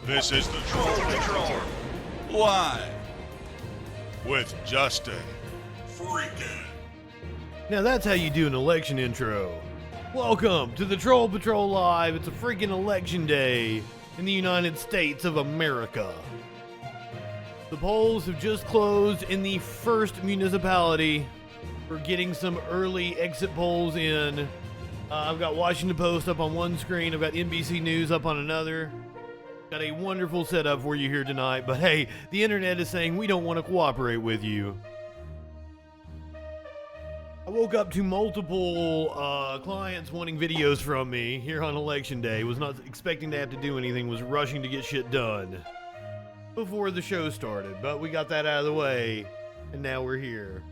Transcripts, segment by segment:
This is the Troll Patrol, live with JustinFREAKIN. Now that's how you do an election intro. Welcome to the Troll Patrol Live. It's a freaking election day in the United States of America. The polls have just closed in the first municipality. We're getting some early exit polls in. I've got Washington Post up on one screen. I've got NBC News up on another. Got a wonderful setup for you here tonight, but hey, the internet is saying we don't want to cooperate with you. I woke up to multiple clients wanting videos from me here on election day. Was not expecting to have to do anything, was rushing to get shit done before the show started, but we got that out of the way, and now we're here.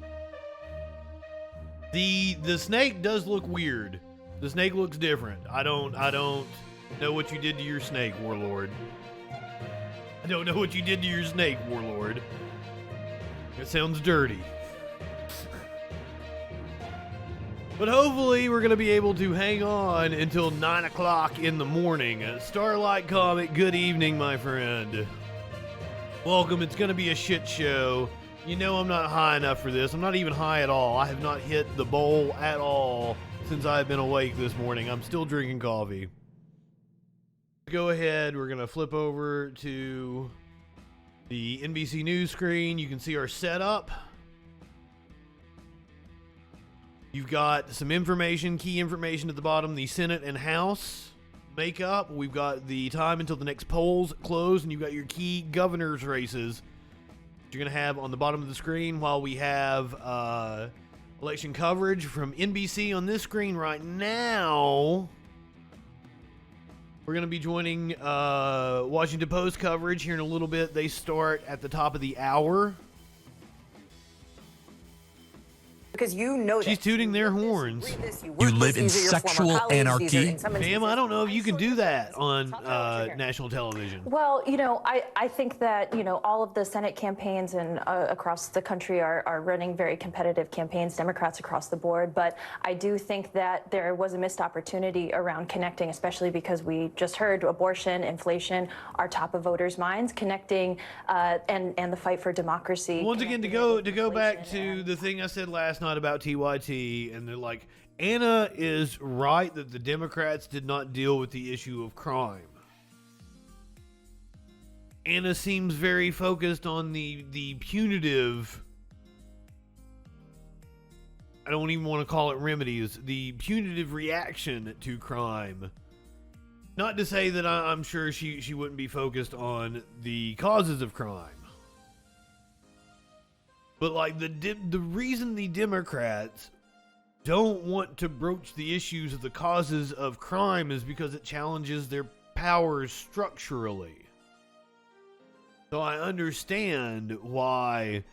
The snake does look weird. The snake looks different. I don't know what you did to your snake, Warlord. I don't know what you did to your snake, Warlord. It sounds dirty. But hopefully we're going to be able to hang on until 9 o'clock in the morning. Starlight Comet, good evening, my friend. Welcome. It's going to be a shit show. You know I'm not high enough for this. I'm not even high at all. I have not hit the bowl at all since I've been awake this morning. I'm still drinking coffee. Go ahead. We're going to flip over to the NBC News screen. You can see our setup. You've got some information, key information at the bottom, the Senate and House makeup. We've got the time until the next polls close, and you've got your key governor's races that you're going to have on the bottom of the screen, while we have election coverage from NBC on this screen right now. We're going to be joining Washington Post coverage here in a little bit. They start at the top of the hour. Because you know she's tooting their horns. You live in sexual anarchy. Ma'am, I don't know if you can do that on national television. Well, you know, I think that, you know, all of the Senate campaigns and across the country are running very competitive campaigns, Democrats across the board. But I do think that there was a missed opportunity around connecting, especially because we just heard abortion, inflation are top of voters' minds, connecting and the fight for democracy. Once again, to go back to the thing I said last night about TYT, and they're like, Anna is right that the Democrats did not deal with the issue of crime. Anna seems very focused on the punitive, I don't even want to call it remedies, the punitive reaction to crime. Not to say that I'm sure she wouldn't be focused on the causes of crime. But like the reason the Democrats don't want to broach the issues of the causes of crime is because it challenges their powers structurally. So I understand why,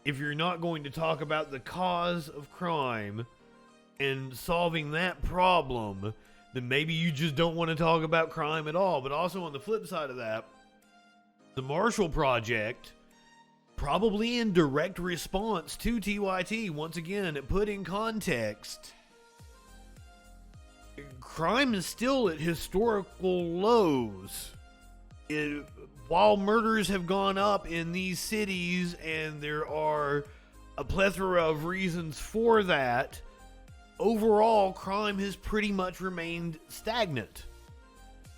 if you're not going to talk about the cause of crime and solving that problem, then maybe you just don't want to talk about crime at all. But also on the flip side of that, the Marshall Project, probably in direct response to TYT, once again, put in context, crime is still at historical lows. While murders have gone up in these cities, and there are a plethora of reasons for that, overall, crime has pretty much remained stagnant.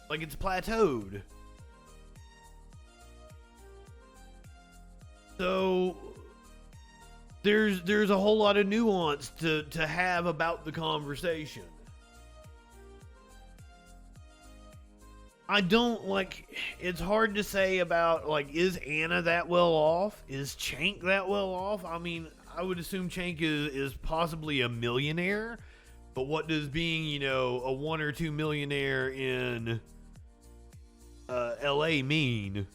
Like, it's plateaued. So there's a whole lot of nuance to have about the conversation. I don't it's hard to say about, like, is Anna that well off? Is Chank that well off? I mean, I would assume Chank is possibly a millionaire, but what does being, you know, a 1 or 2 millionaire in LA mean?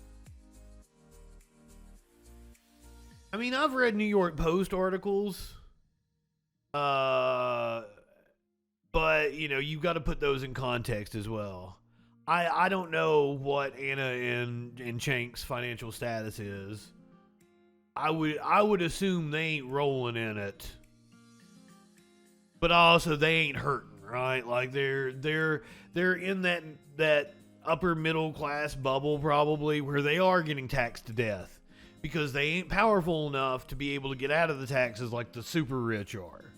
I mean, I've read New York Post articles, but, you know, you've got to put those in context as well. I don't know what Anna and Chank's financial status is. I would assume they ain't rolling in it, but also they ain't hurting, right? Like they're in that upper middle class bubble probably where they are getting taxed to death because they ain't powerful enough to be able to get out of the taxes like the super rich are.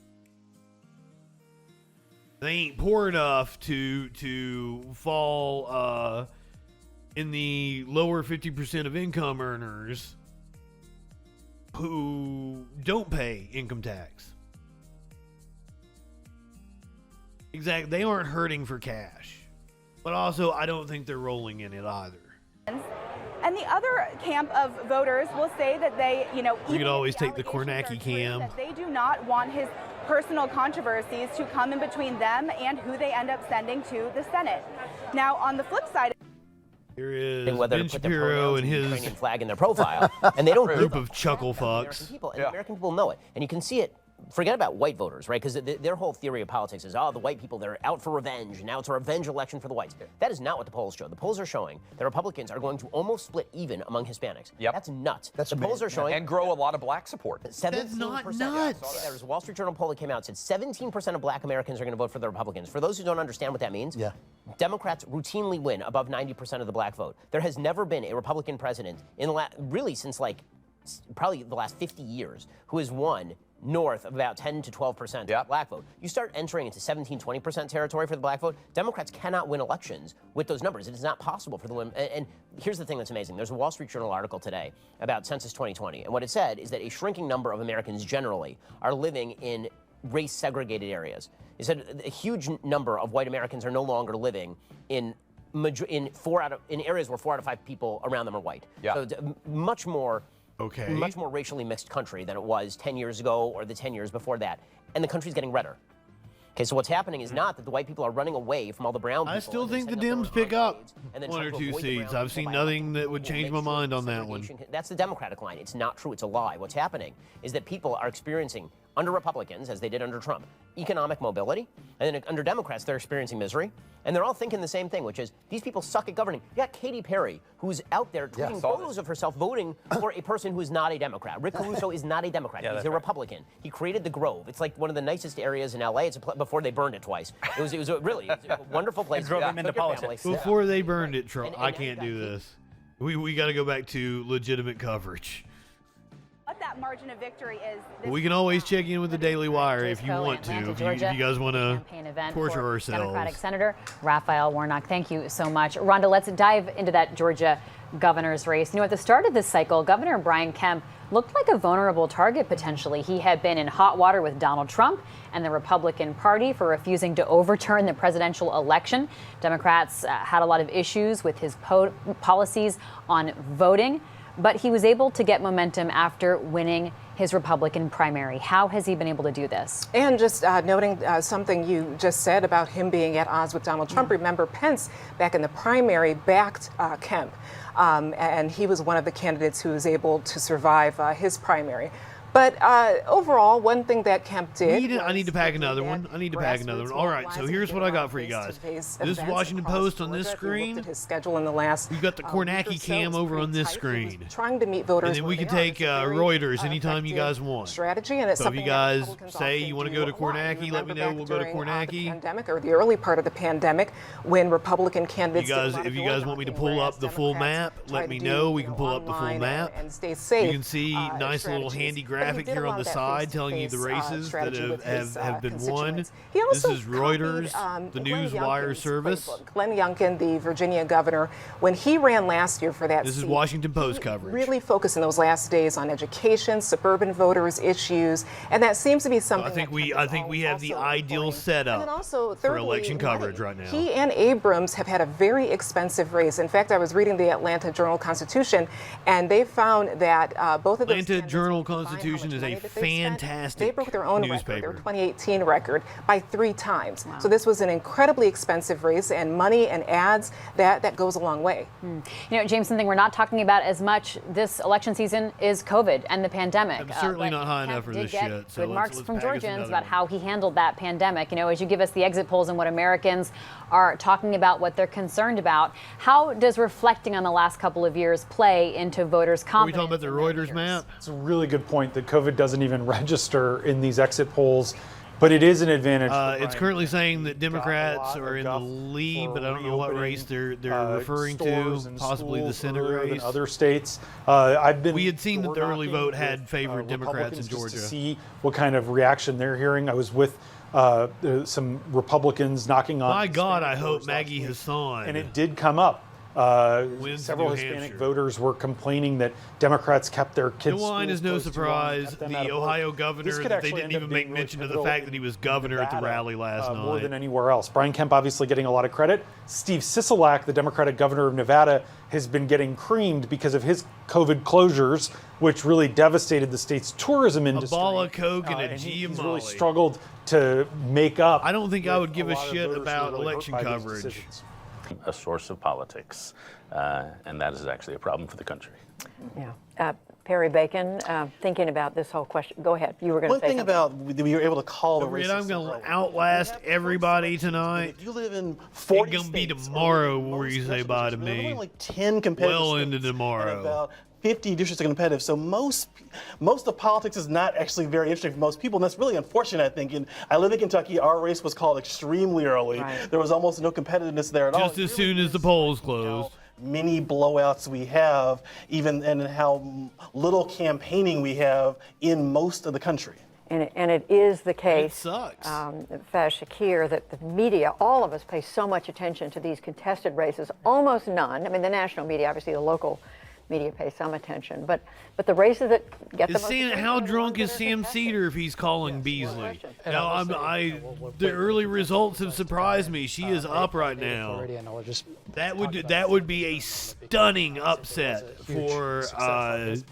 They ain't poor enough to fall in the lower 50% of income earners who don't pay income tax. Exactly. They aren't hurting for cash. But also, I don't think they're rolling in it either. And the other camp of voters will say that they, you could always take the Kornacki cam. That they do not want his personal controversies to come in between them and who they end up sending to the Senate. Now, on the flip side, here is whether Ben to put their Shapiro and his Ukrainian flag in their profile, and they don't group of chuckle fucks. American people, and American people know it, and you can see it. Forget about white voters, right? Because their whole theory of politics is, oh, the white people, they're out for revenge, and now it's a revenge election for the whites. That is not what the polls show. The polls are showing that Republicans are going to almost split even among Hispanics. Yep. That's nuts. The polls are showing... And grow a lot of black support. 17%. That's not nuts. There was a Wall Street Journal poll that came out, said 17% of black Americans are going to vote for the Republicans. For those who don't understand what that means, Democrats routinely win above 90% of the black vote. There has never been a Republican president, really since probably the last 50 years, who has won north of about 10 to 12% of the black vote. You start entering into 17, 20% territory for the black vote, Democrats cannot win elections with those numbers. It is not possible for the women. And here's the thing that's amazing. There's a Wall Street Journal article today about Census 2020. And what it said is that a shrinking number of Americans generally are living in race-segregated areas. It said a huge number of white Americans are no longer living in areas where 4 out of 5 people around them are white. So it's much more racially mixed country than it was 10 years ago or the 10 years before that. And the country's getting redder. Okay, so what's happening is not that the white people are running away from all the brown people. I still think the Dems pick up 1 or 2 seats. I've seen nothing that would change my mind on that one. That's the Democratic line. It's not true. It's a lie. What's happening is that people are experiencing, under Republicans, as they did under Trump, economic mobility. And then under Democrats, they're experiencing misery. And they're all thinking the same thing, which is these people suck at governing. You got Katy Perry, who's out there tweeting photos of herself voting for a person who is not a Democrat. Rick Caruso is not a Democrat. He's a Republican. He created the Grove. It's like one of the nicest areas in LA. It's before they burned it twice. It was a wonderful place. Drove him into politics. Before they burned it, Trump. I can't do this. We got to go back to legitimate coverage. what that margin of victory is. We can always check in with the Daily Wire if you want to. If you guys want to torture ourselves. Democratic Senator Raphael Warnock, thank you so much. Rhonda, let's dive into that Georgia governor's race. You know, at the start of this cycle, Governor Brian Kemp looked like a vulnerable target potentially. He had been in hot water with Donald Trump and the Republican Party for refusing to overturn the presidential election. Democrats had a lot of issues with his policies on voting, but he was able to get momentum after winning his Republican primary. How has he been able to do this? And just noting something you just said about him being at odds with Donald Trump. Remember, Pence back in the primary backed Kemp. And he was one of the candidates who was able to survive his primary. But overall, one thing that Kemp did... I need to pack another one. All right, so here's what I got for you guys. This is Washington Post on this screen. His schedule in the last you got the Kornacki cam over on this screen. Trying to meet voters. And then we can take Reuters anytime you guys want. Strategy, and it's so if you guys say you want to go to Kornacki, let me know. We'll go to Kornacki. Pandemic or the early part of the pandemic, when Republican candidates. If you guys want me to pull up the full map, let me know. We can pull up the full map. And stay safe. You can see nice little handy graphic here on the side telling you the races that have been won. This is Reuters, the news wire service. Glenn Youngkin, the Virginia governor, when he ran last year for that This is Washington Post coverage. Really focused in those last days on education, suburban voters issues, and that seems to be something. I think we have the ideal setup for election coverage right now. He and Abrams have had a very expensive race. In fact, I was reading the Atlanta Journal-Constitution, and they found that both of those Atlanta Journal-Constitution is a fantastic They broke their own newspaper. record, their 2018 record, by 3 times. Wow. So this was an incredibly expensive race, and money and ads, that goes a long way. You know, James, something we're not talking about as much this election season is COVID and the pandemic. I'm certainly not high enough for this shit. So good marks from Georgians about one. how he handled that pandemic. You know, as you give us the exit polls and what Americans are talking about, what they're concerned about, how does reflecting on the last couple of years play into voters' confidence? Are we talking about the Reuters map? It's a really good point that COVID doesn't even register in these exit polls But it is an advantage. It's currently saying that Democrats are in the lead, but I don't know what race they're referring to. Possibly the Senate race. In other states, we had seen that the early vote had favored Democrats in Georgia. To see what kind of reaction they're hearing. I was with some Republicans knocking on. My God, I hope Maggie Hassan. And it did come up. Several New Hispanic Hampshire. voters were complaining that Democrats kept their kids. DeWine is no surprise. The Ohio governor, they didn't even make mention of the fact that he was governor at the rally last night. More than anywhere else. Brian Kemp obviously getting a lot of credit. Steve Sisolak, the Democratic governor of Nevada, has been getting creamed because of his COVID closures, which really devastated the state's tourism industry. A ball of Coke and a G of He's Molly. really struggled to make up. I don't think I would give a shit about election coverage. A source of politics, and that is actually a problem for the country. Yeah. Perry Bacon, thinking about this whole question. Go ahead. You were going to say something. One thing about we were able to call the races. I'm going to outlast everybody tonight. If you live in 40 it's going to be tomorrow where you say bye to me. Only like 10 competitive well states into tomorrow. and about 50 districts are competitive. So most of politics is not actually very interesting for most people, and that's really unfortunate, I think. And I live in Kentucky. Our race was called extremely early. Right. There was almost no competitiveness there at all. Just as soon as the polls closed. Many blowouts we have, even and how little campaigning we have in most of the country. And it is the case, It sucks. Shakir, that the media, all of us, pay so much attention to these contested races, almost none. I mean, the national media, obviously the local media pays some attention, but the races that get the most attention. How drunk is Sam Cedar if he's calling Beasley? Now, the early results have surprised me. She is up right now. That would be a stunning upset for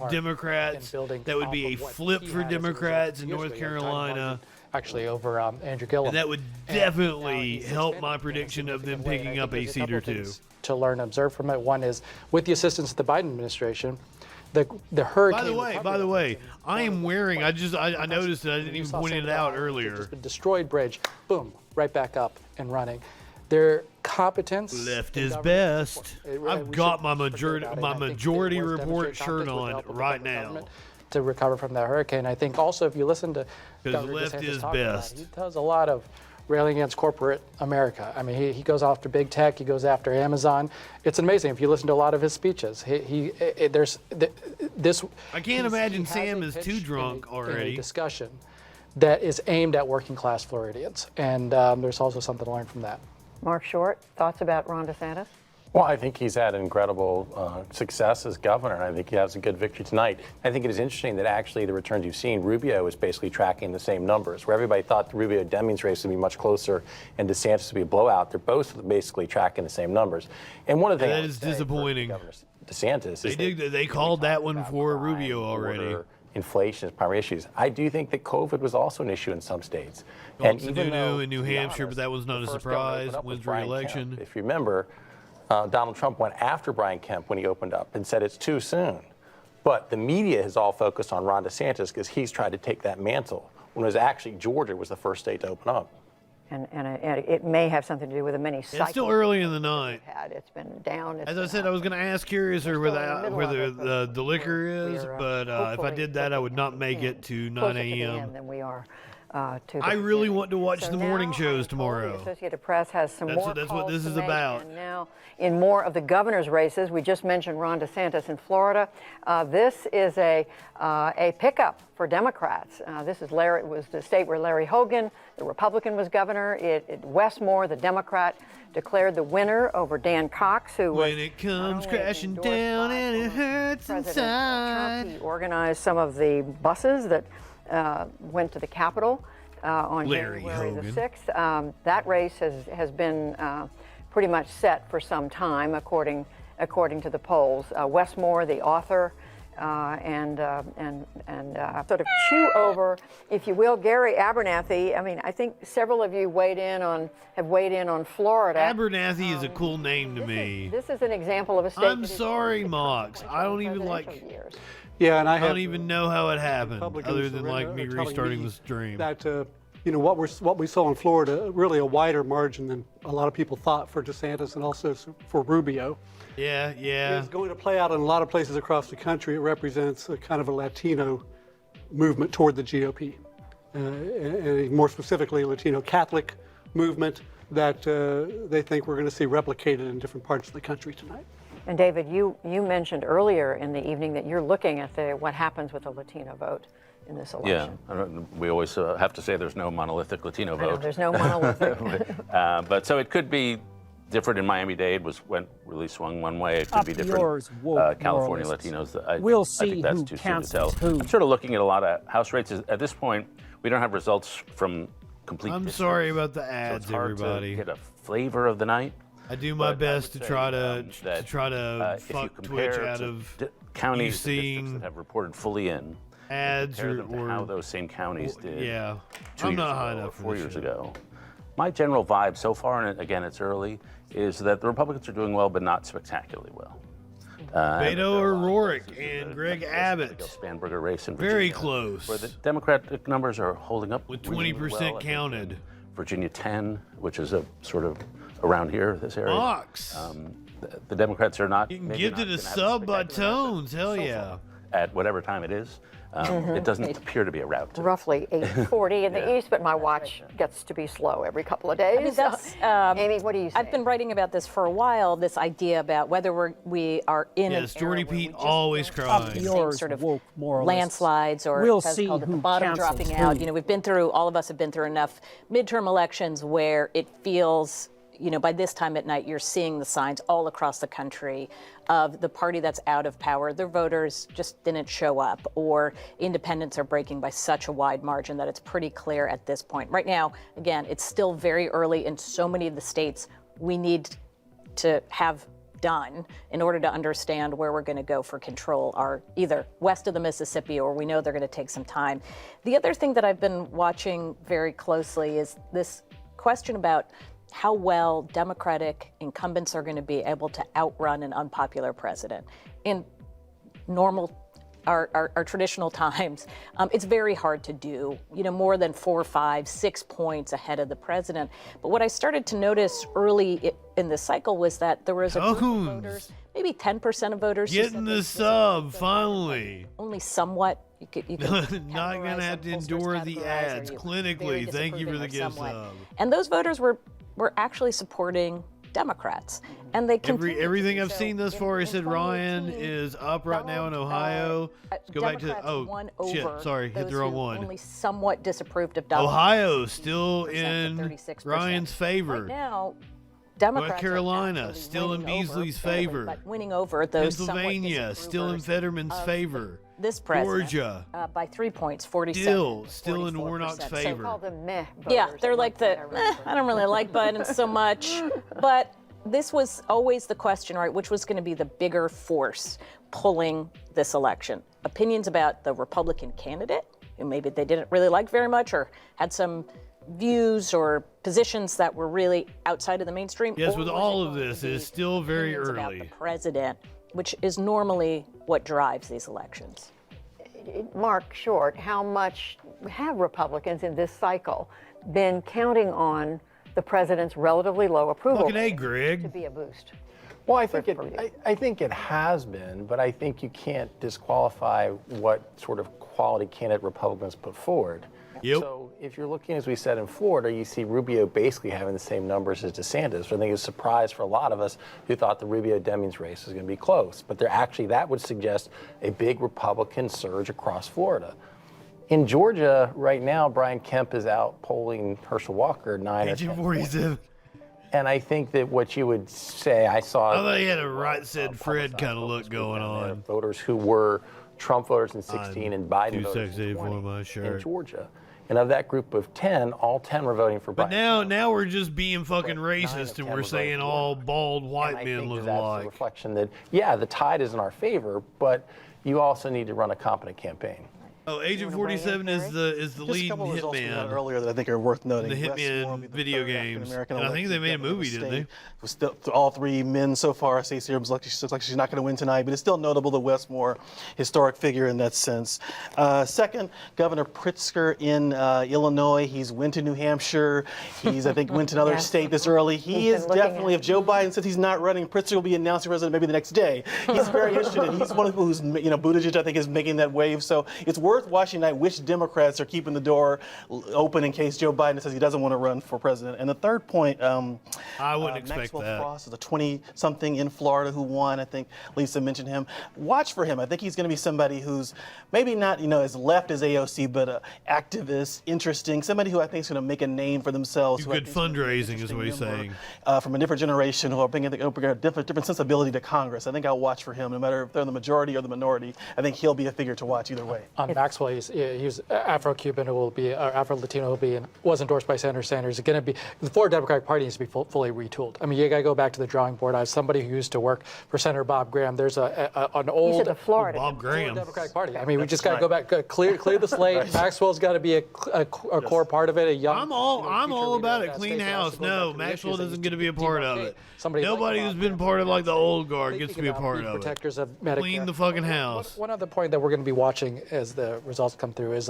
Democrats. That would be a flip for Democrats in North Carolina. Actually, over Andrew Gillum. And that would definitely help my prediction of them picking up a seat or two. To learn and observe from it. One is with the assistance of the Biden administration, the hurricane. By the way, I am wearing. I noticed that I didn't even point it out earlier. Just been destroyed bridge, boom, right back up and running. Their competence. Left is best. I've got my majority report shirt on right now. To recover from that hurricane, I think also if you listen to Governor left DeSantis is best. He does a lot of railing against corporate America. I mean, he goes after big tech. He goes after Amazon. It's amazing if you listen to a lot of his speeches. There's this. I can't imagine Sam is too drunk already. In a discussion that is aimed at working class Floridians, and there's also something to learn from that. Mark Short, thoughts about Ron DeSantis? Well, I think he's had incredible success as governor, and I think he has a good victory tonight. I think it is interesting that actually the returns you've seen, Rubio is basically tracking the same numbers. Where everybody thought the Rubio-Demings race would be much closer and DeSantis would be a blowout, they're both basically tracking the same numbers. And one of the things that is disappointing. DeSantis is they called that one for Rubio already. Inflation is primary issues. I do think that COVID was also an issue in some states. And even in New Hampshire, but that was not a surprise. Wins re-election. If you remember, Donald Trump went after Brian Kemp when he opened up and said it's too soon. But the media has all focused on Ron DeSantis because he's tried to take that mantle, when it was actually Georgia was the first state to open up. And it may have something to do with the many cycles. It's still early in the night. It's been down. As I said, I was going to ask Curious where the liquor is, but if I did that, I would not make it to 9 a.m. Than we are. I really want to watch the morning shows tomorrow. The Associated Press has some more. That's what this is about. And now, in more of the governor's races, we just mentioned Ron DeSantis in Florida. This is a pickup for Democrats. This is it was the state where Larry Hogan, the Republican, was governor. Westmore, the Democrat, declared the winner over Dan Cox, who when it comes crashing down and it hurts inside. Trump, he organized some of the buses that went to the Capitol on January the 6th. That race has been pretty much set for some time, according to the polls. Westmore, the author, and sort of chew over, if you will, Gary Abernathy. I mean, I think several of you have weighed in on Florida. Abernathy is a cool name to me. This is an example of a state. I'm sorry, Mox. I don't even like. Yeah, and I don't even know how it happened, other than like me restarting the stream. That what we saw in Florida, really a wider margin than a lot of people thought for DeSantis and also for Rubio. Yeah. It's going to play out in a lot of places across the country. It represents a kind of a Latino movement toward the GOP. and more specifically Latino Catholic movement that they think we're going to see replicated in different parts of the country tonight. And David, you mentioned earlier in the evening that you're looking at what happens with the Latino vote in this election. Yeah, we always have to say there's no monolithic Latino vote. I know, there's no monolithic. But so it could be different in Miami-Dade, really swung one way. It could be different. California Latinos. I think that's too soon to tell. I'm sort of looking at a lot of House races. At this point, we don't have results from complete I'm districts, sorry about the so ads, it's hard everybody. to get a flavor of the night. I do my best to try to fuck Twitch out of counties, seeing that have reported fully in ads or how those same counties did. Yeah, 2 I'm years not high ago or enough for 4 this years shit. ago. My general vibe so far, and again it's early, is that the Republicans are doing well, but not spectacularly well. Beto O'Rourke and Greg Abbott. Spanberger race in Virginia, Very close. Where the Democratic numbers are holding up with reasonably 20% well. counted. Virginia 10, which is a sort of around here, this area. Fox. The Democrats are not. You can maybe give not to the gonna have sub by spectacular tones. Hell so yeah. far at whatever time it is. It doesn't appear to be a route. Roughly 8:40 in the east, but my watch gets to be slow every couple of days. I mean, that's, Amy, what do you say? I've been writing about this for a while, this idea about whether we are in Yes, an Jordy era where we Pete just always don't crying. see the same sort of landslides or We'll as see called at the who bottom cancels dropping who. out. You know, we've been through, all of us have been through enough midterm elections where it feels, you know, by this time at night, you're seeing the signs all across the country of the party that's out of power. Their voters just didn't show up, or independents are breaking by such a wide margin that it's pretty clear at this point. Right now, again, it's still very early in so many of the states we need to have done in order to understand where we're going to go for control are either west of the Mississippi or we know they're going to take some time. The other thing that I've been watching very closely is this question about how well Democratic incumbents are going to be able to outrun an unpopular president. In normal, our traditional times, it's very hard to do, you know, more than 4, 5, 6 points ahead of the president. But what I started to notice early in this cycle was that there was a group of voters, maybe 10% of voters. Getting the sub, finally. Only somewhat. You can Not going to have to endure the ads. very Clinically, thank you for the disapproving or gift somewhat. sub. And those voters were actually supporting Democrats. And they continue to Everything do I've so. seen thus far, I said Ryan is up right now in Ohio. Let's go back to, Democrats won shit, over sorry, hit those the wrong who one. Only somewhat disapproved of Donald Ohio still 36%. in Ryan's favor. Right now, Democrats North Carolina still in Beasley's favor. but winning over those somewhat Pennsylvania still in Fetterman's favor. this president Georgia by 3 points, 47. still in Warnock's 44%. favor. Call them meh Yeah, voters they're at like one the, point, I remember. I don't really like Biden so much. But this was always the question, right? Which was going to be the bigger force pulling this election? Opinions about the Republican candidate, who maybe they didn't really like very much or had some views or positions that were really outside of the mainstream. Yes, or with was all it of going this, to be it's still very opinions about early. the president, which is normally what drives these elections. Mark Short, how much have Republicans in this cycle been counting on the president's relatively low approval Fucking A, rating Greg. to be a boost? Well, I think I think it has been, but I think you can't disqualify what sort of quality candidate Republicans put forward. Yep. So if you're looking, as we said, in Florida, you see Rubio basically having the same numbers as DeSantis. I think it's a surprise for a lot of us who thought the Rubio-Demings race was going to be close. But that would suggest a big Republican surge across Florida. In Georgia, right now, Brian Kemp is out polling Herschel Walker 9 or 10 points. And I think that what you would say, I saw. I thought he had a right said Fred kind of look going on. Voters who were Trump voters in 16 and Biden Too voters sexy in for 20 my shirt. in Georgia. And of that group of 10, all 10 were voting for But Biden. now we're just being fucking racist and we're saying all bald white men look That's a alike. reflection that, yeah, the tide is in our favor, but you also need to run a competent campaign. Oh, Agent 47 is the Just a lead couple of results we had hitman. earlier that I think are worth noting. The Wes Hitman Moore will be the video third games. African-American And I think they elected made a governor of movie, the didn't state. With still, all three men so far. Stacey Abrams looks like she's not going to win tonight, but it's still notable that Wes Moore, historic figure in that sense. Second, Governor Pritzker in Illinois. He's went to New Hampshire. He's, I think, went to another Yes. state this early. He He's is been looking definitely, at if Joe Biden says he's not running, Pritzker will be announcing president maybe the next day. He's very interested. He's one of the people who's, Buttigieg, I think, is making that wave. So it's worth worth watching tonight which Democrats are keeping the door open in case Joe Biden says he doesn't want to run for president. And the third point, I wouldn't expect Maxwell that. Frost is a 20-something in Florida who won. I think Lisa mentioned him. Watch for him. I think he's going to be somebody who's maybe not, as left as AOC, but activist, interesting, somebody who I think is going to make a name for themselves. Good fundraising is what he's saying. From a different generation who are bringing a different sensibility to Congress. I think I'll watch for him, no matter if they're the majority or the minority. I think he'll be a figure to watch either way. Maxwell, he's Afro-Cuban who will be, or Afro-Latino who will be, and was endorsed by Senator Sanders. Going to be the Florida Democratic Party needs to be fully retooled. I mean, you got to go back to the drawing board. As somebody who used to work for Senator Bob Graham, there's an old Bob Graham Democratic Party. I mean, we just got to go back, clear the slate. Maxwell's got to be a core part of it. A young. I'm all about it. Clean house. No, Maxwell doesn't get to be a part of it. Nobody who's been part of like the old guard gets to be a part of it. Clean the fucking house. One other point that we're going to be watching as the results come through is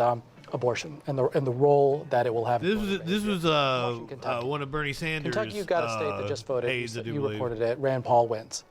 abortion and the role that it will have. This was one of Bernie Sanders. Kentucky, you've got a state that just voted. You reported it. Rand Paul wins.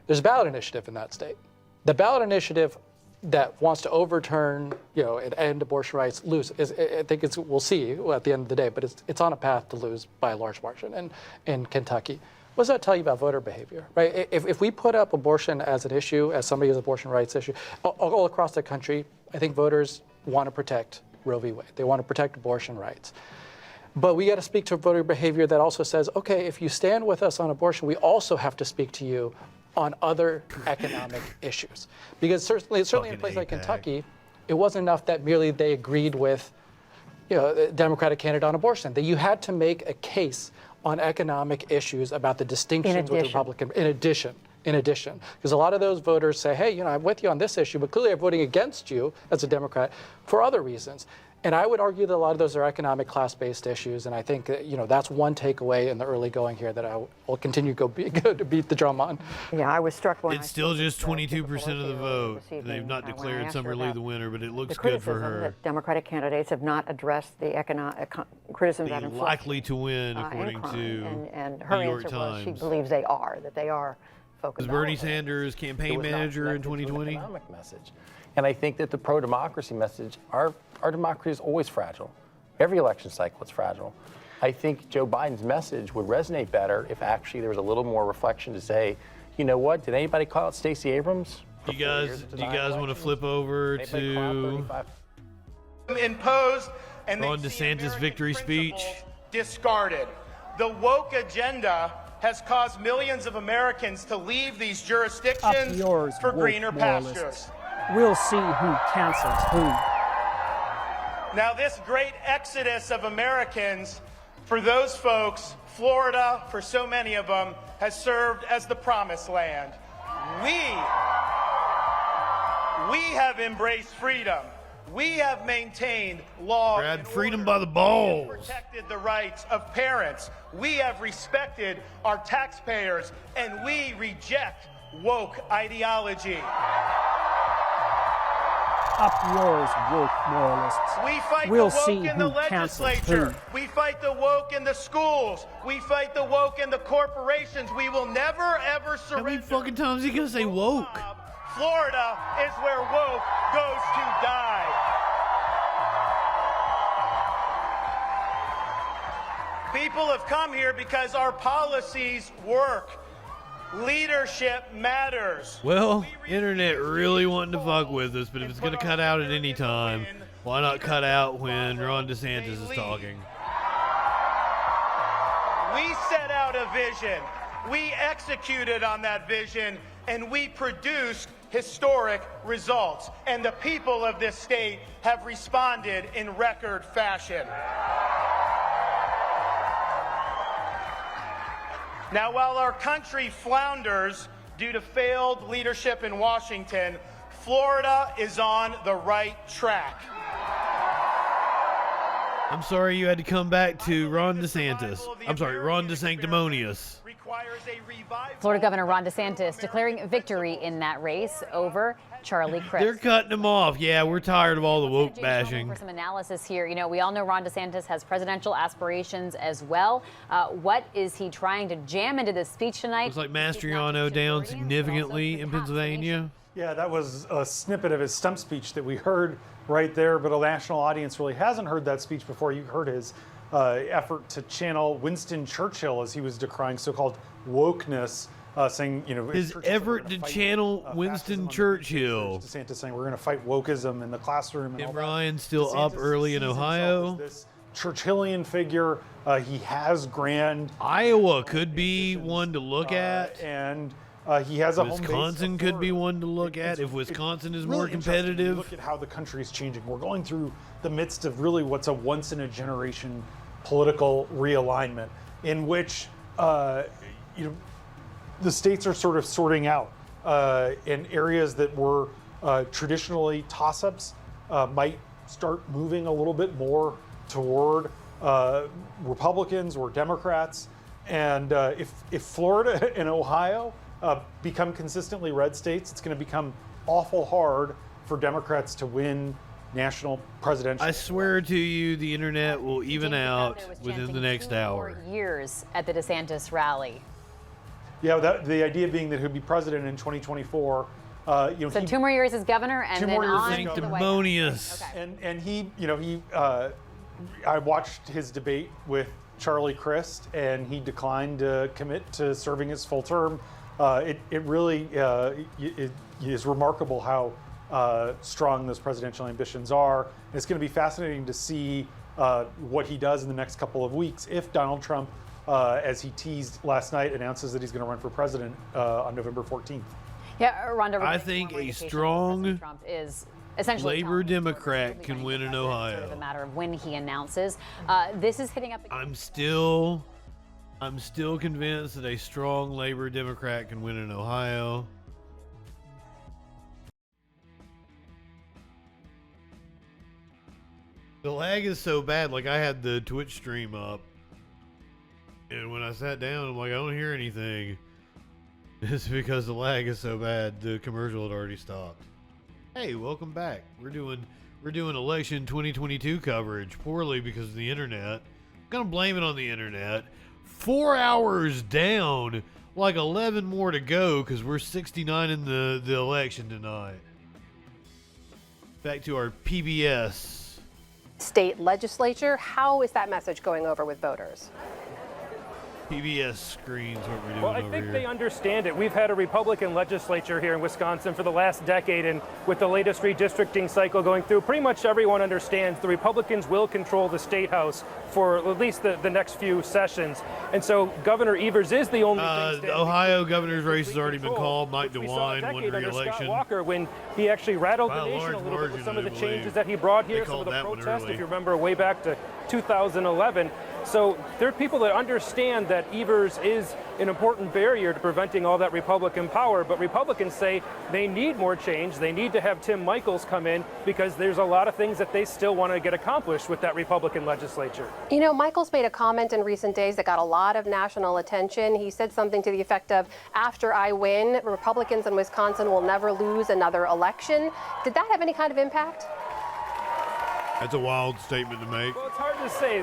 There's a ballot initiative in that state. The ballot initiative that wants to overturn, and end abortion rights, I think we'll see at the end of the day, but it's on a path to lose by a large margin in Kentucky. What does that tell you about voter behavior, right? If we put up abortion as an issue, as somebody who's abortion rights issue, all across the country, I think voters want to protect Roe v. Wade. They want to protect abortion rights. But we got to speak to voter behavior that also says, okay, if you stand with us on abortion, we also have to speak to you on other economic issues. Because certainly in a place like Kentucky, it wasn't enough that merely they agreed with the Democratic candidate on abortion. That you had to make a case on economic issues about the distinctions with the Republican. In addition, because a lot of those voters say, hey, I'm with you on this issue, but clearly I'm voting against you as a Democrat for other reasons. And I would argue that a lot of those are economic class-based issues, and I think that, that's one takeaway in the early going here that I will continue to beat the drum on. Yeah, I was struck when it's still just 22% of the vote. They've not declared Summer Lee the winner, but it looks good for her. That Democratic candidates have not addressed the economic criticism about inflation. Likely to win, according to and her New York answer Times. Was she believes they are focused. Was Bernie Sanders campaign manager in 2020? Economic message. And I think that the pro-democracy message, our democracy is always fragile. Every election cycle is fragile. I think Joe Biden's message would resonate better if actually there was a little more reflection to say, you know what, did anybody call out Stacey Abrams? Do you guys want to flip over to imposed and Ron DeSantis' victory speech? Discarded. The woke agenda has caused millions of Americans to leave these jurisdictions for greener pastures. We'll see who cancels who. Now, this great exodus of Americans, for those folks, Florida, for so many of them, has served as the promised land. We have embraced freedom. We have maintained law. Grab freedom by the balls. We have protected the rights of parents. We have respected our taxpayers, and we reject woke ideology. Up yours, woke moralists. We fight we'll the woke see in the who legislature. Who. We fight the woke in the schools. We fight the woke in the corporations. We will never, ever surrender. How many fucking times are you going to say woke? Florida is where woke goes to die. People have come here because our policies work. Leadership matters. Well, internet really wanting to fuck with us, but if it's going to cut out at any time, why not cut out when Ron DeSantis is talking? We set out a vision. We executed on that vision, and we produced historic results. And the people of this state have responded in record fashion. Now, while our country flounders due to failed leadership in Washington, Florida is on the right track. I'm sorry you had to come back to Ron DeSantis. I'm sorry, Ron DeSanctimonious. Florida Governor Ron DeSantis declaring victory in that race over Charlie Crist. They're cutting him off. Yeah, we're tired of all the woke bashing. For some analysis here, we all know Ron DeSantis has presidential aspirations as well. What is he trying to jam into this speech tonight? Looks like Mastriano down significantly in Pennsylvania. Yeah, that was a snippet of his stump speech that we heard right there, but a national audience really hasn't heard that speech before. You heard his effort to channel Winston Churchill as he was decrying so-called wokeness, saying, you know, his effort to channel Winston Churchill. DeSantis saying we're going to fight wokeism in the classroom. And Tim Ryan still up early in Ohio. This Churchillian figure, he has grand. Iowa could be one to look at, and he has a Wisconsin could be one to look at if Wisconsin is more competitive. Look at how the country is changing. We're going through the midst of really what's a once-in-a-generation political realignment, in which you know, the states are sort of sorting out in areas that were traditionally toss-ups might start moving a little bit more toward Republicans or Democrats. And if Florida and Ohio become consistently red states, it's going to become awful hard for Democrats to win national presidential. I swear to you, the internet will even out within the next hour. Years at the DeSantis rally. Yeah, the idea being that he'll be president in 2024. You know, so 2 more years as governor, and then on to the White House. Okay. And he, you know, I watched his debate with Charlie Crist, and he declined to commit to serving his full term. It really it is remarkable how strong those presidential ambitions are. And it's going to be fascinating to see what he does in the next couple of weeks if Donald Trump, as he teased last night, announces that he's going to run for president on November 14th. Yeah, Rhonda. I think a strong Trump is essentially Labor Democrat can win in Ohio. Sort of a matter of when he announces. This is hitting up. I'm still convinced that a strong Labor Democrat can win in Ohio. The lag is so bad. Like, I had the Twitch stream up, and when I sat down, I'm like, I don't hear anything. It's because the lag is so bad. The commercial had already stopped. Hey, welcome back. We're doing election 2022 coverage poorly because of the internet. I'm gonna blame it on the internet. 4 hours down, like 11 more to go because we're 69 in the election tonight. Back to our PBS. State legislature, how is that message going over with voters? PBS screens what we're doing. Well, I think they understand it. We've had a Republican legislature here in Wisconsin for the last decade, and with the latest redistricting cycle going through, pretty much everyone understands the Republicans will control the state house for at least the next few sessions. And so Governor Evers is the only the Ohio governor's race has already been called. Mike DeWine won re-election. Scott Walker, when he actually rattled the nation a little bit with some of the changes that he brought here, some of the protests, if you remember way back to 2011. So there are people that understand that Evers is an important barrier to preventing all that Republican power, but Republicans say they need more change. They need to have Tim Michels come in because there's a lot of things that they still want to get accomplished with that Republican legislature. You know, Michels made a comment in recent days that got a lot of national attention. He said something to the effect of, after I win, Republicans in Wisconsin will never lose another election. Did that have any kind of impact? That's a wild statement to make. Well, it's hard to say.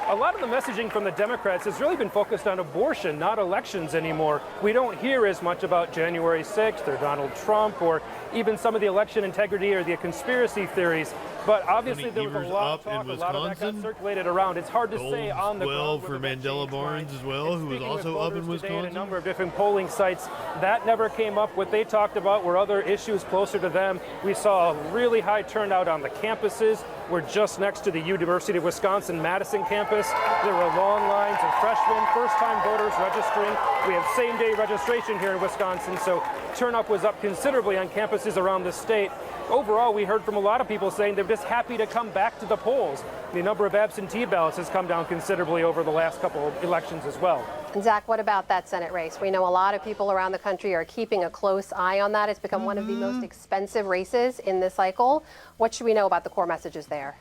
A lot of the messaging from the Democrats has really been focused on abortion, not elections anymore. We don't hear as much about January 6th or Donald Trump or even some of the election integrity or the conspiracy theories. But obviously there was a lot of talk, a lot of that got circulated around. It's hard to say on the ground. For Mandela Barnes as well, who was also up in Wisconsin. At a number of different polling sites, that never came up. What they talked about were other issues closer to them. We saw a really high turnout on the campuses. We're just next to the University of Wisconsin-Madison campus. There were long lines of freshmen, first-time voters registering. We have same-day registration here in Wisconsin, so turnout was up considerably on campuses around the state. Overall, we heard from a lot of people saying they're just happy to come back to the polls. The number of absentee ballots has come down considerably over the last couple of elections as well. And Zach, what about that Senate race? We know a lot of people around the country are keeping a close eye on that. It's become one of the most expensive races in this cycle. What should we know about the core messages there?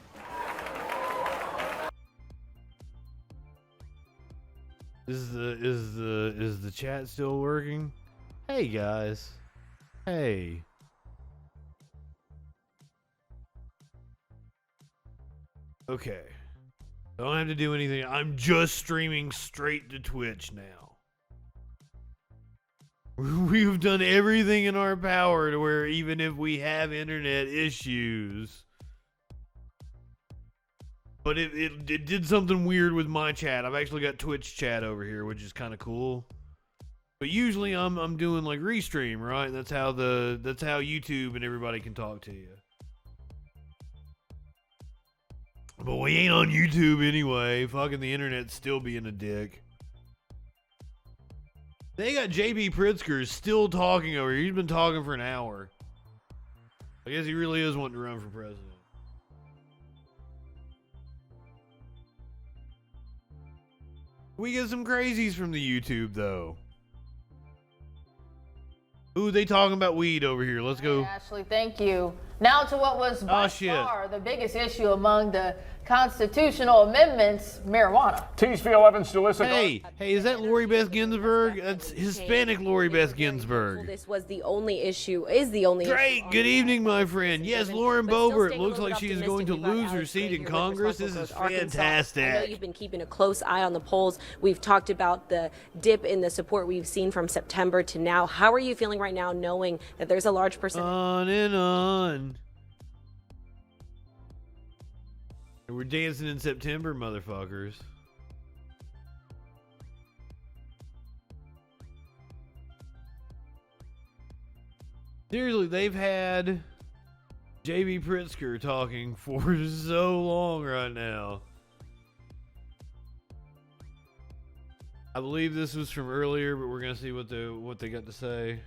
Is the chat still working? Hey guys. Hey. Okay. I don't have to do anything. I'm just streaming straight to Twitch now. We've done everything in our power to where even if we have internet issues. But it did something weird with my chat. I've actually got Twitch chat over here, which is kind of cool. But usually I'm doing like restream, right? That's how YouTube and everybody can talk to you. But we ain't on YouTube anyway. Fucking the internet's still being a dick. They got JB Pritzker still talking over here. He's been talking for an hour. I guess he really is wanting to run for president. We get some crazies from the YouTube though. Ooh, they talking about weed over here. Let's go. Hey, Ashley, thank you. Now to what was by far the biggest issue among the constitutional amendments, marijuana. Teesville, still listen. Hey, is that Lori Beth Ginsburg? That's Hispanic Lori Beth Ginsburg. This was the only issue, is the only Great. issue. Good evening, my friend. Yes, Lauren Boebert looks like she is going to lose her seat in Congress. This is fantastic. I know you've been keeping a close eye on the polls. We've talked about the dip in the support we've seen from September to now. How are you feeling right now knowing that there's a large percentage? On and on. We're dancing in September, motherfuckers. Seriously, they've had JB Pritzker talking for so long right now. I believe this was from earlier, but we're gonna see what they got to say.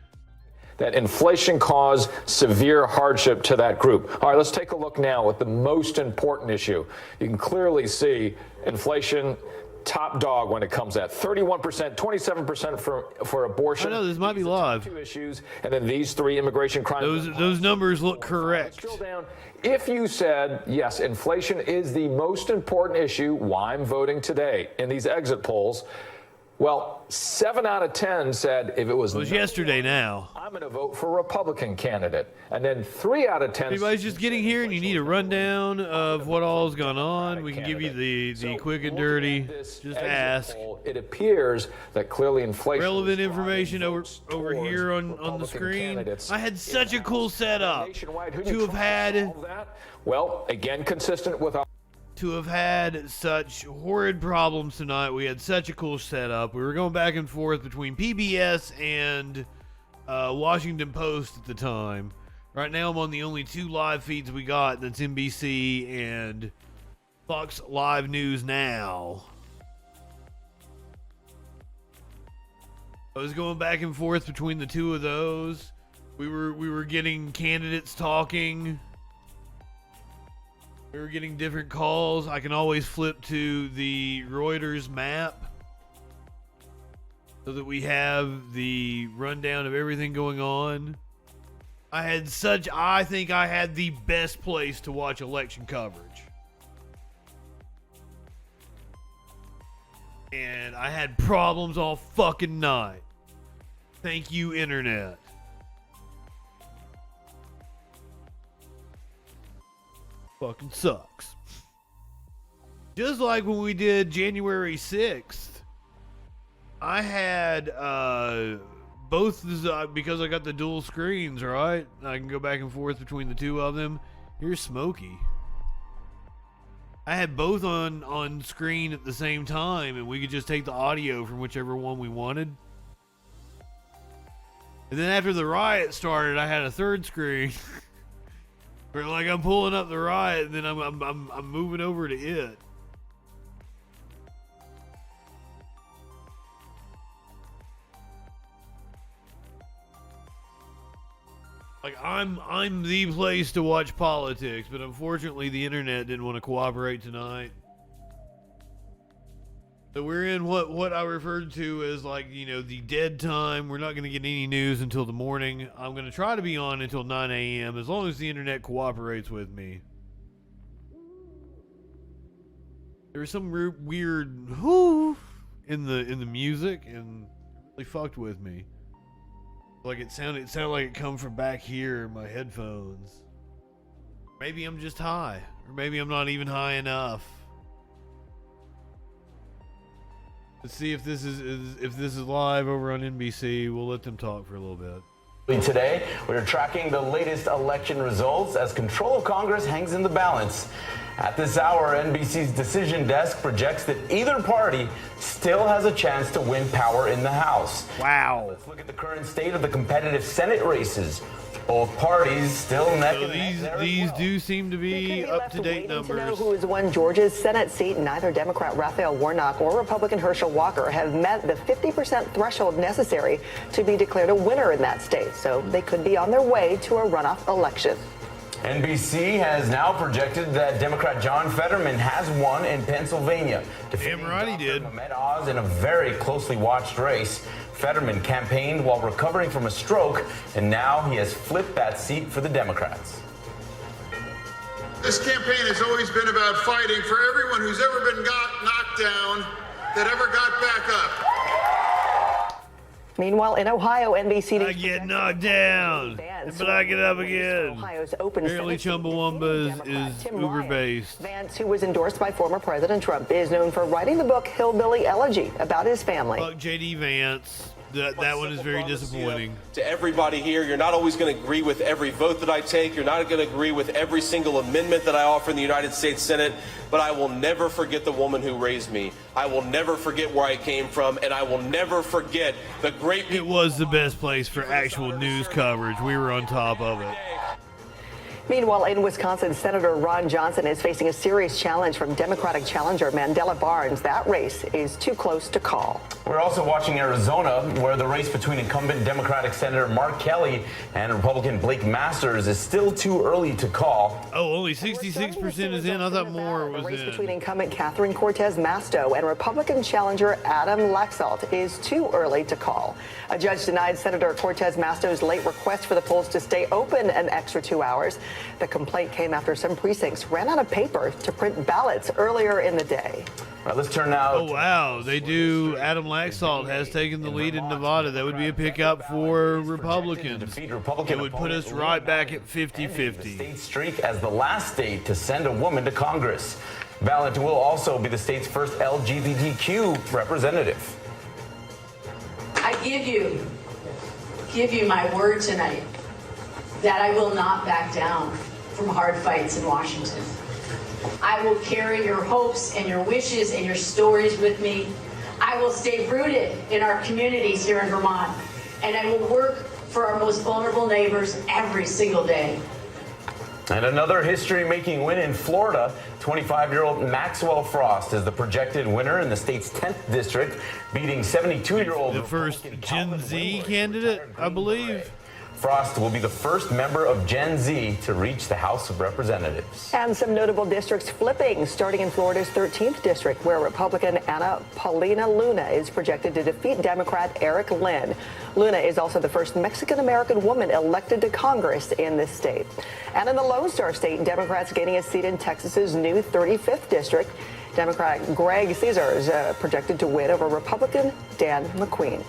That inflation caused severe hardship to that group. All right, let's take a look now at the most important issue. You can clearly see inflation top dog when it comes at 31%, 27% for abortion. I know this might be live. Two issues, and then these three immigration crimes. Those numbers look correct. Drill down. If you said yes, inflation is the most important issue, why I'm voting today in these exit polls. Well, 7 out of 10 said if it was yesterday now, I'm going to vote for a Republican candidate. And then 3 out of 10. Everybody's just getting here and you need a rundown of what all's gone on. We can give you the quick and dirty. Just ask. It appears that clearly inflation. Relevant information over here on the screen. I had such a cool setup to have had. Well, again, consistent with our. To have had such horrid problems tonight. We had such a cool setup. We were going back and forth between PBS and Washington Post at the time. Right now I'm on the only two live feeds we got. That's NBC and Fox Live News Now. I was going back and forth between the two of those. We were getting candidates talking. We were getting different calls. I can always flip to the Reuters map so that we have the rundown of everything going on. I think I had the best place to watch election coverage. And I had problems all fucking night. Thank you, internet. Fucking sucks. Just like when we did January 6th, I had both because I got the dual screens, right? I can go back and forth between the two of them. Here's Smokey. I had both on screen at the same time, and we could just take the audio from whichever one we wanted. And then after the riot started, I had a third screen. Where like I'm pulling up the riot, and then I'm moving over to it. Like I'm the place to watch politics, but unfortunately the internet didn't want to cooperate tonight. So we're in what I referred to as like, the dead time. We're not going to get any news until the morning. I'm going to try to be on until 9 a.m. as long as the internet cooperates with me. There was some weird whoo in the music and it really fucked with me. Like it sounded like it come from back here in my headphones. Maybe I'm just high, or maybe I'm not even high enough. Let's see if this is live over on NBC. We'll let them talk for a little bit. Today, we're tracking the latest election results as control of Congress hangs in the balance. At this hour, NBC's decision desk projects that either party still has a chance to win power in the House. Wow. Let's look at the current state of the competitive Senate races. Both parties still neck and neck. These do seem to be up-to-date numbers. To know who has won Georgia's Senate seat, neither Democrat Raphael Warnock or Republican Herschel Walker have met the 50% threshold necessary to be declared a winner in that state. So they could be on their way to a runoff election. NBC has now projected that Democrat John Fetterman has won in Pennsylvania, defeating Ahmed Oz in a very closely watched race. Fetterman campaigned while recovering from a stroke, and now he has flipped that seat for the Democrats. This campaign has always been about fighting for everyone who's ever been knocked down that ever got back up. Meanwhile, in Ohio, NBC I get knocked down, but I get up again. Ohio's open Apparently Chumbawamba is Uber-based. Vance, who was endorsed by former President Trump, is known for writing the book Hillbilly Elegy about his family. Fuck J.D. Vance. That one is very disappointing. To everybody here, you're not always going to agree with every vote that I take. You're not going to agree with every single amendment that I offer in the United States Senate. But I will never forget the woman who raised me. I will never forget where I came from, and I will never forget the great people. It was the best place for actual news coverage. We were on top of it. Meanwhile, in Wisconsin, Senator Ron Johnson is facing a serious challenge from Democratic challenger Mandela Barnes. That race is too close to call. We're also watching Arizona, where the race between incumbent Democratic Senator Mark Kelly and Republican Blake Masters is still too early to call. Oh, only 66% is in? I thought more was in. The race between incumbent Catherine Cortez Masto and Republican challenger Adam Laxalt is too early to call. A judge denied Senator Cortez Masto's late request for the polls to stay open an extra 2 hours. The complaint came after some precincts ran out of paper to print ballots earlier in the day. All right, let's turn now. Oh, wow. They do. Adam Laxalt has taken the lead in Nevada. That would be a pickup for Republicans. It would put us right back at 50-50. State streak as the last state to send a woman to Congress. Valent will also be the state's first LGBTQ representative. I give you my word tonight that I will not back down from hard fights in Washington. I will carry your hopes and your wishes and your stories with me. I will stay rooted in our communities here in Vermont, and I will work for our most vulnerable neighbors every single day. And another history-making win in Florida. 25-year-old Maxwell Frost is the projected winner in the state's 10th district, beating 72-year-old the first Gen Z candidate, I believe. Frost will be the first member of Gen Z to reach the House of Representatives. And some notable districts flipping, starting in Florida's 13th district, where Republican Ana Paulina Luna is projected to defeat Democrat Eric Lynn. Luna is also the first Mexican-American woman elected to Congress in this state. And in the Lone Star State, Democrats gaining a seat in Texas's new 35th district. Democrat Greg Caesar is projected to win over Republican Dan McQueen.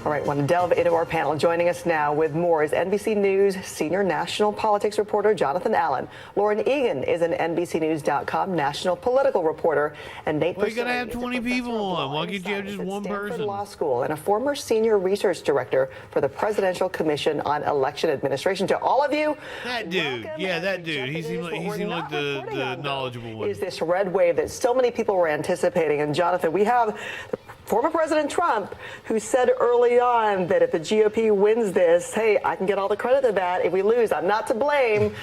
All right, want to delve into our panel. Joining us now with more is NBC News senior national politics reporter Jonathan Allen. Lauren Egan is an NBCNews.com national political reporter, and Nate. Well, you gotta have 20 people on. Why can't you have just one person? Law School and a former senior research director for the Presidential Commission on Election Administration. To all of you, that dude, yeah, that dude. He seemed like the knowledgeable one. Is this red wave that so many people were anticipating? And Jonathan, we have former President Trump, who said early on that if the GOP wins this, hey, I can get all the credit of that. If we lose, I'm not to blame.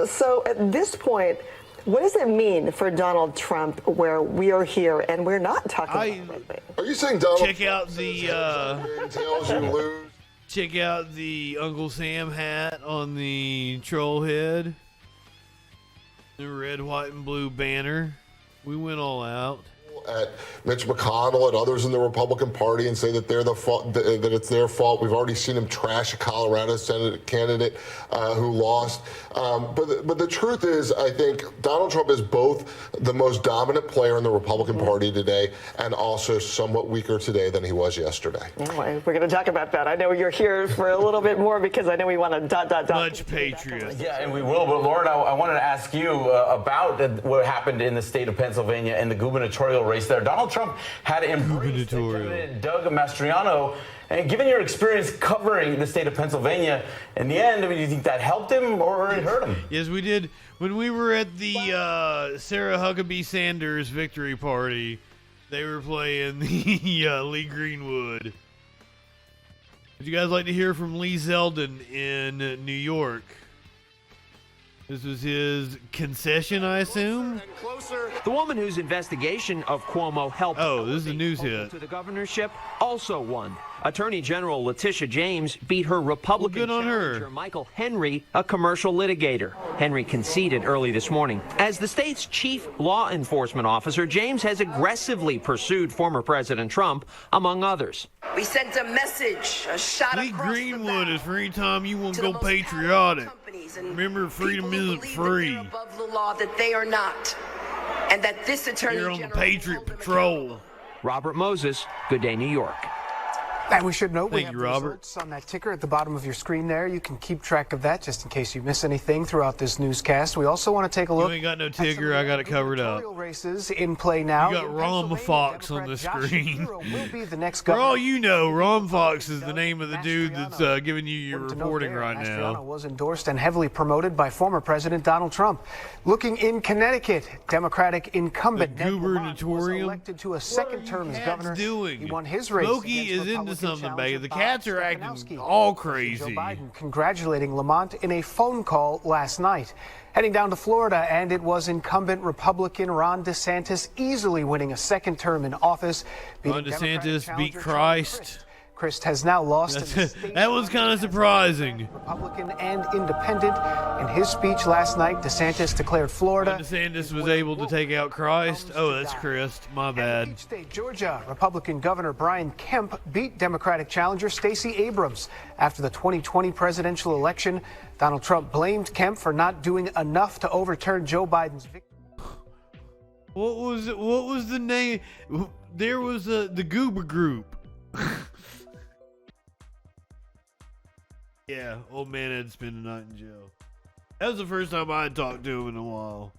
So at this point, what does it mean for Donald Trump where we are here and we're not talking about red wave? Are you saying Donald check out the check out the Uncle Sam hat on the troll head, the red, white, and blue banner? We went all out at Mitch McConnell and others in the Republican Party and say that they're the fault, that it's their fault. We've already seen him trash a Colorado Senate candidate who lost. But the truth is, I think Donald Trump is both the most dominant player in the Republican Party today and also somewhat weaker today than he was yesterday. Anyway, we're going to talk about that. I know you're here for a little bit more because I know we want to ... Much patriot. Yeah, and we will. But Lauren, I wanted to ask you about what happened in the state of Pennsylvania and the gubernatorial race race there. Donald Trump had embraced candidate Doug Mastriano. And given your experience covering the state of Pennsylvania, in the end, I mean, do you think that helped him or it hurt him? Yes, we did. When we were at the Sarah Huckabee Sanders victory party, they were playing the Lee Greenwood. Would you guys like to hear from Lee Zeldin in New York? This was his concession, I assume. The woman whose investigation of Cuomo helped this is a news hit. to the governorship also won. Attorney General Letitia James beat her Republican challenger Michael Henry, a commercial litigator. Henry conceded early this morning. As the state's chief law enforcement officer, James has aggressively pursued former President Trump, among others. We sent a message, a shot Lee Greenwood is for any time you want to go patriotic. Remember, freedom isn't free. Above the law that they are not, and that this attorney You're on the Patriot Patrol. Robert Moses, Good Day, New York. And we should note we Thank have you, the Robert. results on that ticker at the bottom of your screen there. You can keep track of that just in case you miss anything throughout this newscast. We also want to take a look. You ain't got no Tigger. I got it covered up. Races in play now. You got Rom Fox on the screen. Will be the next For all you know, Rom Fox is the name of the dude that's giving you your reporting right Mastriano now. was endorsed and heavily promoted by former President Donald Trump. Looking in Connecticut, Democratic incumbent Ned Lamont was elected to a second term as governor. Doing? He won his race. Smokey is into something, baby. The cats are acting all crazy. Joe Biden congratulating Lamont in a phone call last night. Heading down to Florida, and it was incumbent Republican Ron DeSantis easily winning a second term in office. Ron DeSantis beat Christ. Christ has now lost. That was kind of surprising. Republican and independent. In his speech last night, DeSantis declared Florida. Ron DeSantis was able to take out Christ. Oh, that's Christ. My bad. Each state, Georgia, Republican Governor Brian Kemp beat Democratic challenger Stacey Abrams. After the 2020 presidential election, Donald Trump blamed Kemp for not doing enough to overturn Joe Biden's victory. What was the name? There was the Goober Group. Yeah, old man had to spend the night in jail. That was the first time I had talked to him in a while.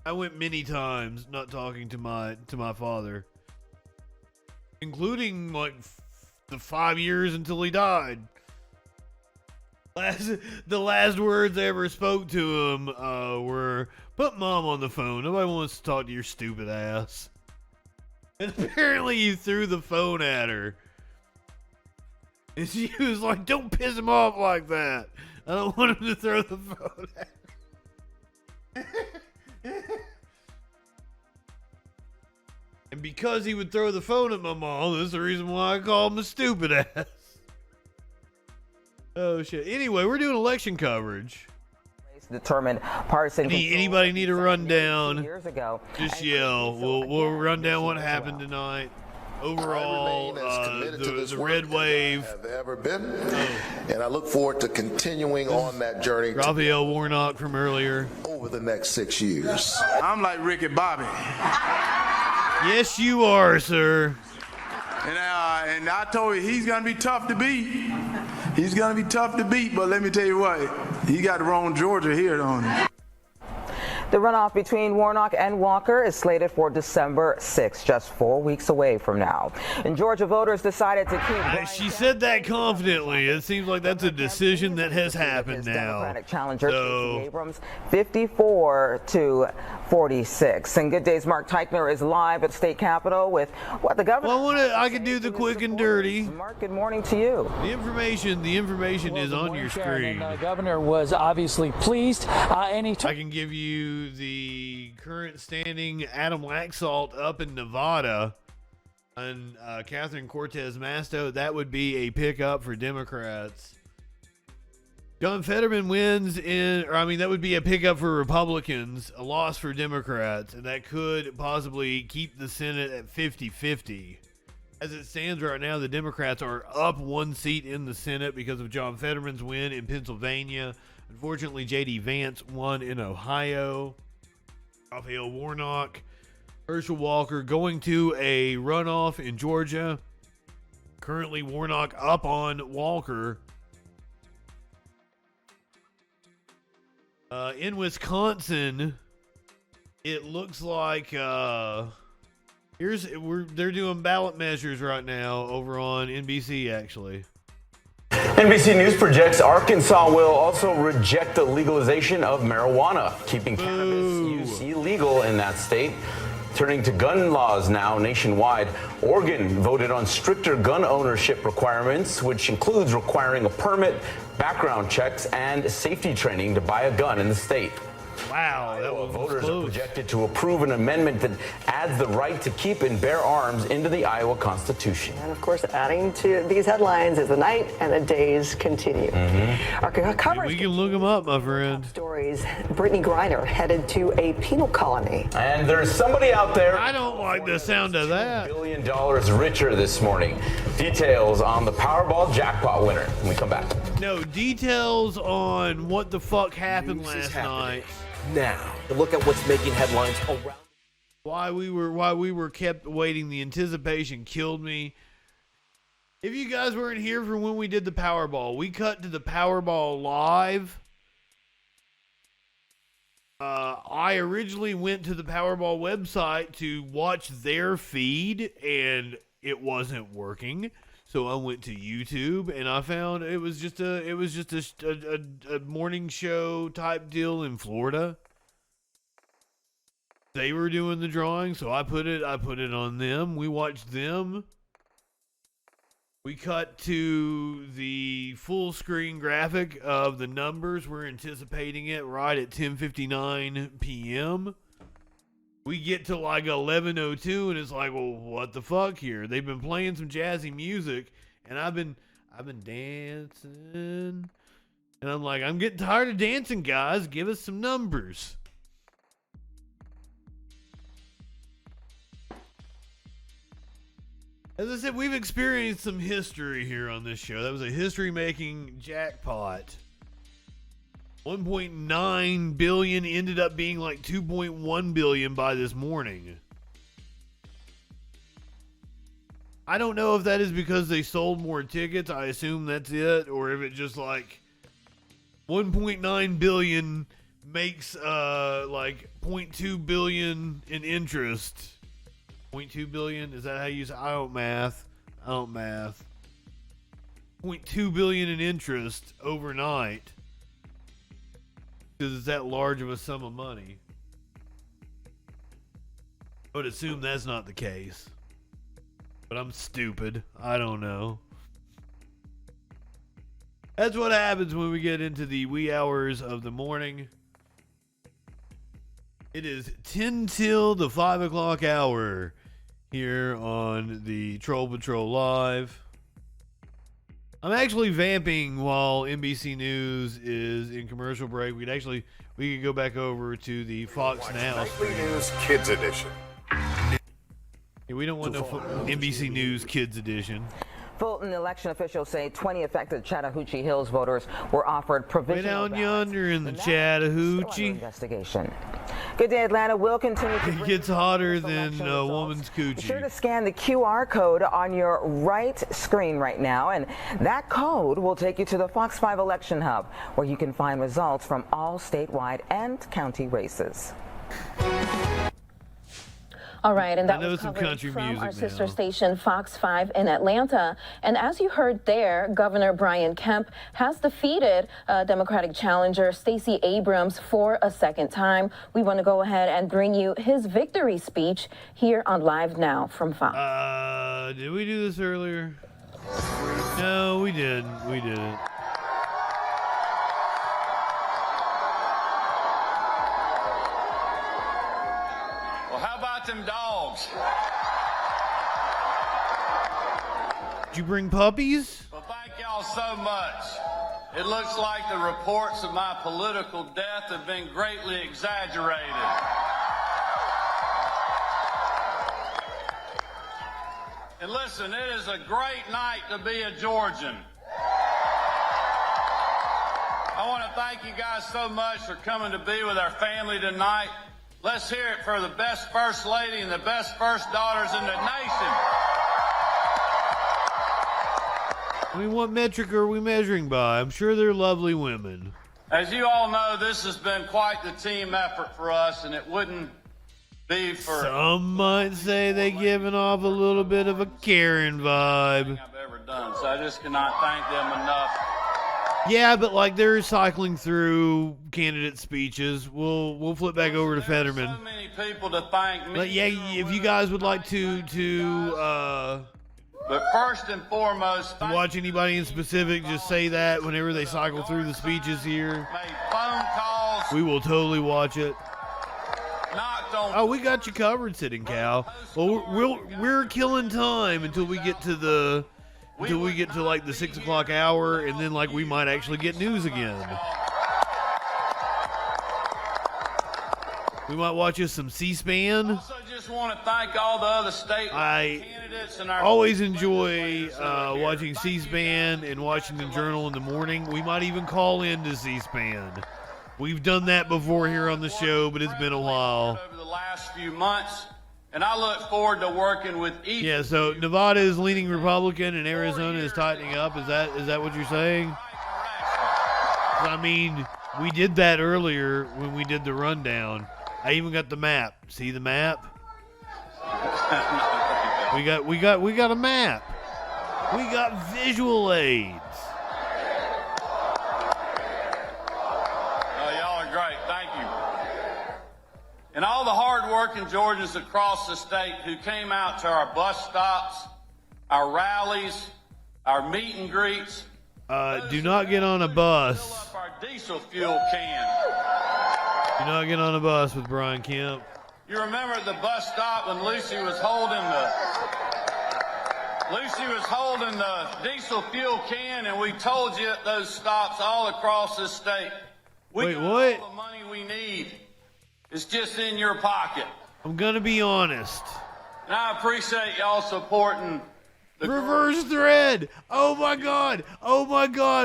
I went many times not talking to my father, including like the 5 years until he died. The last words I ever spoke to him were, "Put Mom on the phone. Nobody wants to talk to your stupid ass." And apparently you threw the phone at her. And she was like, "Don't piss him off like that. I don't want him to throw the phone at her." And because he would throw the phone at my mom, that's the reason why I call him a stupid ass. Oh, shit. Anyway, we're doing election coverage. Determined partisan. Anybody need a rundown? Years ago. Just yell. We'll run down what happened tonight. Overall, the red wave. Have ever been, and I look forward to continuing on that journey. Raphael Warnock from earlier. Over the next 6 years. I'm like Ricky Bobby. Yes, you are, sir. And I told you he's gonna be tough to beat. He's gonna be tough to beat, but let me tell you what, he got the wrong Georgia here, don't he? The runoff between Warnock and Walker is slated for December 6th, just 4 weeks away from now. And Georgia voters decided to keep. She said that confidently. It seems like that's a decision that has happened now. Democratic challenger Stacey Abrams, 54-46. And Good Day's Mark Teichner is live at State Capitol with what the governor. Well, I can do the quick and dirty. Mark, good morning to you. The information is on your screen. And the governor was obviously pleased, and he I can give you the current standing. Adam Laxalt up in Nevada and Catherine Cortez Masto. That would be a pickup for Democrats. John Fetterman wins that would be a pickup for Republicans, a loss for Democrats, and that could possibly keep the Senate at 50-50. As it stands right now, the Democrats are up 1 seat in the Senate because of John Fetterman's win in Pennsylvania. Unfortunately, J.D. Vance won in Ohio. Raphael Warnock, Herschel Walker going to a runoff in Georgia. Currently, Warnock up on Walker. In Wisconsin, it looks like they're doing ballot measures right now over on NBC, actually. NBC News projects Arkansas will also reject the legalization of marijuana, keeping cannabis use illegal in that state. Turning to gun laws now nationwide, Oregon voted on stricter gun ownership requirements, which includes requiring a permit, background checks, and safety training to buy a gun in the state. Wow, that was voters close. are projected to approve an amendment that adds the right to keep and bear arms into the Iowa Constitution. And of course, adding to these headlines as the night and the days continue. Our coverage. We can look them up, my friend. Stories. Brittany Griner headed to a penal colony. And there's somebody out there. I don't like the sound of that. $1 billion richer this morning. Details on the Powerball jackpot winner when we come back. No, details on what the fuck happened last night. Now, to look at what's making headlines around. Why we were kept waiting. The anticipation killed me. If you guys weren't here for when we did the Powerball, we cut to the Powerball live. I originally went to the Powerball website to watch their feed, and it wasn't working. So I went to YouTube, and I found it was just a morning show type deal in Florida. They were doing the drawing, so I put it on them. We watched them. We cut to the full screen graphic of the numbers. We're anticipating it right at 10:59 p.m. We get to like 11:02, and it's like, well, what the fuck here? They've been playing some jazzy music, and I've been dancing, and I'm like, I'm getting tired of dancing, guys. Give us some numbers. As I said, we've experienced some history here on this show. That was a history-making jackpot. 1.9 billion ended up being like 2.1 billion by this morning. I don't know if that is because they sold more tickets. I assume that's it. Or if it just like 1.9 billion makes like 0.2 billion in interest. 0.2 billion? Is that how you use it? I don't math. 0.2 billion in interest overnight. Because it's that large of a sum of money. I would assume that's not the case. But I'm stupid. I don't know. That's what happens when we get into the wee hours of the morning. It is 10 till the 5 o'clock hour here on the Troll Patrol Live. I'm actually vamping while NBC News is in commercial break. We could go back over to the Fox Now Nightly News Kids Edition. Yeah, we don't want no NBC News Kids Edition. Fulton election officials say 20 affected Chattahoochee Hills voters were offered provisional way down yonder in the Chattahoochee investigation. Good day, Atlanta. We'll continue to it gets hotter than a woman's coochie. Be sure to scan the QR code on your right screen right now, and that code will take you to the Fox 5 Election Hub, where you can find results from all statewide and county races. All right, and that was coverage from our sister station Fox 5 in Atlanta. And as you heard there, Governor Brian Kemp has defeated Democratic challenger Stacey Abrams for a second time. We want to go ahead and bring you his victory speech here on Live Now from Fox. Did we do this earlier? No, we didn't. We didn't. Them dogs. Did you bring puppies? Well, thank y'all so much. It looks like the reports of my political death have been greatly exaggerated. And listen, it is a great night to be a Georgian. I want to thank you guys so much for coming to be with our family tonight. Let's hear it for the best First Lady and the best First Daughters in the nation. I mean, what metric are we measuring by? I'm sure they're lovely women. As you all know, this has been quite the team effort for us, and it wouldn't be for Some might say they giving off a little bit of a Karen vibe. I've ever done. So I just cannot thank them enough. Yeah, but like they're cycling through candidate speeches. We'll flip back over to Fetterman. So many people to thank me. But yeah, if you guys would like to but first and foremost, watch anybody in specific, just say that whenever they cycle through the speeches here. made phone calls, We will totally watch it. knocked on. Oh, we got you covered, Sitting Cow. Well, we're killing time until we get to like the 6 o'clock hour, and then like we might actually get news again. We might watch us some C-SPAN. Also, just want to thank all the other state candidates and our Always enjoy watching C-SPAN and Washington Journal in the morning. We might even call in to C-SPAN. We've done that before here on the show, but it's been a while. over the last few months, and I look forward to working with each. Yeah, so Nevada is leaning Republican and Arizona is tightening up. Is that what you're saying? I mean, we did that earlier when we did the rundown. I even got the map. See the map? We got a map. We got visual aids. Oh, y'all are great. Thank you. And all the hard-working Georgians across the state who came out to our bus stops, our rallies, our meet and greets. Do not get on a bus. Fill up our diesel fuel can. Do not get on a bus with Brian Kemp. You remember at the bus stop when Lucy was holding the diesel fuel can, and we told you at those stops all across the state. Wait, what? All the money we need is just in your pocket. I'm gonna be honest. And I appreciate y'all supporting the Reverse thread. Oh my God.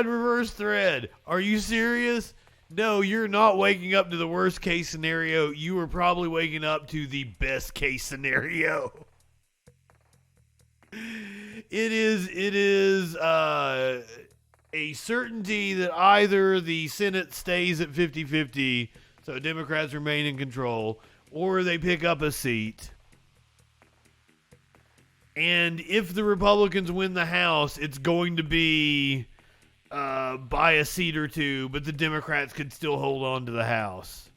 Reverse thread. Are you serious? No, you're not waking up to the worst case scenario. You are probably waking up to the best case scenario. It is a certainty that either the Senate stays at 50-50, so Democrats remain in control, or they pick up a seat. And if the Republicans win the House, it's going to be by a seat or two, but the Democrats could still hold on to the House.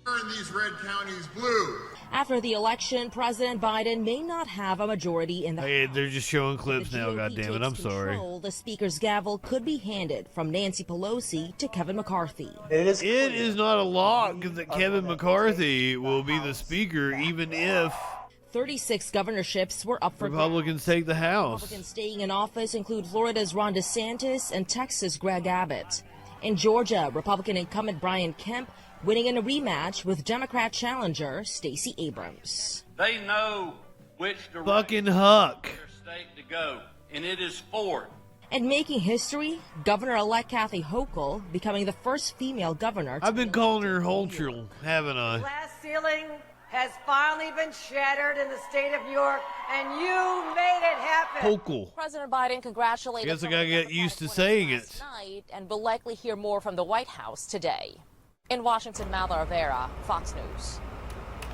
Turn these red counties blue. After the election, President Biden may not have a majority in the Hey, they're just showing clips now, goddammit. I'm sorry. The Speaker's gavel could be handed from Nancy Pelosi to Kevin McCarthy. It is not a lock that Kevin McCarthy will be the Speaker, even if 36 governorships were up for Republicans take the House. Republicans staying in office include Florida's Ron DeSantis and Texas' Greg Abbott. In Georgia, Republican incumbent Brian Kemp winning in a rematch with Democrat challenger Stacey Abrams. They know which direction Fucking Huck. their state to go, and it is forward. And making history, Governor-elect Kathy Hochul becoming the first female governor. I've been calling her Holchel, haven't I? Glass ceiling has finally been shattered in the state of New York, and you made it happen. Hochul. President Biden congratulated. I guess I gotta get used to saying it. Tonight, and will likely hear more from the White House today. In Washington, Mallory Rivera, Fox News.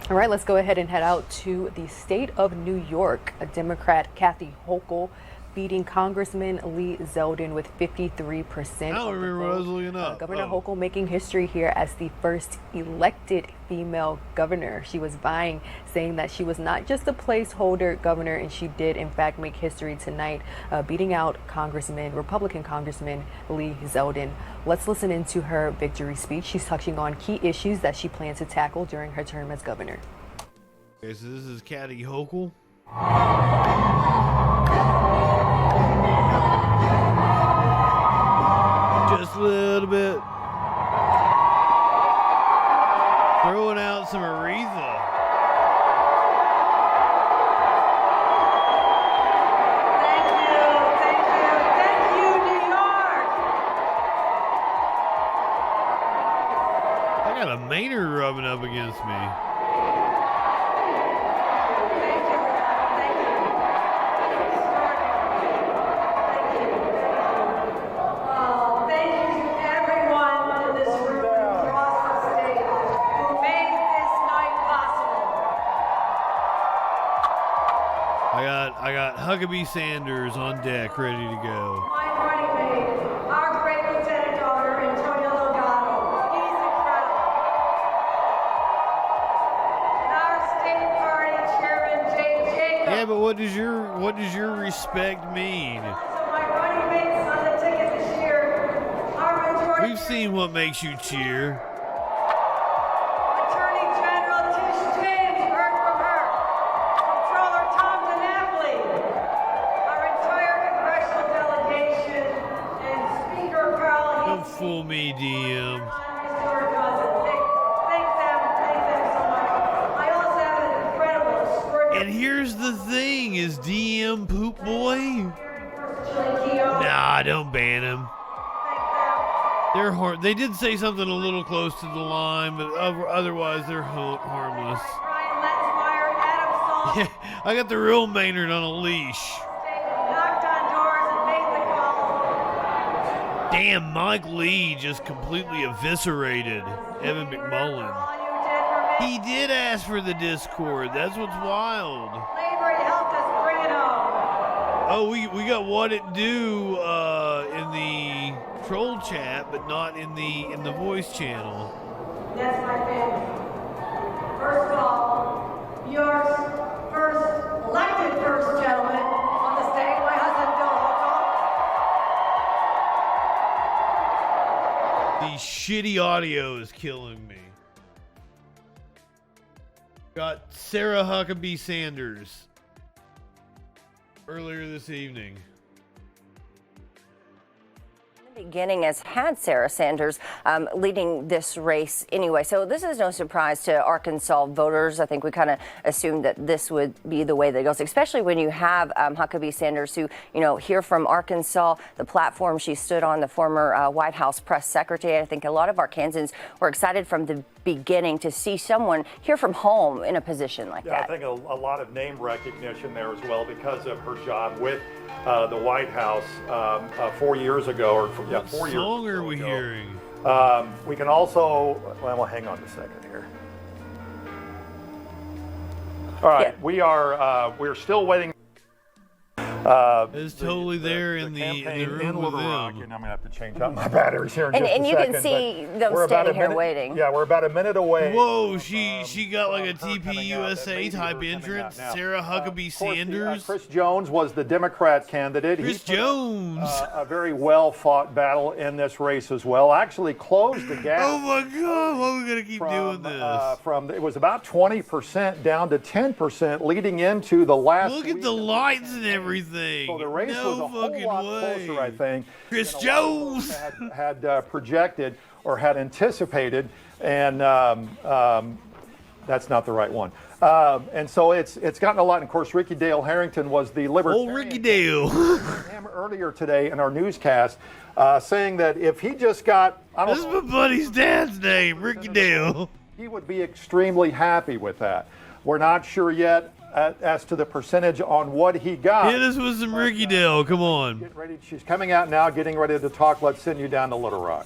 All right, let's go ahead and head out to the state of New York. A Democrat, Kathy Hochul, beating Congressman Lee Zeldin with 53%. I don't remember what I was looking up. Governor Hochul making history here as the first elected female governor. She was vying, saying that she was not just a placeholder governor, and she did in fact make history tonight, beating out Republican Congressman Lee Zeldin. Let's listen into her victory speech. She's touching on key issues that she plans to tackle during her term as governor. Okay, so this is Kathy Hochul. Just a little bit. Throwing out some Aretha. Thank you, New York. I got a Maynard rubbing up against me. Thank you to everyone in this room. Huckabee Sanders on deck, ready to go. My running mate, our great lieutenant governor, Antonio Delgado. He's incredible. And our state party chairman, Jay Jacobs. Yeah, but what does your respect mean? My running mates on the ticket this year, our majority. We've seen what makes you cheer. Attorney General Tish James, heard from her. Comptroller Tom DiNapoli, our entire congressional delegation, and Speaker Carl Don't fool me, DM. Thank them so much. I also have an incredible spring. And here's the thing, is DM Poop Boy? Nah, don't ban him. They're they did say something a little close to the line, but otherwise they're harmless. Yeah, I got the real Maynard on a leash. Knocked on doors and made the call. Damn, Mike Lee just completely eviscerated Evan McMullen. He did ask for the Discord. That's what's wild. Labor helped us bring it home. Oh, we got What It Do in the troll chat, but not in the voice channel. That's my family. First of all, your first elected first gentleman on the stage, my husband Bill Hochul. The shitty audio is killing me. Got Sarah Huckabee Sanders earlier this evening. Beginning has had Sarah Sanders leading this race anyway. So this is no surprise to Arkansas voters. I think we kind of assumed that this would be the way that it goes, especially when you have Huckabee Sanders, who, you know, here from Arkansas, the platform she stood on, the former White House press secretary. I think a lot of Arkansans were excited from the beginning to see someone here from home in a position like that. I think a lot of name recognition there as well because of her job with the White House 4 years ago, or 4 years ago. What song are we hearing? We can also, well, hang on a second here. All right, we're still waiting. It's totally there in the room with them. And I'm gonna have to change out my batteries here in and just a you second, can see but them we're standing here about a minute, waiting. Yeah, we're about a minute away. Whoa, she got like a TP USA type entrance. Sarah Huckabee Sanders. Chris Jones was the Democrat candidate. Chris Jones. A very well fought battle in this race as well. Actually closed the gap. Oh my God, why are we gonna keep doing this? It was about 20% down to 10% leading into the last. Look at the lights and everything. So the race was a whole lot closer, I think. Chris Jones had projected or had anticipated, and that's not the right one. And so it's gotten a lot. And of course, Ricky Dale Harrington was the libertarian. Oh, Ricky Dale. Earlier today in our newscast, saying that if he just got, this is my buddy's dad's name, Ricky Dale. He would be extremely happy with that. We're not sure yet as to the percentage on what he got. Hit us with some Ricky Dale, come on. Get ready. She's coming out now, getting ready to talk. Let's send you down to Little Rock.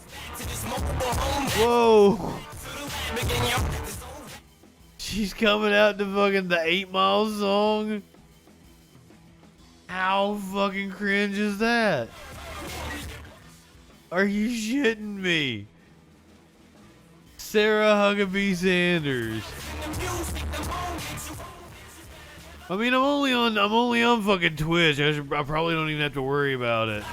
Whoa. She's coming out to fucking the 8 Mile song. How fucking cringe is that? Are you shitting me? Sarah Huckabee Sanders. I mean, I'm only on fucking Twitch. I probably don't even have to worry about it.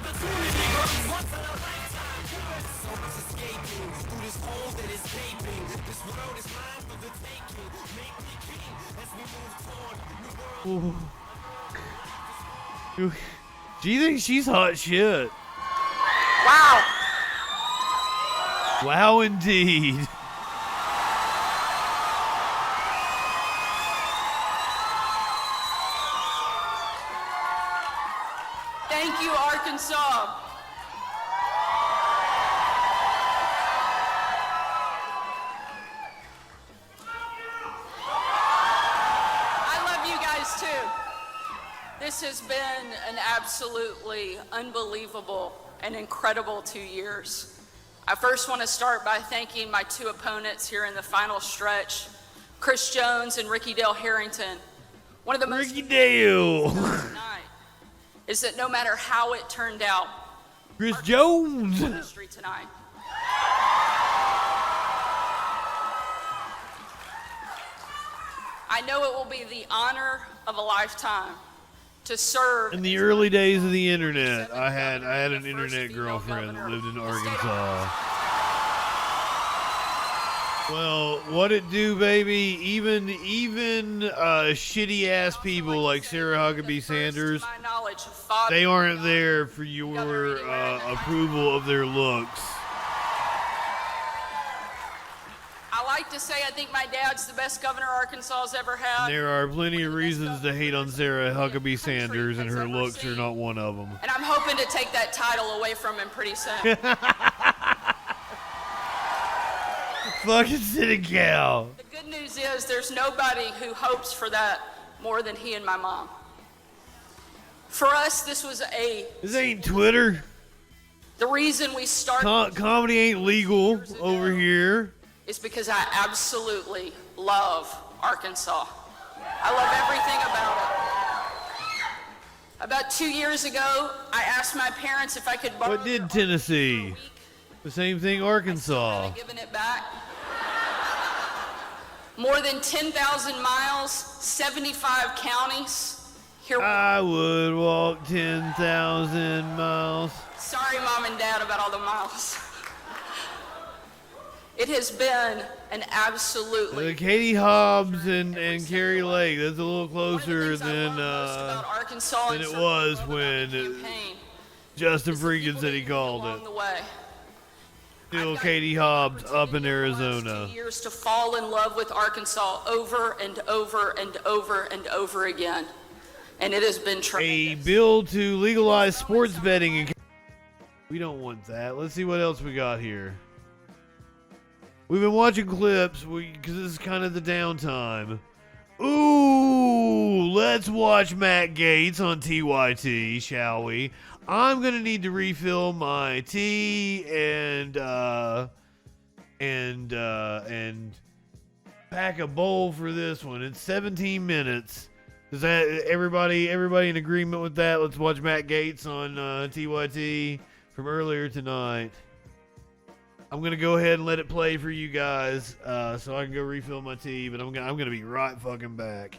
Ooh. Do you think she's hot shit? Wow. Wow, indeed. Thank you, Arkansas. I love you guys too. This has been an absolutely unbelievable and incredible 2 years. I first want to start by thanking my two opponents here in the final stretch, Chris Jones and Ricky Dale Harrington. One of the most Ricky Dale. tonight. is that no matter how it turned out, Chris Jones. history tonight. I know it will be the honor of a lifetime to serve. In the early days of the internet, I had an internet girlfriend that lived in Arkansas. Well, what it do, baby? Even shitty ass people like Sarah Huckabee Sanders, they aren't there for your approval of their looks. I like to say I think my dad's the best governor Arkansas has ever had. And there are plenty of reasons to hate on Sarah Huckabee Sanders, and her looks are not one of them. And I'm hoping to take that title away from him pretty soon. Fucking sitting cow. The good news is there's nobody who hopes for that more than he and my mom. For us, this was This ain't Twitter. the reason we started Comedy ain't legal over here. is because I absolutely love Arkansas. I love everything about it. About 2 years ago, I asked my parents if I could borrow What did Tennessee? The same thing Arkansas. giving it back. More than 10,000 miles, 75 counties. Here. I would walk 10,000 miles. Sorry, Mom and Dad, about all the miles. It has been an absolutely Katie Hobbs and Carrie Lake. That's a little closer than it was when JustinFREAKIN said he called it. the way. Still Katie Hobbs up in Arizona. Years to fall in love with Arkansas over and over and over and over again. And it has been tremendous. A bill to legalize sports betting. We don't want that. Let's see what else we got here. We've been watching clips because this is kind of the downtime. Ooh, let's watch Matt Gaetz on TYT, shall we? I'm gonna need to refill my tea and pack a bowl for this one. It's 17 minutes. Is that everybody in agreement with that? Let's watch Matt Gaetz on TYT from earlier tonight. I'm gonna go ahead and let it play for you guys, so I can go refill my tea. But I'm gonna be right fucking back.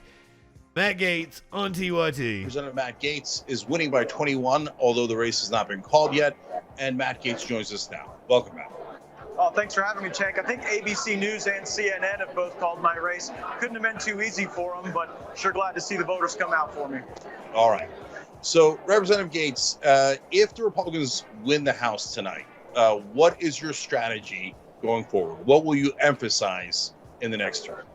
Matt Gaetz on TYT. Representative Matt Gaetz is winning by 21, although the race has not been called yet. And Matt Gaetz joins us now. Welcome, Matt. Oh, thanks for having me, Cenk. I think ABC News and CNN have both called my race. Couldn't have been too easy for them, but sure glad to see the voters come out for me. All right. So, Representative Gaetz, if the Republicans win the House tonight, what is your strategy going forward? What will you emphasize in the next term?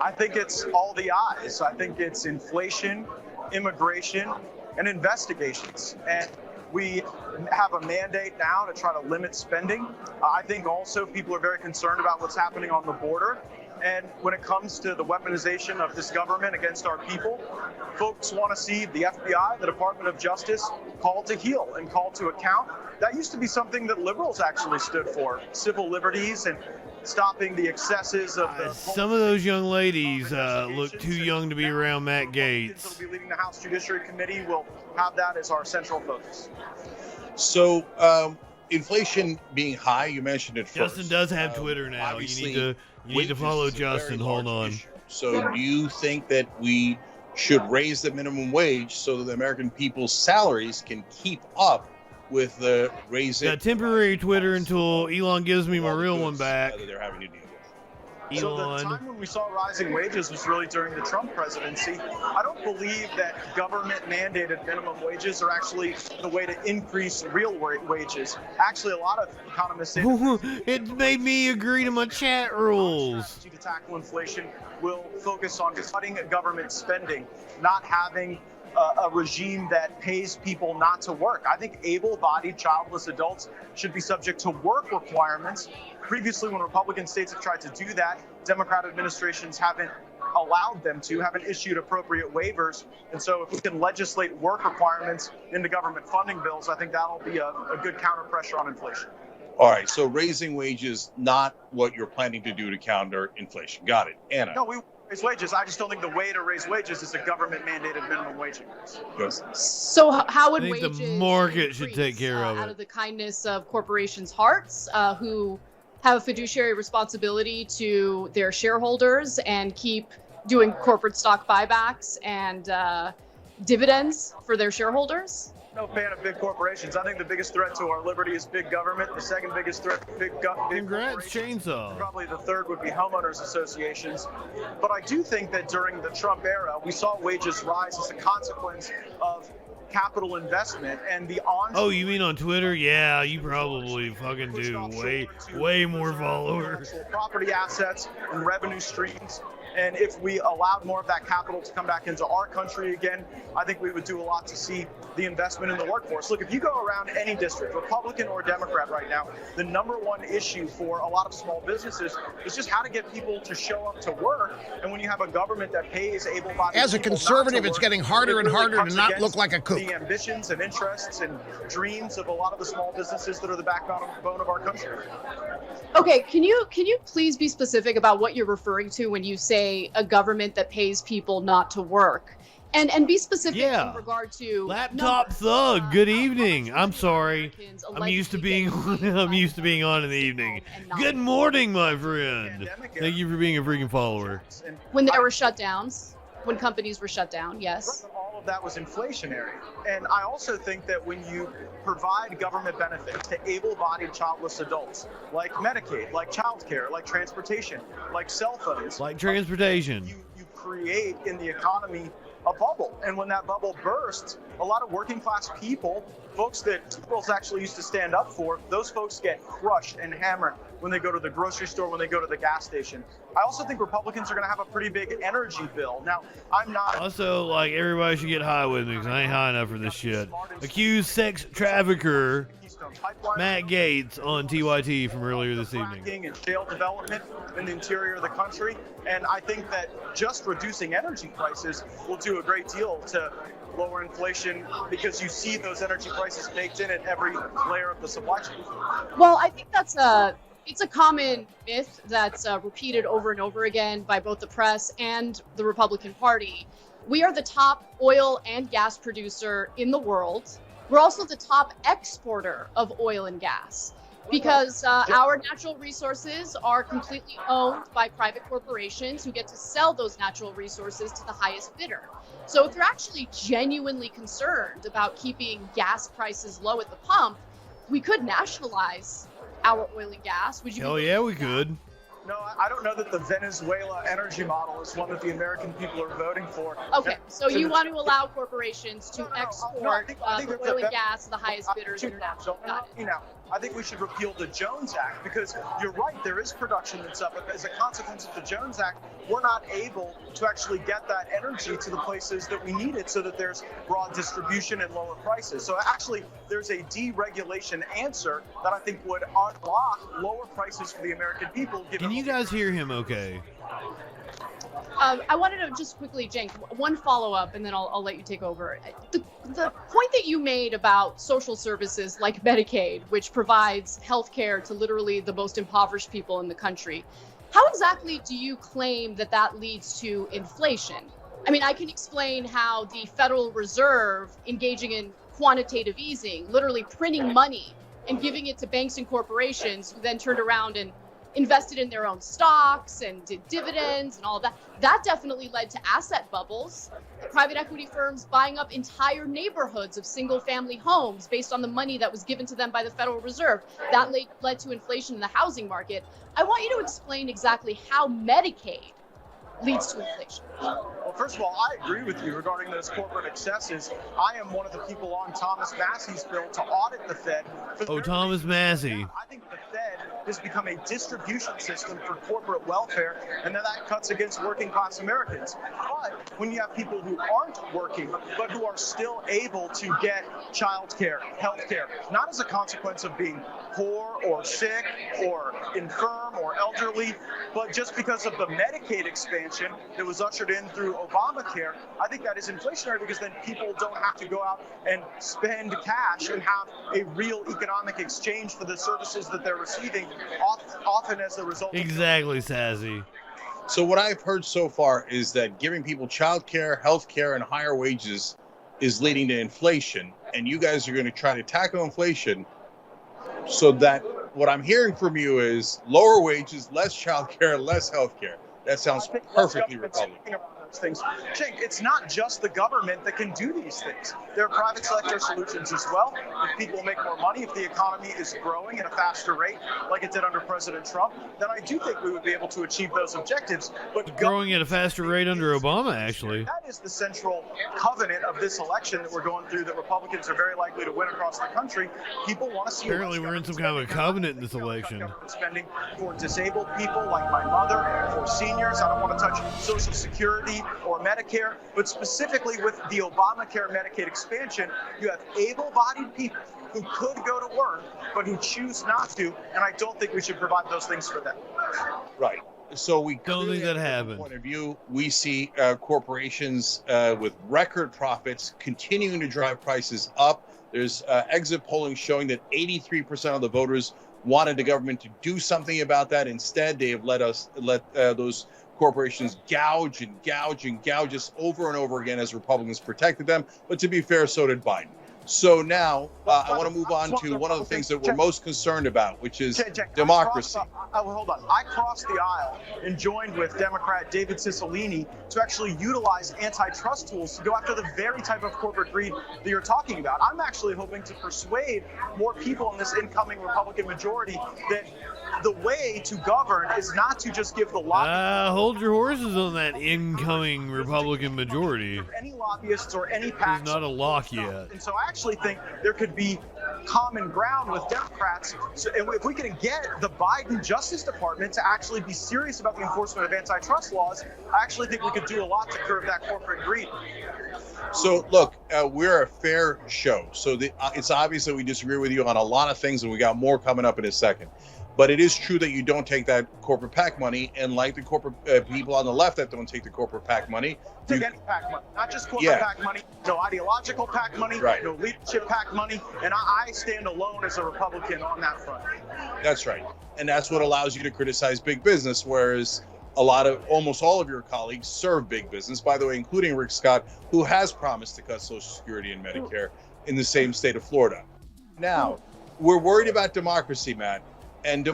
I think it's all the eyes. I think it's inflation, immigration, and investigations. And we have a mandate now to try to limit spending. I think also people are very concerned about what's happening on the border. And when it comes to the weaponization of this government against our people, folks want to see the FBI, the Department of Justice, called to heel and called to account. That used to be something that liberals actually stood for, civil liberties and stopping the excesses of the... Some of those young ladies look too young to be around Matt Gaetz. Will be leading the House Judiciary Committee. We'll have that as our central focus. So, inflation being high, you mentioned it first. Justin does have Twitter now. You need to follow Justin. Hold on. Issue. So, do you think that we should raise the minimum wage so that the American people's salaries can keep up with the raising? Got temporary Twitter until Elon gives me my real one back. They're having to deal with. So the time when we saw rising wages was really during the Trump presidency. I don't believe that government-mandated minimum wages are actually the way to increase real wages. Actually, a lot of economists say it made me agree to my chat rules. To tackle inflation will focus on cutting government spending, not having a regime that pays people not to work. I think able-bodied, childless adults should be subject to work requirements. Previously, when Republican states have tried to do that, Democrat administrations haven't allowed them to, haven't issued appropriate waivers. And so if we can legislate work requirements into government funding bills, I think that'll be a good counter pressure on inflation. All right, so raising wages, not what you're planning to do to counter inflation. Got it. Anna. No, we raise wages. I just don't think the way to raise wages is a government-mandated minimum wage increase. Yes. So how would I think wages the market should increase, take care of out it. of the kindness of corporations' hearts, who have a fiduciary responsibility to their shareholders and keep doing corporate stock buybacks and dividends for their shareholders? No fan of big corporations. I think the biggest threat to our liberty is big government. The second biggest threat, big Congrats, Chainsaw. Probably the third would be homeowners associations. But I do think that during the Trump era, we saw wages rise as a consequence of capital investment and the on. Oh, you mean on Twitter? Yeah, you probably fucking do. Way more followers. Property assets and revenue streams. And if we allowed more of that capital to come back into our country again, I think we would do a lot to see the investment in the workforce. Look, if you go around any district, Republican or Democrat right now, the number one issue for a lot of small businesses is just how to get people to show up to work. And when you have a government that pays able-bodied As a people conservative, not to it's work, getting harder it and really harder to comes not against look like a kook. the ambitions and interests and dreams of a lot of the small businesses that are the backbone of our country. Okay, can you please be specific about what you're referring to when you say a government that pays people not to work? And be specific in regard to Laptop Thug. Good evening. I'm sorry. I'm used to being on in the evening. Good morning, my friend. Thank you for being a freaking follower. when there were shutdowns, when companies were shut down, yes. All of that was inflationary. And I also think that when you provide government benefits to able-bodied childless adults, like Medicaid, like childcare, like transportation, like cell phones, Like transportation. you create in the economy a bubble. And when that bubble bursts, a lot of working class people, folks that liberals actually used to stand up for, those folks get crushed and hammered when they go to the grocery store, when they go to the gas station. I also think Republicans are going to have a pretty big energy bill. Now, I'm not... Also, like, everybody should get high with me because I ain't high enough for this shit. Accused sex trafficker Matt Gaetz on TYT from earlier this evening. And shale development in the interior of the country. And I think that just reducing energy prices will do a great deal to lower inflation because you see those energy prices baked in at every layer of the supply chain. Well, I think that's it's a common myth that's repeated over and over again by both the press and the Republican Party. We are the top oil and gas producer in the world. We're also the top exporter of oil and gas because our natural resources are completely owned by private corporations who get to sell those natural resources to the highest bidder. So if you're actually genuinely concerned about keeping gas prices low at the pump, we could nationalize our oil and gas. Would you? Hell yeah, we could. No, I don't know that the Venezuela energy model is one that the American people are voting for. Okay, so you want to allow corporations to export the oil and gas to the highest bidders internationally. I think we should repeal the Jones Act because you're right, there is production that's up. But as a consequence of the Jones Act, we're not able to actually get that energy to the places that we need it so that there's broad distribution and lower prices. So actually, there's a deregulation answer that I think would unlock lower prices for the American people. Can you guys hear him okay? I wanted to just quickly, Cenk, one follow-up, and then I'll let you take over. The point that you made about social services like Medicaid, which provides health care to literally the most impoverished people in the country, how exactly do you claim that that leads to inflation? I mean, I can explain how the Federal Reserve engaging in quantitative easing, literally printing money and giving it to banks and corporations who then turned around and invested in their own stocks and did dividends and all of that. That definitely led to asset bubbles. Private equity firms buying up entire neighborhoods of single-family homes based on the money that was given to them by the Federal Reserve. That led to inflation in the housing market. I want you to explain exactly how Medicaid leads to inflation. Well, first of all, I agree with you regarding those corporate excesses. I am one of the people on Thomas Massey's bill to audit the Fed. Thomas Massey. I think the Fed has become a distribution system for corporate welfare, and then that cuts against working class Americans. But when you have people who aren't working, but who are still able to get child care, health care, not as a consequence of being poor or sick or infirm or elderly, but just because of the Medicaid expansion that was ushered in through Obamacare, I think that is inflationary because then people don't have to go out and spend cash and have a real economic exchange for the services that they're receiving, often as a result. Exactly, Sassy. So what I've heard so far is that giving people child care, health care, and higher wages is leading to inflation. And you guys are going to try to tackle inflation so that what I'm hearing from you is lower wages, less child care, less health care. That sounds perfectly Republican. Things. Jake, it's not just the government that can do these things. There are private sector solutions as well. If people make more money, if the economy is growing at a faster rate, like it did under President Trump, then I do think we would be able to achieve those objectives. But growing at a faster rate under Obama, actually. That is the central covenant of this election that we're going through, that Republicans are very likely to win across the country. People want to see. Apparently, we're in some kind of a covenant in this election. Spending for disabled people like my mother, for seniors. I don't want to touch Social Security or Medicare, but specifically with the Obamacare Medicaid expansion, you have able-bodied people who could go to work, but who choose not to, and I don't think we should provide those things for them. Right. So we don't think that happened. Point of view, we see corporations with record profits continuing to drive prices up. There's exit polling showing that 83% of the voters wanted the government to do something about that. Instead, they have let those corporations gouge us over and over again as Republicans protected them. But to be fair, so did Biden. So now I want to move on to one of the things that we're most concerned about, which is democracy. Hold on. I crossed the aisle and joined with Democrat David Cicilline to actually utilize antitrust tools to go after the very type of corporate greed that you're talking about. I'm actually hoping to persuade more people in this incoming Republican majority that the way to govern is not to just give the lobbyists. Hold your horses on that incoming Republican majority. Any lobbyists or any PACs. It's not a lock yet. And so I actually think there could be common ground with Democrats. So, and if we can get the Biden Justice Department to actually be serious about the enforcement of antitrust laws, I actually think we could do a lot to curb that corporate greed. So, look, we're a fair show. So it's obvious that we disagree with you on a lot of things, and we got more coming up in a second. But it is true that you don't take that corporate PAC money, and like the corporate people on the left that don't take the corporate PAC money. Take any PAC money, not just corporate PAC money, no ideological PAC money, no leadership PAC money, and I stand alone as a Republican on that front. That's right. And that's what allows you to criticize big business, whereas almost all of your colleagues serve big business, by the way, including Rick Scott, who has promised to cut Social Security and Medicare in the same state of Florida. Now, we're worried about democracy, Matt. And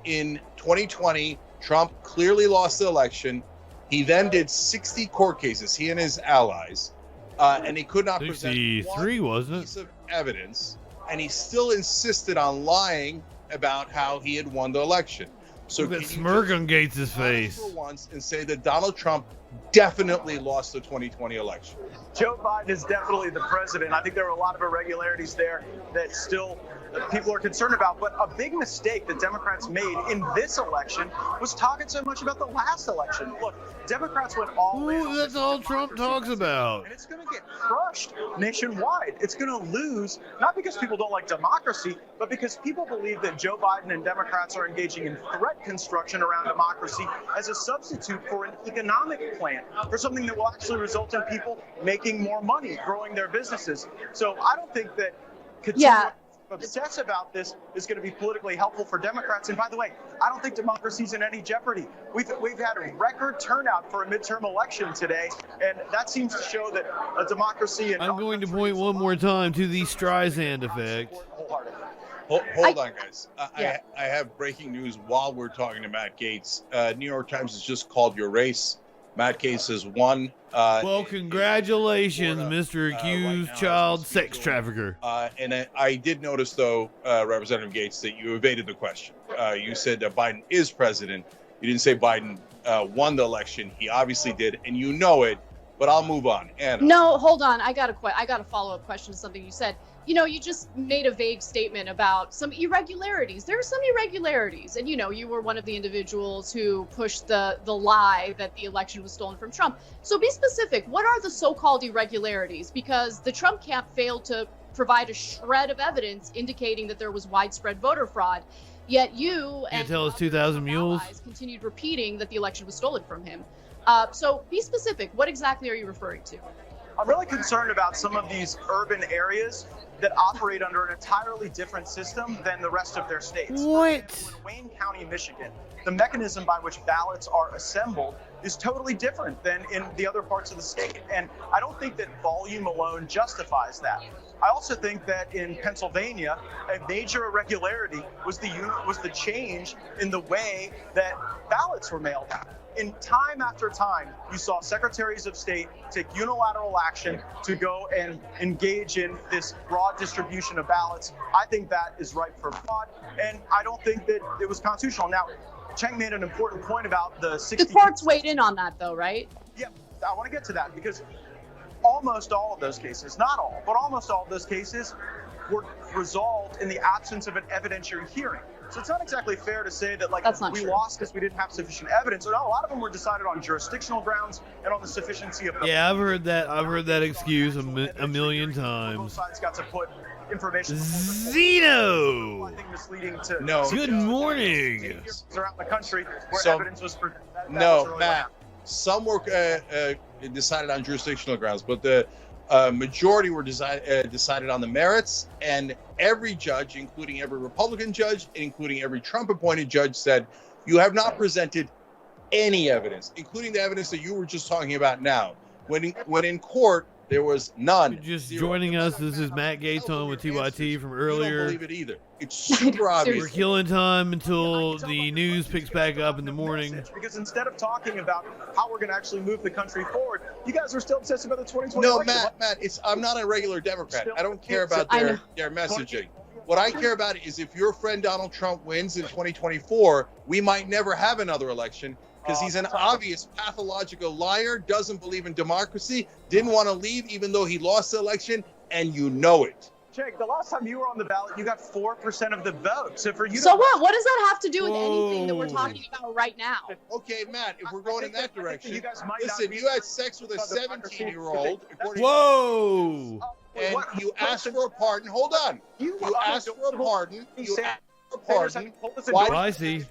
in 2020, Trump clearly lost the election. He then did 60 court cases, he and his allies, and he could not present one piece of evidence, and he still insisted on lying about how he had won the election. So that smirk on Gates' face. For once, and say that Donald Trump definitely lost the 2020 election. Joe Biden is definitely the president. I think there are a lot of irregularities there that still people are concerned about. But a big mistake that Democrats made in this election was talking so much about the last election. Look, Democrats went all in. That's all Trump talks about. And it's going to get crushed nationwide. It's going to lose, not because people don't like democracy, but because people believe that Joe Biden and Democrats are engaging in threat construction around democracy as a substitute for an economic plan, for something that will actually result in people making more money, growing their businesses. So I don't think that continuing obsess about this is going to be politically helpful for Democrats. And by the way, I don't think democracy's in any jeopardy. We've had a record turnout for a midterm election today, and that seems to show that a democracy. I'm going to point one more time to the Streisand effect. Hold on, guys. I have breaking news while we're talking to Matt Gaetz. New York Times has just called your race. Matt Gaetz has won. Well, congratulations, Mr. Accused Child Sex Trafficker. And I did notice, though, Representative Gaetz, that you evaded the question. You said that Biden is president. You didn't say Biden won the election. He obviously did, and you know it. But I'll move on. Anna. No, hold on. I got a follow-up question to something you said. You know, you just made a vague statement about some irregularities. There are some irregularities. And, you know, you were one of the individuals who pushed the lie that the election was stolen from Trump. So be specific. What are the so-called irregularities? Because the Trump camp failed to provide a shred of evidence indicating that there was widespread voter fraud. Yet you and tell us 2,000 mules continued repeating that the election was stolen from him. So be specific. What exactly are you referring to? I'm really concerned about some of these urban areas that operate under an entirely different system than the rest of their states. What? In Wayne County, Michigan, the mechanism by which ballots are assembled is totally different than in the other parts of the state. And I don't think that volume alone justifies that. I also think that in Pennsylvania, a major irregularity was the change in the way that ballots were mailed out. In time after time, you saw secretaries of state take unilateral action to go and engage in this broad distribution of ballots. I think that is ripe for fraud, and I don't think that it was constitutional. Now, Cheng made an important point about the 60. The courts weighed in on that, though, right? Yeah, I want to get to that because almost all of those cases, not all, but almost all of those cases were resolved in the absence of an evidentiary hearing. So it's not exactly fair to say that we lost because we didn't have sufficient evidence. So no, a lot of them were decided on jurisdictional grounds and on the sufficiency of the. Yeah, I've heard that excuse a million times. Both sides got to put information. Zeno. I think misleading to. No. Good morning. Around the country where So, evidence was. No, really Matt. Some were decided on jurisdictional grounds, but the majority were decided on the merits, and every judge, including every Republican judge, including every Trump-appointed judge, said, you have not presented any evidence, including the evidence that you were just talking about now. When in court, there was none. Just joining us, this is Matt Gates on with TYT from earlier. You don't believe it either. It's super obvious. We're killing time until the news picks back up in the morning. Because instead of talking about how we're going to actually move the country forward, you guys are still obsessed about the 2020 No, election. Matt, I'm not a regular Democrat. I don't care about their messaging. What I care about is if your friend Donald Trump wins in 2024, we might never have another election because he's an obvious pathological liar, doesn't believe in democracy, didn't want to leave even though he lost the election, and you know it. Jake, the last time you were on the ballot, you got 4% of the vote. So for you, So what? What does that have to do with anything that we're talking about right now? Okay, Matt, if we're going in that direction, you guys might listen, you had sex with a 17-year-old. Whoa! And you asked for a pardon. Hold on. You asked for a pardon. You asked for a pardon. I see.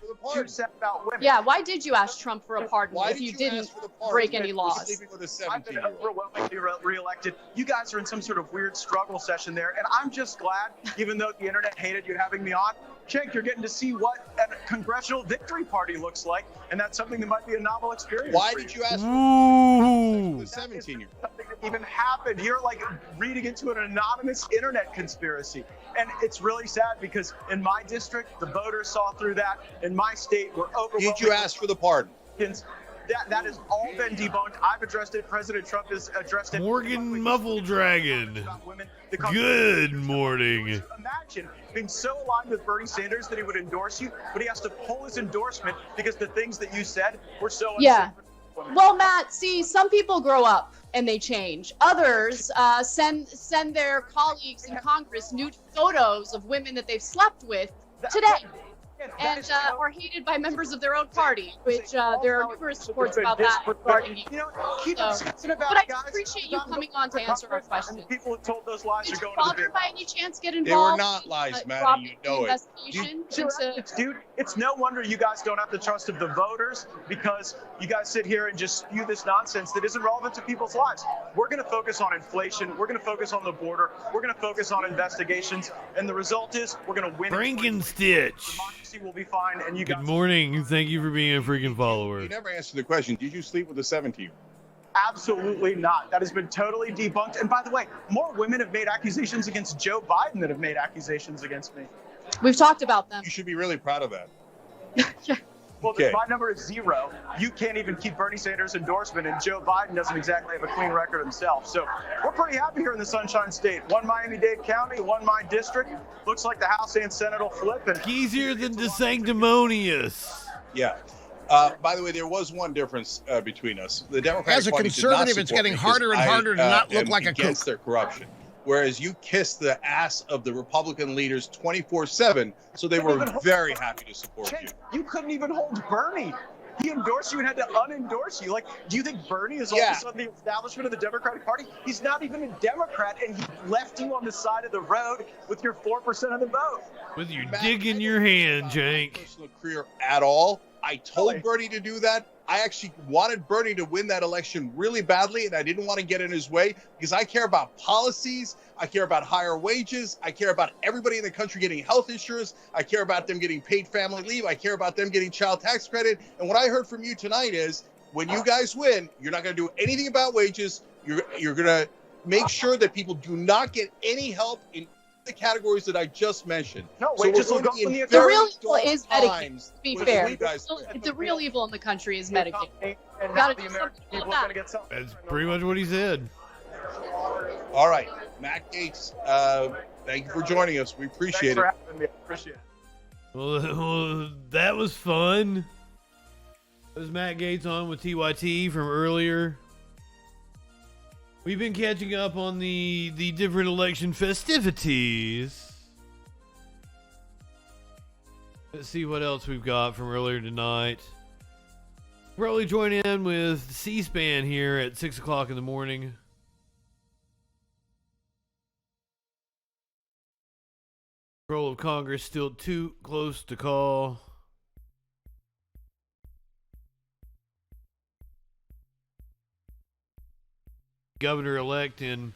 Yeah, why did you ask Trump for a pardon Why if did you you didn't ask for the pardon break any for laws? sleeping with a I've been 17-year-old? overwhelmingly reelected. You guys are in some sort of weird struggle session there, and I'm just glad, even though the internet hated you having me on, Cenk, you're getting to see what a congressional victory party looks like, and that's something that might be a novel experience. Why for did you you ask Ooh. for the 17-year-old? Something that even happened? You're like reading into an anonymous internet conspiracy. And it's really sad because in my district, the voters saw through that. In my state, we're overwhelmed. Did you ask for the pardon? That has all been debunked. I've addressed it. President Trump has addressed it. Morgan Muffle Dragon. Good morning. Imagine being so aligned with Bernie Sanders that he would endorse you, but he has to pull his endorsement because the things that you said were so Yeah. Well, Matt, see, some people grow up and they change. Others send their colleagues in Congress nude photos of women that they've slept with today, and are hated by members of their own party, which there are numerous reports about that regarding you. But I appreciate you coming on to answer our questions. People who told those lies Did are you going to the bother bin. by any chance get They were involved? not lies, Maddie. Rob, You know it. investigation Dude, it's no wonder you guys don't have the trust of the voters because you guys sit here and just spew this nonsense that isn't relevant to people's lives. We're going to focus on inflation. We're going to focus on the border. We're going to focus on investigations. And the result is we're going to win. Frankenstitch. Democracy will be fine. And you Good guys. morning. Thank you for being a freaking follower. You never answered the question. Did you sleep with a 17-year-old? Absolutely not. That has been totally debunked. And by the way, more women have made accusations against Joe Biden than have made accusations against me. We've talked about them. You should be really proud of that. Well, Okay. my number is 0. You can't even keep Bernie Sanders' endorsement, and Joe Biden doesn't exactly have a clean record himself. So we're pretty happy here in the Sunshine State. One Miami-Dade County, one my district. Looks like the House and Senate will flip. And easier than the sanctimonious. Yeah. By the way, there was one difference between us. The Democratic As a Party did not conservative, it's support getting me harder and because harder to not look am like a against kook. their corruption. Whereas you kissed the ass of the Republican leaders 24/7, so they were very happy to support you. you couldn't even hold Bernie. He endorsed you and had to unendorse you. Like, do you think Bernie is all of a sudden the establishment of the Democratic Party? He's not even a Democrat, and he left you on the side of the road with your 4% of the vote. With your dick in your hand, Jank. Personal career at all. I told Bernie to do that. I actually wanted Bernie to win that election really badly, and I didn't want to get in his way because I care about policies. I care about higher wages. I care about everybody in the country getting health insurance. I care about them getting paid family leave. I care about them getting child tax credit. And what I heard from you tonight is when you guys win, you're not going to do anything about wages. You're going to make sure that people do not get any help in the categories that I just mentioned. No, So wages we're will going go to be in in the The very real evil dark is Medicaid, times to be with fair. you guys. The real evil in the country is Medicaid. And Gotta now the do American something people about are going to get some. That's pretty much what he said. All right, Matt Gaetz, thank you for joining us. We appreciate Thanks it. for having me. Appreciate it. Well, that was fun. That was Matt Gaetz on with TYT from earlier. We've been catching up on the different election festivities. Let's see what else we've got from earlier tonight. Probably join in with C-SPAN here at 6 o'clock in the morning. Control of Congress still too close to call. Governor-elect in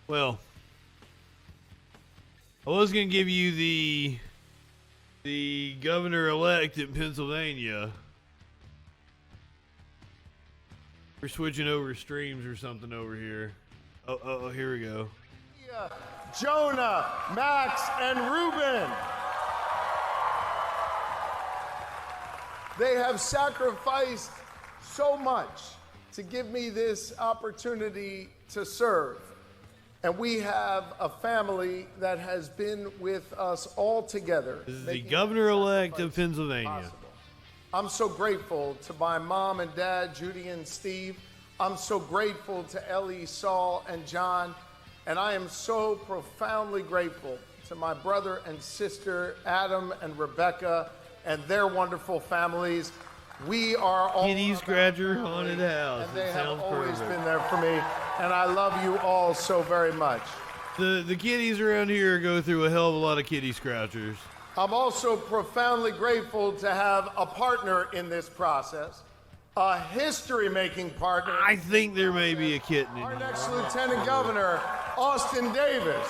well, I was going to give you the governor-elect in Pennsylvania. We're switching over streams or something over here. Oh, here we go. Jonah, Max, and Ruben. They have sacrificed so much to give me this opportunity to serve. And we have a family that has been with us all together. This is the governor-elect of Pennsylvania. I'm so grateful to my mom and dad, Judy and Steve. I'm so grateful to Ellie, Saul, and John. And I am so profoundly grateful to my brother and sister, Adam and Rebecca, and their wonderful families. We are all Kitty Scratcher Haunted House. and they It have sounds always perfect. been there for me. And I love you all so very much. The kitties around here go through a hell of a lot of kitty scratchers. I'm also profoundly grateful to have a partner in this process, a history-making partner. I think there may be a kitten in Our here. next Lieutenant Governor, Austin Davis.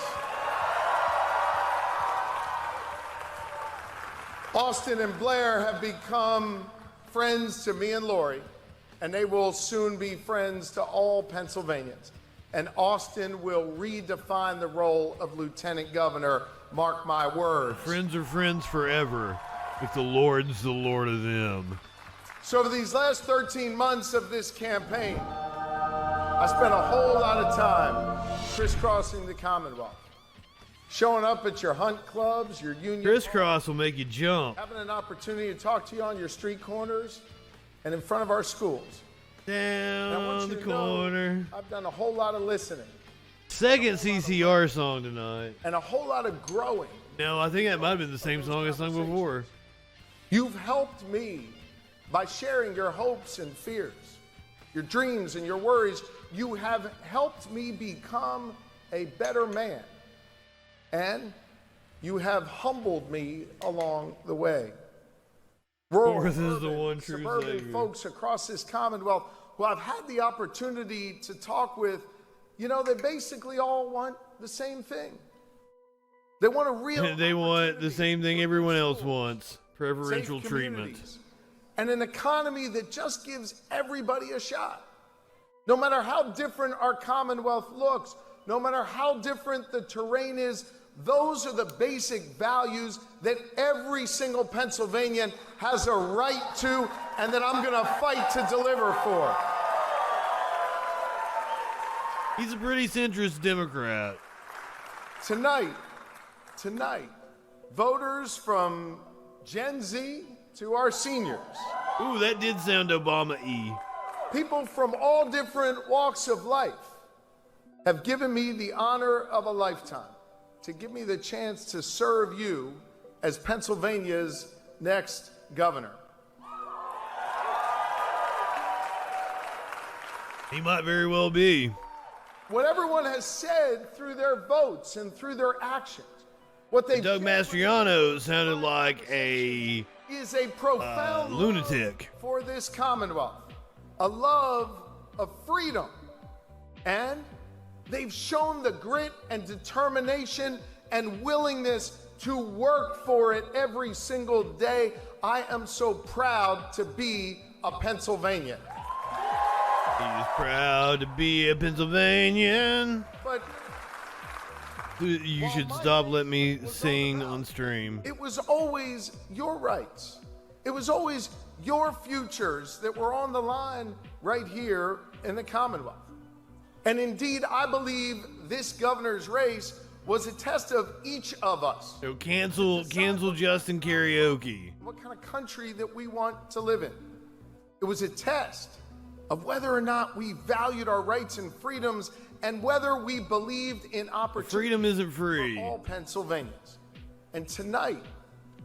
Austin and Blair have become friends to me and Lori, and they will soon be friends to all Pennsylvanians. And Austin will redefine the role of Lieutenant Governor, mark my words. Friends are friends forever if the Lord's the Lord of them. So for these last 13 months of this campaign, I spent a whole lot of time crisscrossing the Commonwealth, showing up at your hunt clubs, your union, Crisscross will make you jump. having an opportunity to talk to you on your street corners and in front of our schools. And I want Down you the to know, corner. I've done a whole lot of listening Second CCR song tonight. and a whole lot of growing. No, I think that might have been the same song I sung before. You've helped me by sharing your hopes and fears, your dreams and your worries. You have helped me become a better man, and you have humbled me along the way. Rural, Fourth is the urban, one true suburban Savior. folks across this Commonwealth who I've had the opportunity to talk with, you know, they basically all want the same thing. They want a real They want the same thing everyone else wants. Preferential safe treatment. communities, and an economy that just gives everybody a shot. No matter how different our Commonwealth looks, no matter how different the terrain is, those are the basic values that every single Pennsylvanian has a right to and that I'm going to fight to deliver for. He's a pretty centrist Democrat. Tonight, voters from Gen Z to our seniors, Ooh, that did sound Obama-y. people from all different walks of life have given me the honor of a lifetime to give me the chance to serve you as Pennsylvania's next governor. He might very well be. What everyone has said through their votes and through their actions, Doug Mastriano sounded like a is a profound lunatic for this Commonwealth, a love of freedom. And they've shown the grit and determination and willingness to work for it every single day. I am so proud to be a Pennsylvanian. He's proud to be a Pennsylvanian. But you should stop letting me sing on stream. it was always your rights. It was always your futures that were on the line right here in the Commonwealth. And indeed, I believe this governor's race was a test of each of us. So cancel Justin karaoke. What kind of country that we want to live in. It was a test of whether or not we valued our rights and freedoms and whether we believed in opportunity. Freedom isn't free. For all Pennsylvanians. And tonight,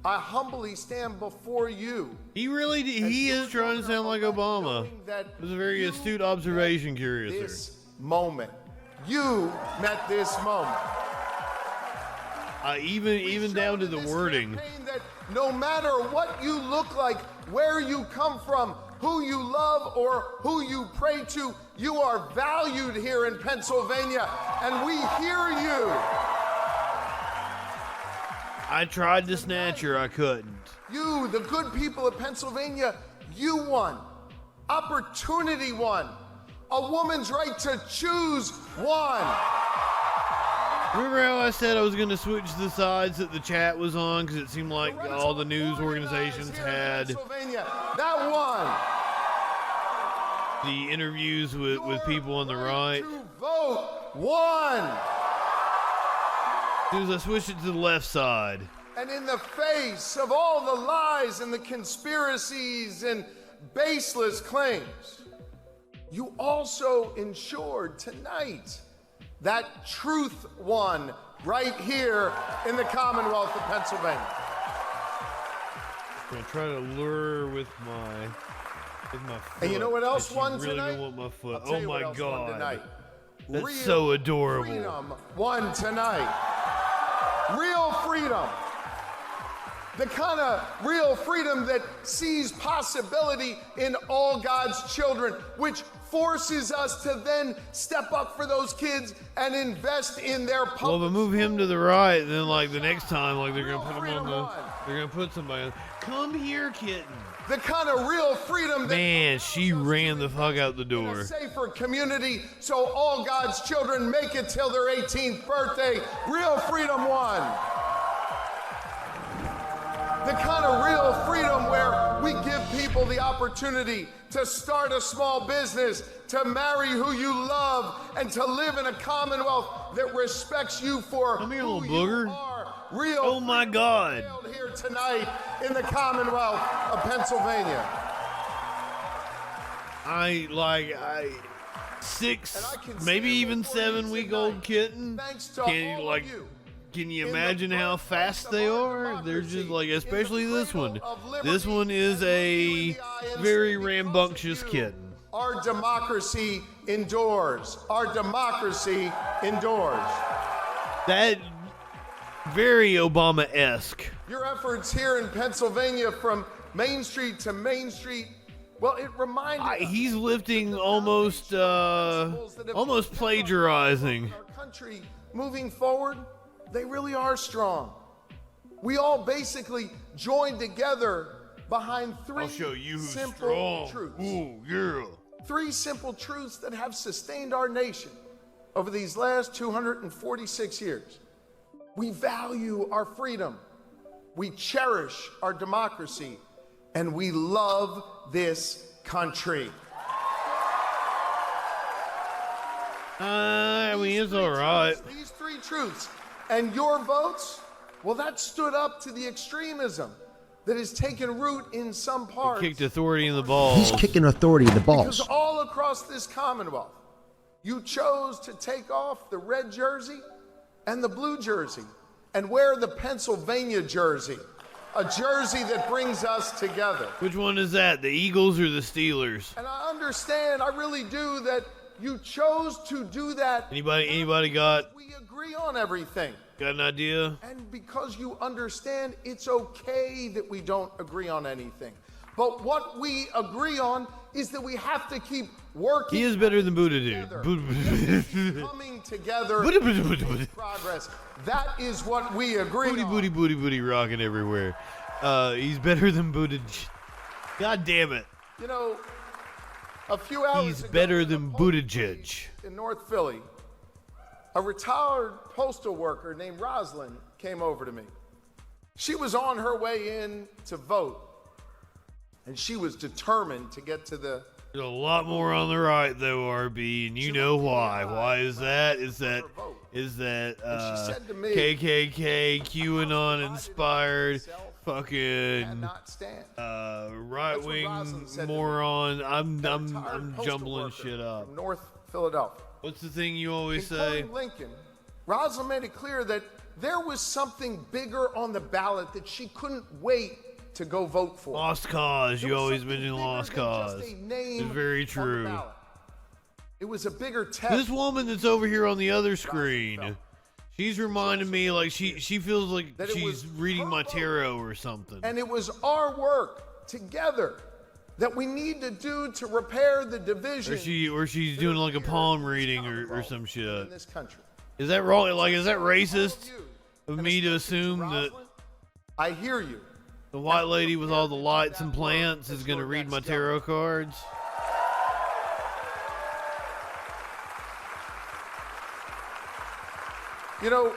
I humbly stand before you. He is trying to sound like Obama. It was a very astute observation, Curiouser. This moment. You met this moment. Even down to the wording. That no matter what you look like, where you come from, who you love, or who you pray to, you are valued here in Pennsylvania, and we hear you. I tried to snatch her, I couldn't. You, the good people of Pennsylvania, you won. Opportunity won. A woman's right to choose won. Remember how I said I was going to switch the sides that the chat was on because it seemed like all the news organizations had that won. The interviews with people on the right. Vote won. As soon as I switched it to the left side. And in the face of all the lies and the conspiracies and baseless claims, you also ensured tonight that truth won right here in the Commonwealth of Pennsylvania. I'm gonna try to lure with my foot. And you know what else won really tonight? Want my foot. I'll tell Oh you my what else won God. tonight. That's Real so adorable. Freedom won tonight. Real freedom. The kind of real freedom that sees possibility in all God's children, which forces us to then step up for those kids and invest in their public. Well, if I move him to the right, then like the next time, like they're gonna put him on the. They're gonna put somebody on. Come here, kitten. The kind of real freedom that Man, she ran the fuck out the door. a safer community so all God's children make it till their 18th birthday. Real freedom won. The kind of real freedom where we give people the opportunity to start a small business, to marry who you love, and to live in a commonwealth that respects you for Come here, who little booger. you are. Real Oh my God. here tonight in the Commonwealth of Pennsylvania. Six, maybe even 7-week-old kitten. Can you imagine how fast they are? They're just like, especially this one. This one is a very rambunctious kitten. Our democracy endures. Our democracy endures. That very Obama-esque. Your efforts here in Pennsylvania from Main Street to Main Street, well, it reminded us He's lifting almost plagiarizing. our country moving forward. They really are strong. We all basically joined together behind three I'll show you who's simple strong. truths. Ooh, yeah. 3 simple truths that have sustained our nation over these last 246 years. We value our freedom, we cherish our democracy, and we love this country. I mean, it's all right. These 3 truths. And your votes, well, that stood up to the extremism that has taken root in some parts. Kicked authority in the balls. He's kicking authority in the balls. Because all across this Commonwealth, you chose to take off the red jersey and the blue jersey and wear the Pennsylvania jersey, a jersey that brings us together. Which one is that? The Eagles or the Steelers? And I understand, I really do, that You chose to do that. Anybody got? We agree on everything. Got an idea? And because you understand, it's okay that we don't agree on anything. But what we agree on is that we have to keep working. He is better than Buddha, dude. Coming together to make progress. That is what we agree on. Booty, rocking everywhere. He's better than Buddha. God damn it. You know, a few hours He's ago, better than Buttigieg. in North Philly, a retired postal worker named Rosalind came over to me. She was on her way in to vote, and she was determined to get to the... There's a lot more on the right, though, RB, and you know why. Why is that? Is that KKK, QAnon-inspired, fucking right-wing moron? I'm jumbling shit up. From North Philadelphia. What's the thing you always In say? quoting Lincoln, Rosalind made it clear that there was something bigger on the ballot that she couldn't wait to go vote for. Lost cause. You always mention lost cause. It's very true. It was a bigger test. This woman that's over here on the other screen, she's reminding me like she feels like she's reading my tarot or something. And it was our work together that we need to do to repair the division. Or she's doing like a palm reading or some shit. In this country. Is that wrong? Like, is that racist of me to assume that I hear you. The white lady with all the lights and plants is going to read my tarot cards? You know,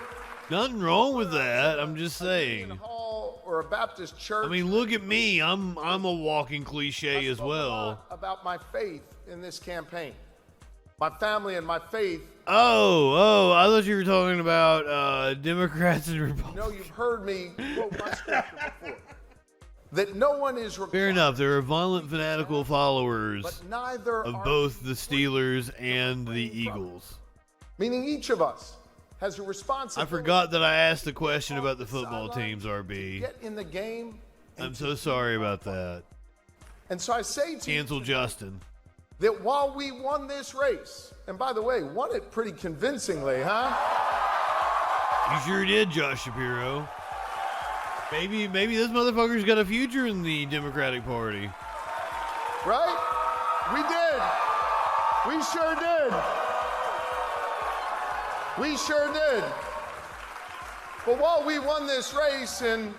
nothing wrong with that. I'm just saying. Hall or a Baptist church. I mean, look at me. I'm a walking cliche as well. About my faith in this campaign, my family and my faith. Oh, I thought you were talking about Democrats and Republicans. No, you've heard me quote my scripture before. That no one is required. Fair enough. There are violent, fanatical followers of both the Steelers and the Eagles. Meaning each of us has a responsibility. I forgot that I asked the question about the football teams, RB. Get in the game. I'm so sorry about that. And so I say to Cancel you Justin. That while we won this race, and by the way, won it pretty convincingly, huh? You sure did, Josh Shapiro. Maybe this motherfucker's got a future in the Democratic Party. Right? We did. We sure did. We sure did. But while we won this race and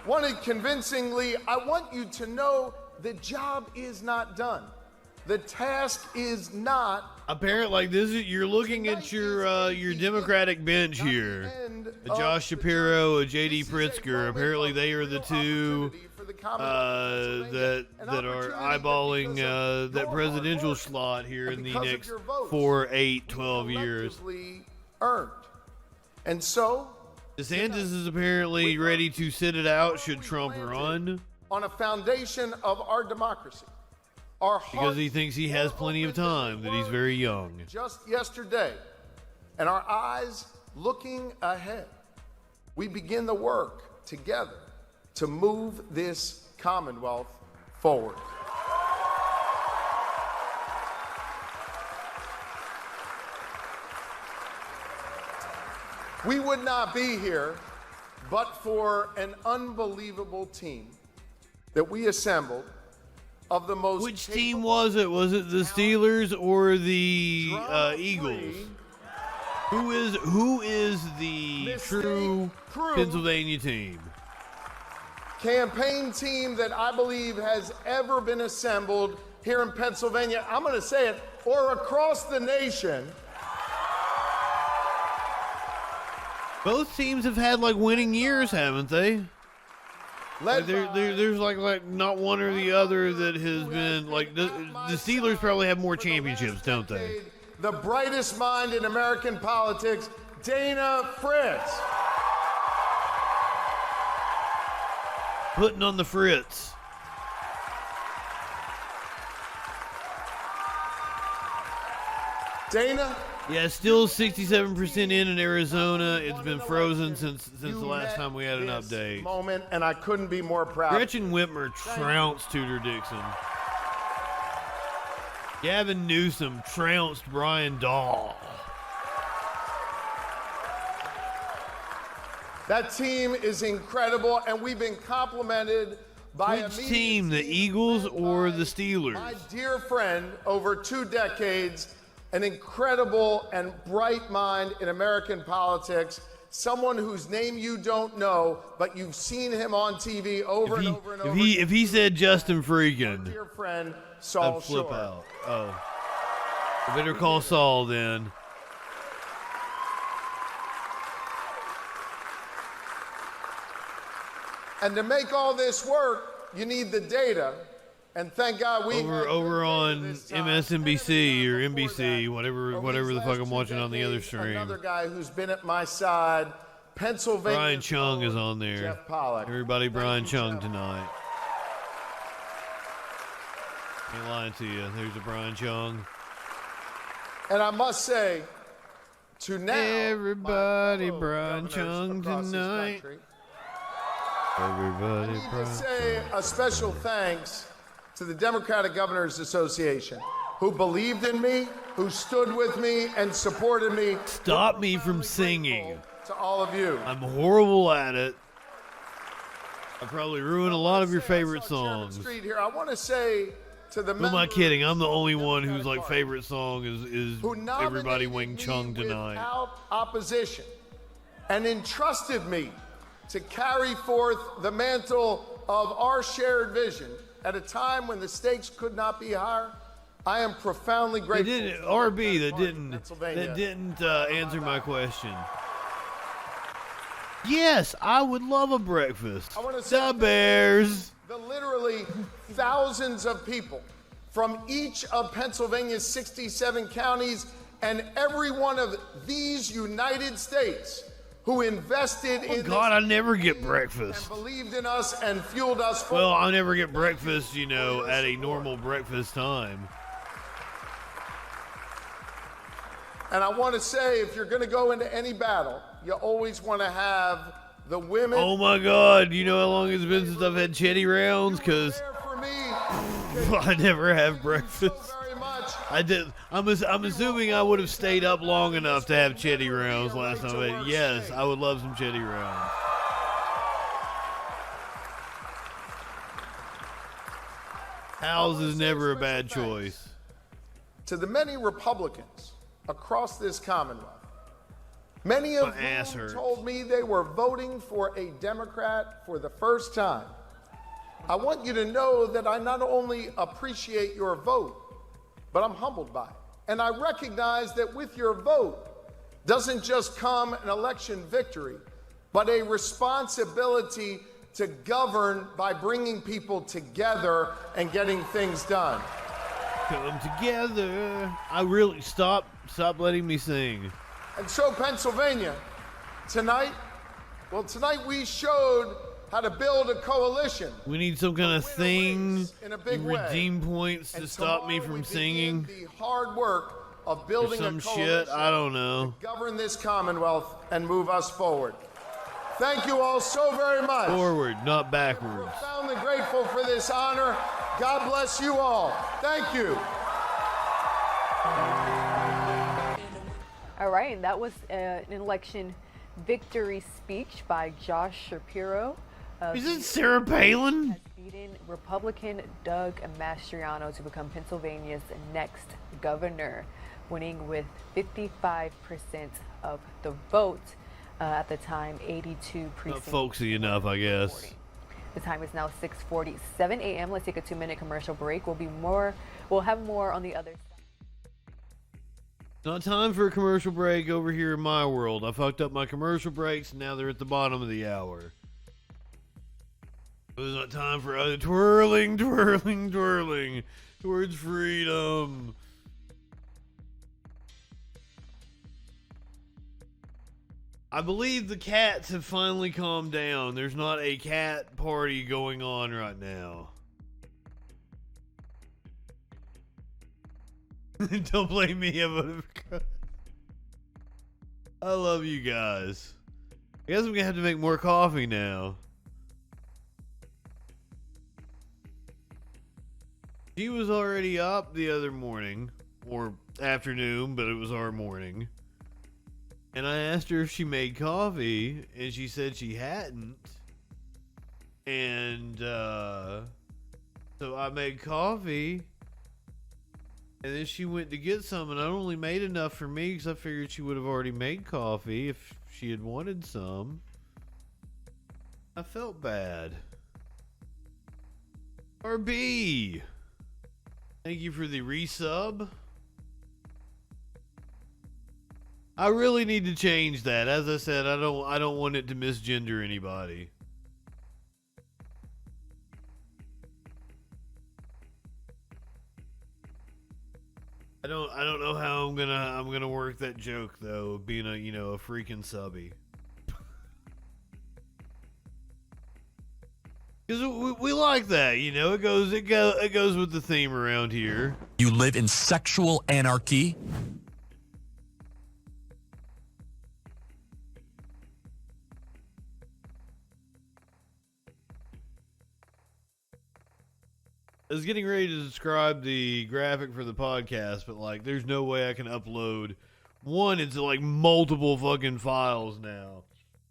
won it convincingly, I want you to know the job is not done. The task is not. Apparently, like this is you're looking at your Democratic bench here. A Josh Shapiro, a J.D. Pritzker. Apparently, they are the two that are eyeballing that presidential slot here in the next 4, 8, 12 years. Earned. And so DeSantis is apparently ready to sit it out should Trump run. On a foundation of our democracy. Because he thinks he has plenty of time, that he's very young. Just yesterday, and our eyes looking ahead, we begin the work together to move this Commonwealth forward. We would not be here but for an unbelievable team that we assembled. Of the most Which team was it? Was it the Steelers or the Eagles? Who is the true Pennsylvania team? Campaign team that I believe has ever been assembled here in Pennsylvania. I'm going to say it, or across the nation. Both teams have had like winning years, haven't they? Like there's like not one or the other that has been like the Steelers probably have more championships, don't they? The brightest mind in American politics, Dana Fritz. Putting on the Fritz. Dana? Yeah, still 67% in Arizona. It's been frozen since the last time we had an update. Moment, and I couldn't be more proud. Gretchen Whitmer trounced Tudor Dixon. Gavin Newsom trounced Brian Dahl. That team is incredible, and we've been complimented by Which team, the Eagles or the Steelers? my dear friend over 2 decades, an incredible and bright mind in American politics, someone whose name you don't know, but you've seen him on TV over and over and over. If he said Justin Freakin, dear friend Saul I'd flip Shore. out. Oh, I better call Saul then. And to make all this work, you need the data. And thank God we over on MSNBC or NBC, whatever the fuck I'm watching on the other stream. Another guy who's been at my side, Pennsylvania. Brian Chung is on there. Jeff Pollack. Everybody, Brian Chung tonight. Ain't lying to you. There's a Brian Chung. And I must say, to now, everybody, Brian Chung tonight. Everybody, I need to say a special thanks to the Democratic Governors Association, who believed in me, who stood with me and supported me. Stop me from singing. To all of you. I'm horrible at it. I probably ruin a lot of your favorite songs. Street here, I want to say to the Who am I kidding? I'm the only one whose like favorite song is Everybody Wing Chung Tonight. Without opposition, and entrusted me to carry forth the mantle of our shared vision at a time when the stakes could not be higher. I am profoundly grateful. RB, that didn't answer my question. Yes, I would love a breakfast. I want to say the Bears. The literally thousands of people from each of Pennsylvania's 67 counties and every one of these United States who invested in God, I never get breakfast. And believed in us and fueled us forward. Well, I never get breakfast, you know, at a normal breakfast time. And I want to say, if you're going to go into any battle, you always want to have the women. Oh my God, you know how long it's been since I've had Chetty rounds? Because I never have breakfast. I did. I'm assuming I would have stayed up long enough to have Chetty rounds last time. Yes, I would love some Chetty rounds. Hal's is never a bad choice. To the many Republicans across this Commonwealth, many of whom told me they were voting for a Democrat for the first time, I want you to know that I not only appreciate your vote, but I'm humbled by it. And I recognize that with your vote doesn't just come an election victory, but a responsibility to govern by bringing people together and getting things done. Come together. I really stop letting me sing. And so Pennsylvania, tonight we showed how to build a coalition. We need some kind of thing, redeem points to stop me from singing. The hard work of building some a shit, I don't know. To govern this Commonwealth and move us forward. Thank you all so very much. Forward, not backwards. I'm profoundly grateful for this honor. God bless you all. Thank you. All right, and that was an election victory speech by Josh Shapiro. Is it Sarah Palin? Has beaten Republican Doug Mastriano to become Pennsylvania's next governor, winning with 55% of the vote. At the time, 82 precincts. Not folksy enough, I guess. The time is now 6:47 a.m. Let's take a 2-minute commercial break. We'll have more on the other side. Not time for a commercial break over here in my world. I fucked up my commercial breaks, and now they're at the bottom of the hour. It was not time for other twirling towards freedom. I believe the cats have finally calmed down. There's not a cat party going on right now. Don't blame me. I love you guys. I guess I'm gonna have to make more coffee now. She was already up the other morning, or afternoon, but it was our morning. And I asked her if she made coffee, and she said she hadn't. And so I made coffee, and then she went to get some, and I only made enough for me because I figured she would have already made coffee if she had wanted some. I felt bad. RB, thank you for the resub. I really need to change that. As I said, I don't want it to misgender anybody. I don't know how I'm gonna work that joke though, being a a freaking subby. Because we like that, it goes with the theme around here. You live in sexual anarchy? I was getting ready to describe the graphic for the podcast, but there's no way I can upload one. It's multiple fucking files now.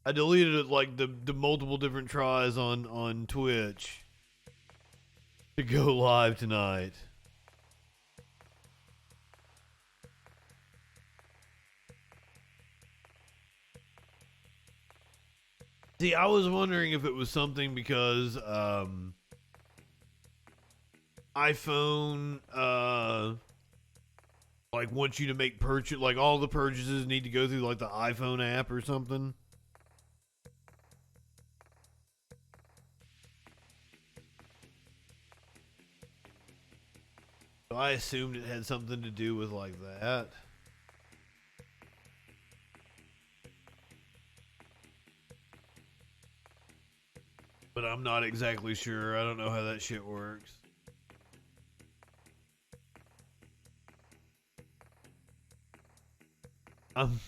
I deleted it the multiple different tries on Twitch to go live tonight. See, I was wondering if it was something because iPhone wants you to make purchase, all the purchases need to go through the iPhone app or something. So I assumed it had something to do with that. But I'm not exactly sure. I don't know how that shit works. I'm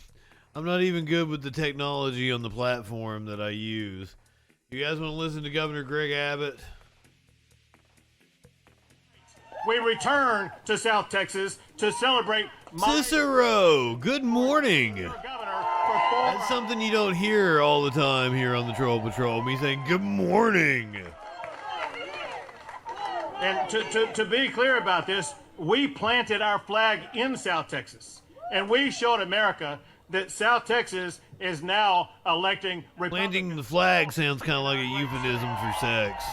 not even good with the technology on the platform that I use. You guys want to listen to Governor Greg Abbott? We return to South Texas to celebrate Cicero, good morning. That's something you don't hear all the time here on the Troll Patrol. Me saying good morning. And to be clear about this, we planted our flag in South Texas. And we showed America that South Texas is now electing Republicans. Planting the flag sounds kind of like a euphemism for sex.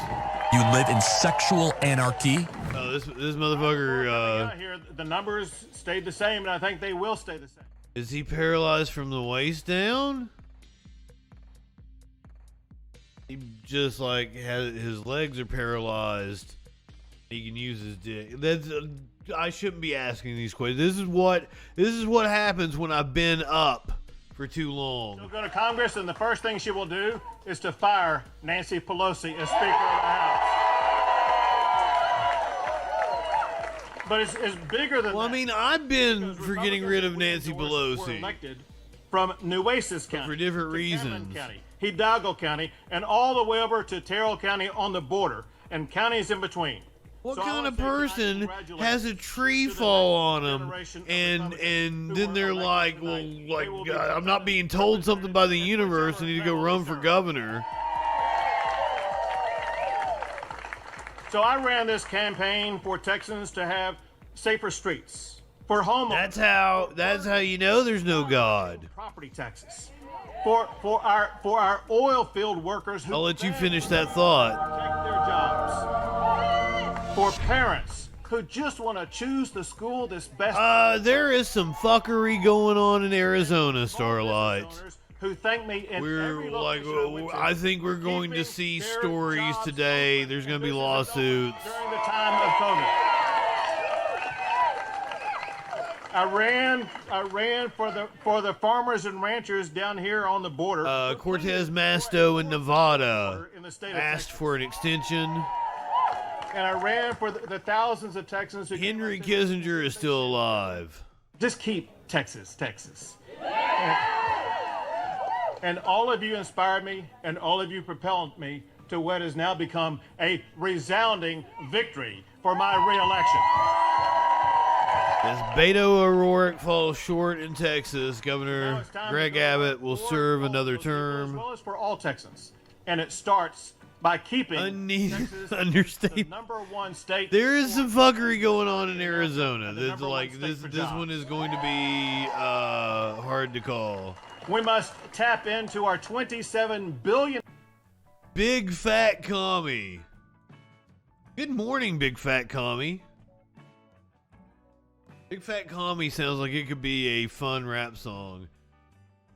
You live in sexual anarchy? Oh, this motherfucker. Here, the numbers stayed the same, and I think they will stay the same. Is he paralyzed from the waist down? He just has his legs are paralyzed. He can use his dick. I shouldn't be asking these questions. This is what happens when I've been up for too long. She'll go to Congress, and the first thing she will do is to fire Nancy Pelosi as Speaker of the House. But it's bigger than that. I mean, I've been for getting rid of Nancy Pelosi. Were elected from Nueces County, for different reasons. County, Hidalgo County, and all the way over to Terrell County on the border, and counties in between. What kind of person has a tree fall on them and then they're like, well, God, I'm not being told something by the universe. I need to go run for governor. So I ran this campaign for Texans to have safer streets for homeowners. That's how you know there's no God. Property taxes for our oil field workers who I'll let you finish that thought. Protect their jobs. For parents who just want to choose the school that's best. There is some fuckery going on in Arizona, Starlight. Who thank me in every I think we're going to see stories today. There's going to be lawsuits. During the time of COVID. I ran for the farmers and ranchers down here on the border. Cortez Masto in Nevada asked for an extension. And I ran for the thousands of Texans who... Henry Kissinger is still alive. Just keep Texas. And all of you inspired me, and all of you propelled me to what has now become a resounding victory for my reelection. As Beto O'Rourke falls short in Texas, Governor Greg Abbott will serve another term. As well as for all Texans. And it starts by keeping Texas the #1 state. There is some fuckery going on in Arizona. That's like this one is going to be hard to call. We must tap into our $27 billion. Big Fat Commie. Good morning, Big Fat Commie. Big Fat Commie sounds like it could be a fun rap song.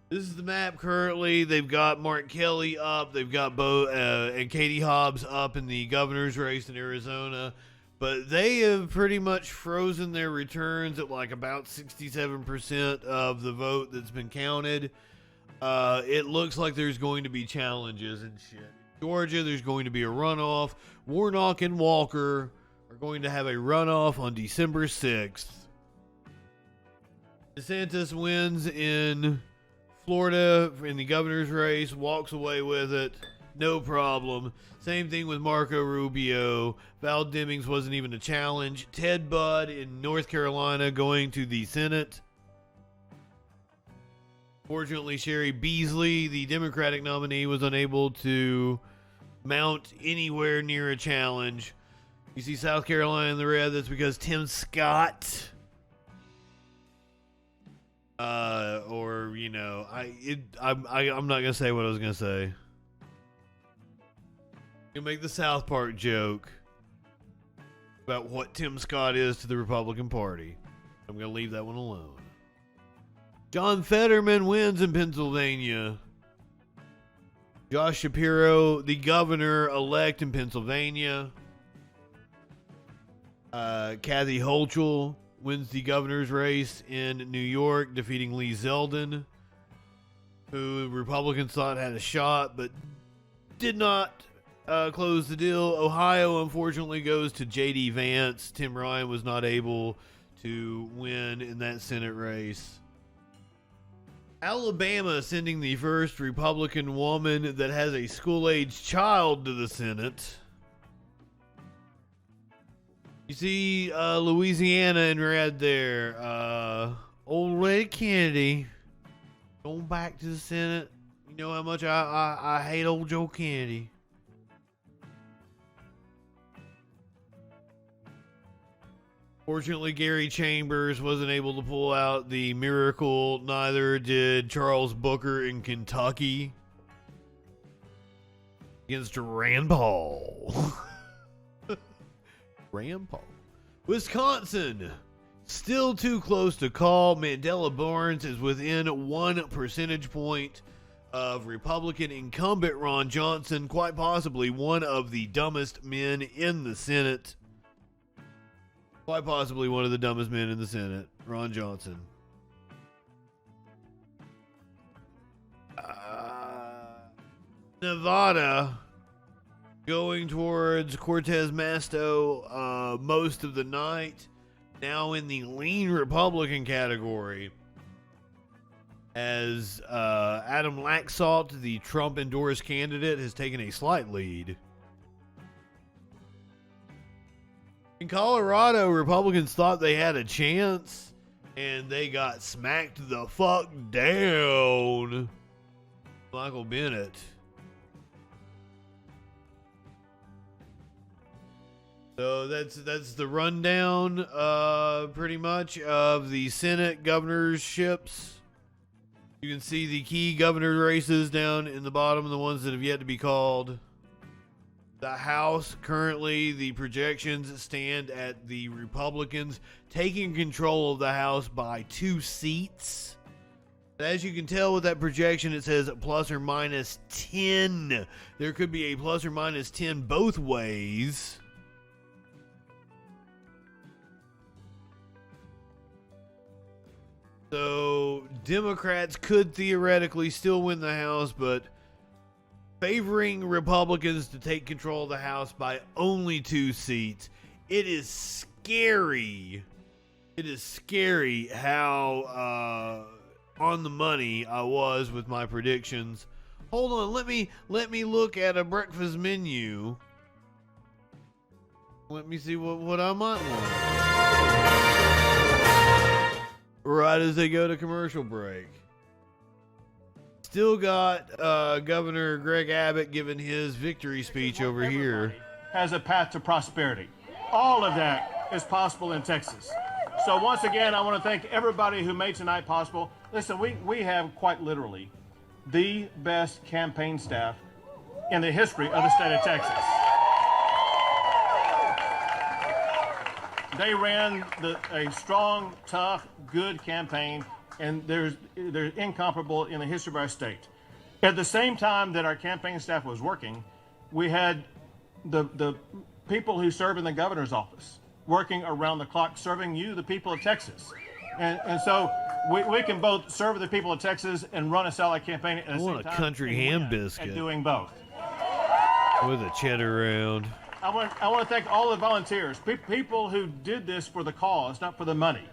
This is the map currently. They've got Mark Kelly up. They've got Bo and Katie Hobbs up in the governor's race in Arizona. But they have pretty much frozen their returns at like about 67% of the vote that's been counted. It looks like there's going to be challenges and shit. In Georgia, there's going to be a runoff. Warnock and Walker are going to have a runoff on December 6th. DeSantis wins in Florida in the governor's race, walks away with it, no problem. Same thing with Marco Rubio. Val Demings wasn't even a challenge. Ted Budd in North Carolina going to the Senate. Fortunately, Sherry Beasley, the Democratic nominee, was unable to mount anywhere near a challenge. You see South Carolina in the red. That's because Tim Scott... I'm not gonna say what I was gonna say. You make the South Park joke about what Tim Scott is to the Republican Party. I'm gonna leave that one alone. John Fetterman wins in Pennsylvania. Josh Shapiro, the governor-elect in Pennsylvania. Kathy Hochul wins the governor's race in New York, defeating Lee Zeldin, who Republicans thought had a shot, but did not close the deal. Ohio, unfortunately, goes to J.D. Vance. Tim Ryan was not able to win in that Senate race. Alabama sending the first Republican woman that has a school-age child to the Senate. You see Louisiana in red there. Old Lady Kennedy going back to the Senate. You know how much I hate old Joe Kennedy. Fortunately, Gary Chambers wasn't able to pull out the miracle. Neither did Charles Booker in Kentucky against Rand Paul. Rand Paul. Wisconsin, still too close to call. Mandela Barnes is within 1 percentage point of Republican incumbent Ron Johnson, quite possibly one of the dumbest men in the Senate. Quite possibly one of the dumbest men in the Senate, Ron Johnson. Nevada, going towards Cortez Masto most of the night. Now in the lean Republican category, as Adam Laxalt, the Trump-endorsed candidate, has taken a slight lead. In Colorado, Republicans thought they had a chance, and they got smacked the fuck down. Michael Bennett. So that's the rundown, pretty much, of the Senate governorships. You can see the key governor races down in the bottom, the ones that have yet to be called. The House, currently, the projections stand at the Republicans taking control of the House by 2 seats. As you can tell with that projection, it says plus or minus 10. There could be a plus or minus 10 both ways. So, Democrats could theoretically still win the House, but favoring Republicans to take control of the House by only 2 seats. It is scary. It is scary how on the money I was with my predictions. Hold on, let me look at a breakfast menu. Let me see what I might want. Right as they go to commercial break. Still got Governor Greg Abbott giving his victory speech over here. Has a path to prosperity. All of that is possible in Texas. So once again, I want to thank everybody who made tonight possible. Listen, we have quite literally the best campaign staff in the history of the state of Texas. They ran a strong, tough, good campaign, and they're incomparable in the history of our state. At the same time that our campaign staff was working, we had the people who serve in the governor's office working around the clock, serving you, the people of Texas. And so we can both serve the people of Texas and run a solid campaign at the same time. I want a country ham biscuit. And doing both. With a cheddar round. I want to thank all the volunteers, people who did this for the cause, not for the money.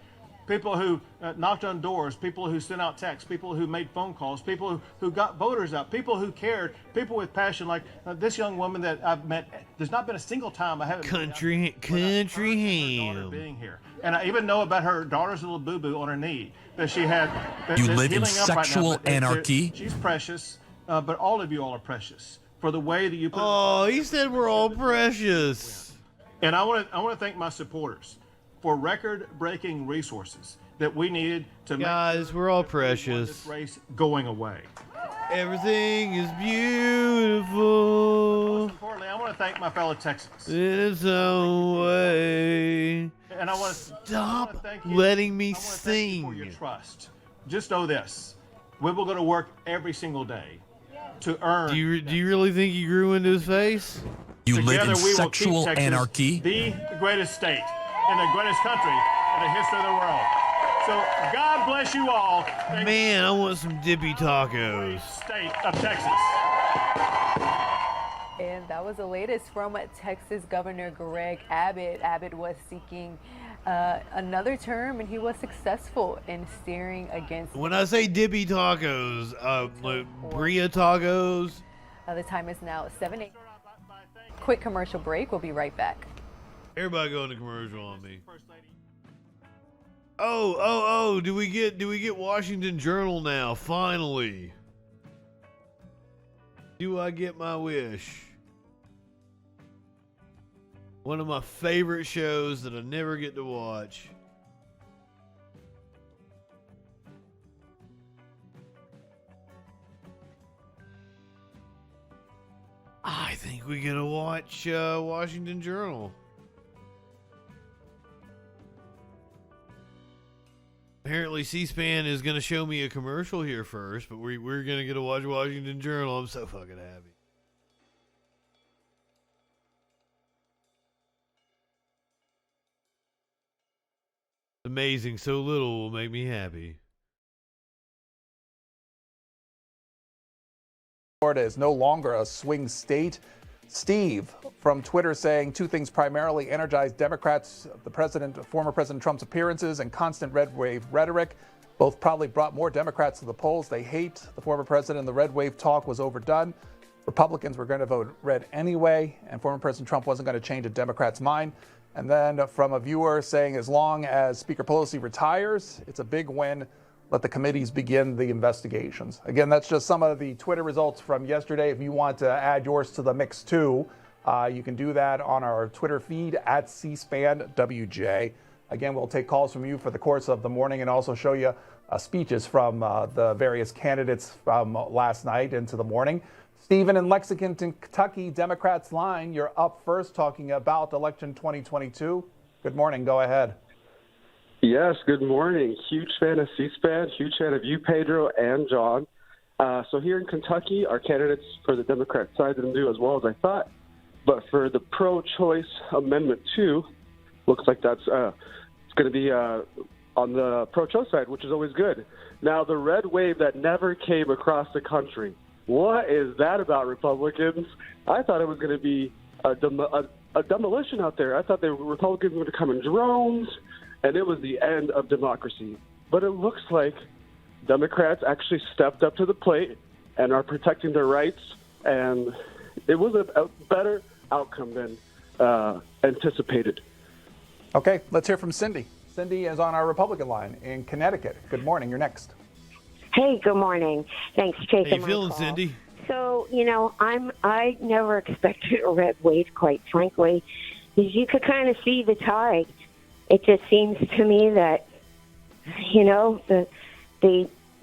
People who knocked on doors, people who sent out texts, people who made phone calls, people who got voters out, people who cared, people with passion, like this young woman that I've met. There's not been a single time I haven't country ham being here, and I even know about her daughter's little boo-boo on her knee that she had. You live in sexual anarchy. She's precious, but all of you all are precious for the way that you put. Oh, he said we're all precious. And I want to thank my supporters for record-breaking resources that we needed to guys, we're all precious. This race going away. Everything is beautiful. Most importantly, I want to thank my fellow Texans. In its own way. And I want to stop letting me sing. For your trust. Just know this: we will go to work every single day to earn. Do you really think he grew into his face? You live in sexual anarchy. The greatest state in the greatest country in the history of the world. So God bless you all. Man, I want some dippy tacos. State of Texas. And that was the latest from Texas Governor Greg Abbott. Abbott was seeking another term, and he was successful in steering against. When I say dippy tacos, Bria tacos. The time is now 7:08. Quick commercial break. We'll be right back. Everybody going to commercial on me. Oh, do we get Washington Journal now, finally? Do I get my wish? One of my favorite shows that I never get to watch. I think we gotta watch Washington Journal. Apparently C-SPAN is going to show me a commercial here first, but we're going to get to watch Washington Journal. I'm so fucking happy. Amazing. So little will make me happy. Florida is no longer a swing state. Steve from Twitter saying two things primarily energized Democrats, former President Trump's appearances and constant red wave rhetoric. Both probably brought more Democrats to the polls. They hate the former president. The red wave talk was overdone. Republicans were going to vote red anyway, and former President Trump wasn't going to change a Democrat's mind. And then from a viewer saying as long as Speaker Pelosi retires, it's a big win. Let the committees begin the investigations. Again, that's just some of the Twitter results from yesterday. If you want to add yours to the mix too, you can do that on our Twitter feed at CSPAN-WJ. Again, we'll take calls from you for the course of the morning and also show you speeches from the various candidates from last night into the morning. Stephen in Lexington, Kentucky, Democrats line. You're up first talking about election 2022. Good morning. Go ahead. Yes, good morning. Huge fan of C-SPAN, huge fan of you, Pedro, and John. So here in Kentucky, our candidates for the Democrat side didn't do as well as I thought. But for the pro-choice Amendment 2, looks like that's it's going to be on the pro-choice side, which is always good. Now, the red wave that never came across the country, what is that about, Republicans? I thought it was going to be a demolition out there. I thought the Republicans were going to come in drones, and it was the end of democracy. But it looks like Democrats actually stepped up to the plate and are protecting their rights. And it was a better outcome than anticipated. Okay, let's hear from Cindy. Cindy is on our Republican line in Connecticut. Good morning. You're next. Hey, good morning. Thanks for taking How you my feeling, call. Cindy? So, I never expected a red wave, quite frankly, because you could kind of see the tide. It just seems to me that,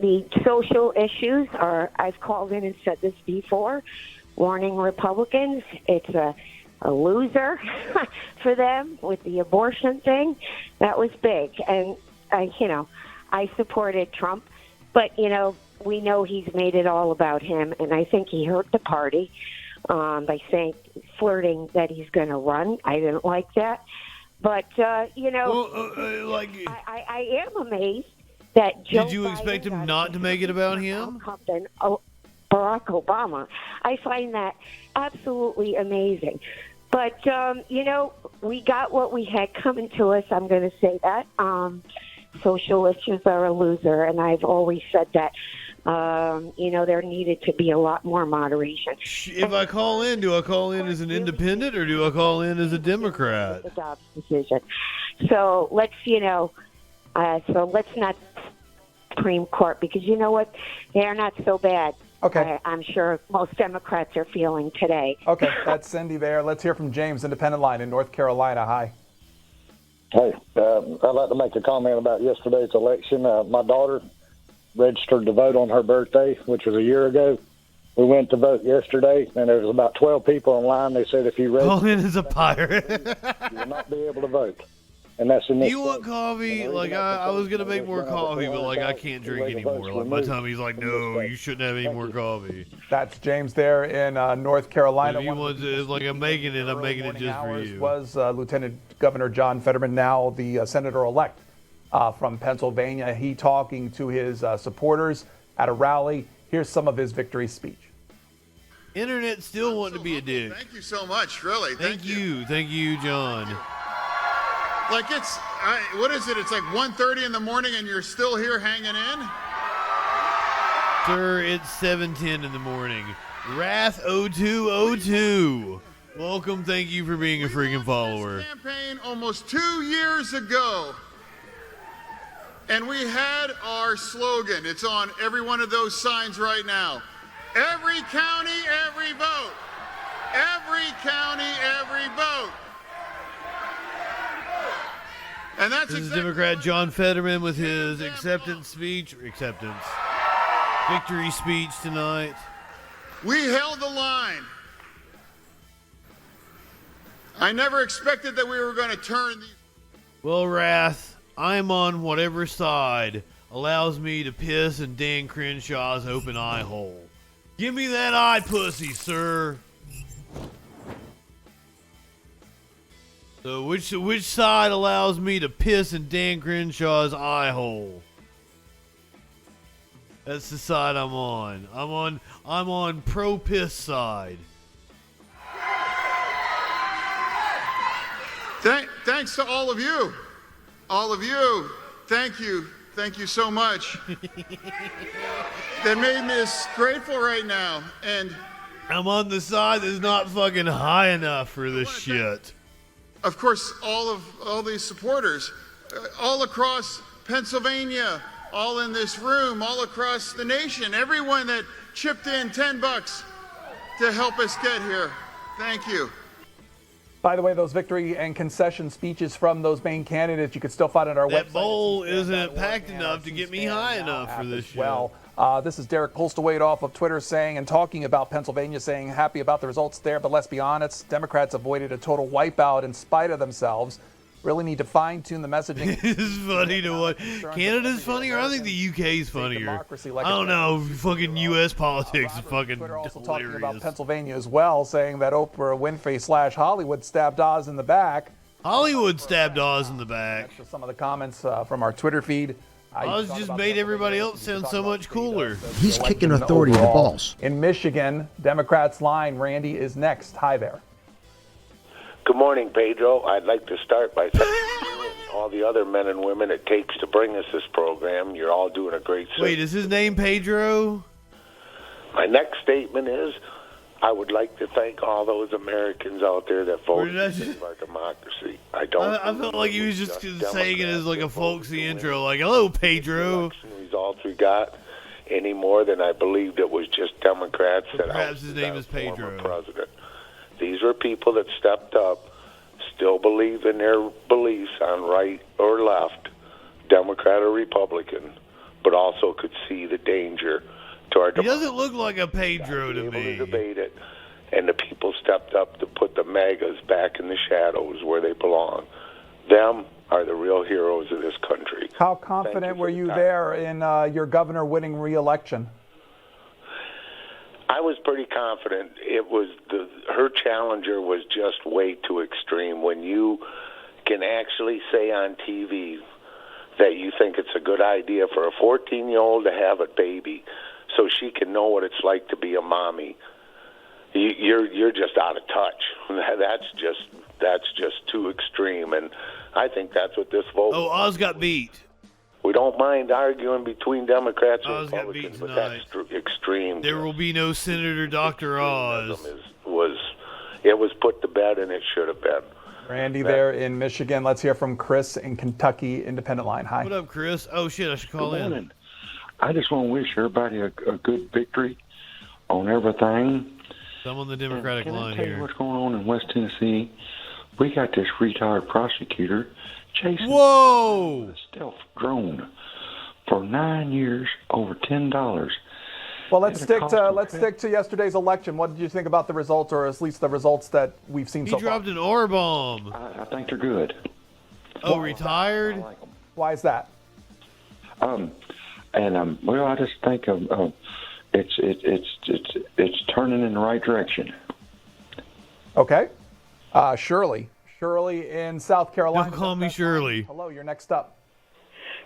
the social issues are, I've called in and said this before, warning Republicans, it's a loser for them with the abortion thing. That was big. And, I supported Trump, but, we know he's made it all about him, and I think he hurt the party by flirting that he's going to run. I didn't like that. But, I am amazed that Joe Did you expect him not to make it about him? Than Barack Obama. I find that absolutely amazing. But, we got what we had coming to us. I'm going to say that. Social issues are a loser, and I've always said that. There needed to be a lot more moderation. If I call in, do I call in as an independent or do I call in as a Democrat? The Dobbs decision. So let's not Supreme Court, because you know what? They're not so bad. Okay. I'm sure most Democrats are feeling today. Okay, that's Cindy there. Let's hear from James, Independent Line in North Carolina. Hi. Hey, I'd like to make a comment about yesterday's election. My daughter registered to vote on her birthday, which was a year ago. We went to vote yesterday, and there was about 12 people in line. They said if you register, call in as a pirate, you will not be able to vote. And that's in Do this you want coffee? Like, I was going to make more coffee, but, like, I can't drink anymore. Like, my tummy's like, no, you shouldn't have any more coffee. That's James there in North Carolina. If you want to, like, I'm making it just for you. Was Lieutenant Governor John Fetterman, now the senator-elect from Pennsylvania. He talking to his supporters at a rally. Here's some of his victory speech. Internet still wanting to be a dick. Thank you so much, really. Thank you, John. Like what is it? It's like 1:30 in the morning and you're still here hanging in? Sir, it's 7:10 in the morning. Wrath0202. Welcome, thank you for being a freaking follower. Campaign almost 2 years ago. And we had our slogan. It's on every one of those signs right now. Every county, every vote. Every county, every vote. And that's This is Democrat John Fetterman with his victory speech tonight. We held the line. I never expected that we were going to turn these. Well, Wrath, I'm on whatever side allows me to piss in Dan Crenshaw's open eye hole. Give me that eye pussy, sir. So which side allows me to piss in Dan Crenshaw's eye hole? That's the side I'm on. I'm on pro piss side. Thanks to all of you. All of you. Thank you. Thank you so much. That made me grateful right now. And I'm on the side that's not fucking high enough for this shit. Of course, all these supporters, all across Pennsylvania, all in this room, all across the nation, everyone that chipped in $10 to help us get here. Thank you. By the way, those victory and concession speeches from those main candidates, you can still find on our website. That bowl isn't packed enough to get me high enough for this shit. Well, this is Derek Polstowait off of Twitter saying and talking about Pennsylvania, saying happy about the results there, but let's be honest, Democrats avoided a total wipeout in spite of themselves. Really need to fine-tune the messaging. It's funny to what? Canada's funnier? I think the UK's funnier. I don't know. Fucking U.S. politics is fucking also hilarious. talking about Pennsylvania as well, saying that Oprah Winfrey / Hollywood stabbed Oz in the back. Hollywood stabbed Oz in the back. That's some of the comments from our Twitter feed. Oz just made everybody else sound so much cooler. He's kicking authority in the balls. In Michigan, Democrats line. Randy is next. Hi there. Good morning, Pedro. I'd like to start by thanking you and all the other men and women it takes to bring us this program. You're all doing a great service. Wait, is his name Pedro? My next statement is, I would like to thank all those Americans out there that voted to save our democracy. I felt like he was just saying it as like a folksy intro, like, hello, Pedro. Results we got any more than I believed it was just Democrats that Perhaps his name is former Pedro. president. These were people that stepped up, still believe in their beliefs on right or left, Democrat or Republican, but also could see the danger to our He doesn't look like a Pedro to me. to debate it, and the people stepped up to put the MAGAs back in the shadows where they belong. Them are the real heroes of this country. How confident were you there in your governor winning re-election? I was pretty confident. It was her challenger was just way too extreme. When you can actually say on TV that you think it's a good idea for a 14-year-old to have a baby so she can know what it's like to be a mommy, you're just out of touch. That's just too extreme, and I think that's what this vote. Oh, Oz got beat. We don't mind arguing between Democrats and Oz got Republicans, beat but tonight. that's extreme. There will be no Senator Dr. Oz. It was put to bed, and it should have been. Randy there in Michigan. Let's hear from Chris in Kentucky, Independent Line. Hi. What up, Chris? Oh, shit, I should call Good in. morning. I just want to wish everybody a good victory on everything. I'm on the Democratic Can line I tell here. you what's going on in West Tennessee? We got this retired prosecutor chasing Whoa! a stealth drone for 9 years, over $10. Well, let's stick to yesterday's election. What did you think about the results, or at least the results that we've seen He so far? dropped an R-bomb. I think they're good. Oh, retired? Why is that? Well, I just think it's turning in the right direction. Okay. Shirley in South Carolina. Don't call me Shirley. Hello, you're next up.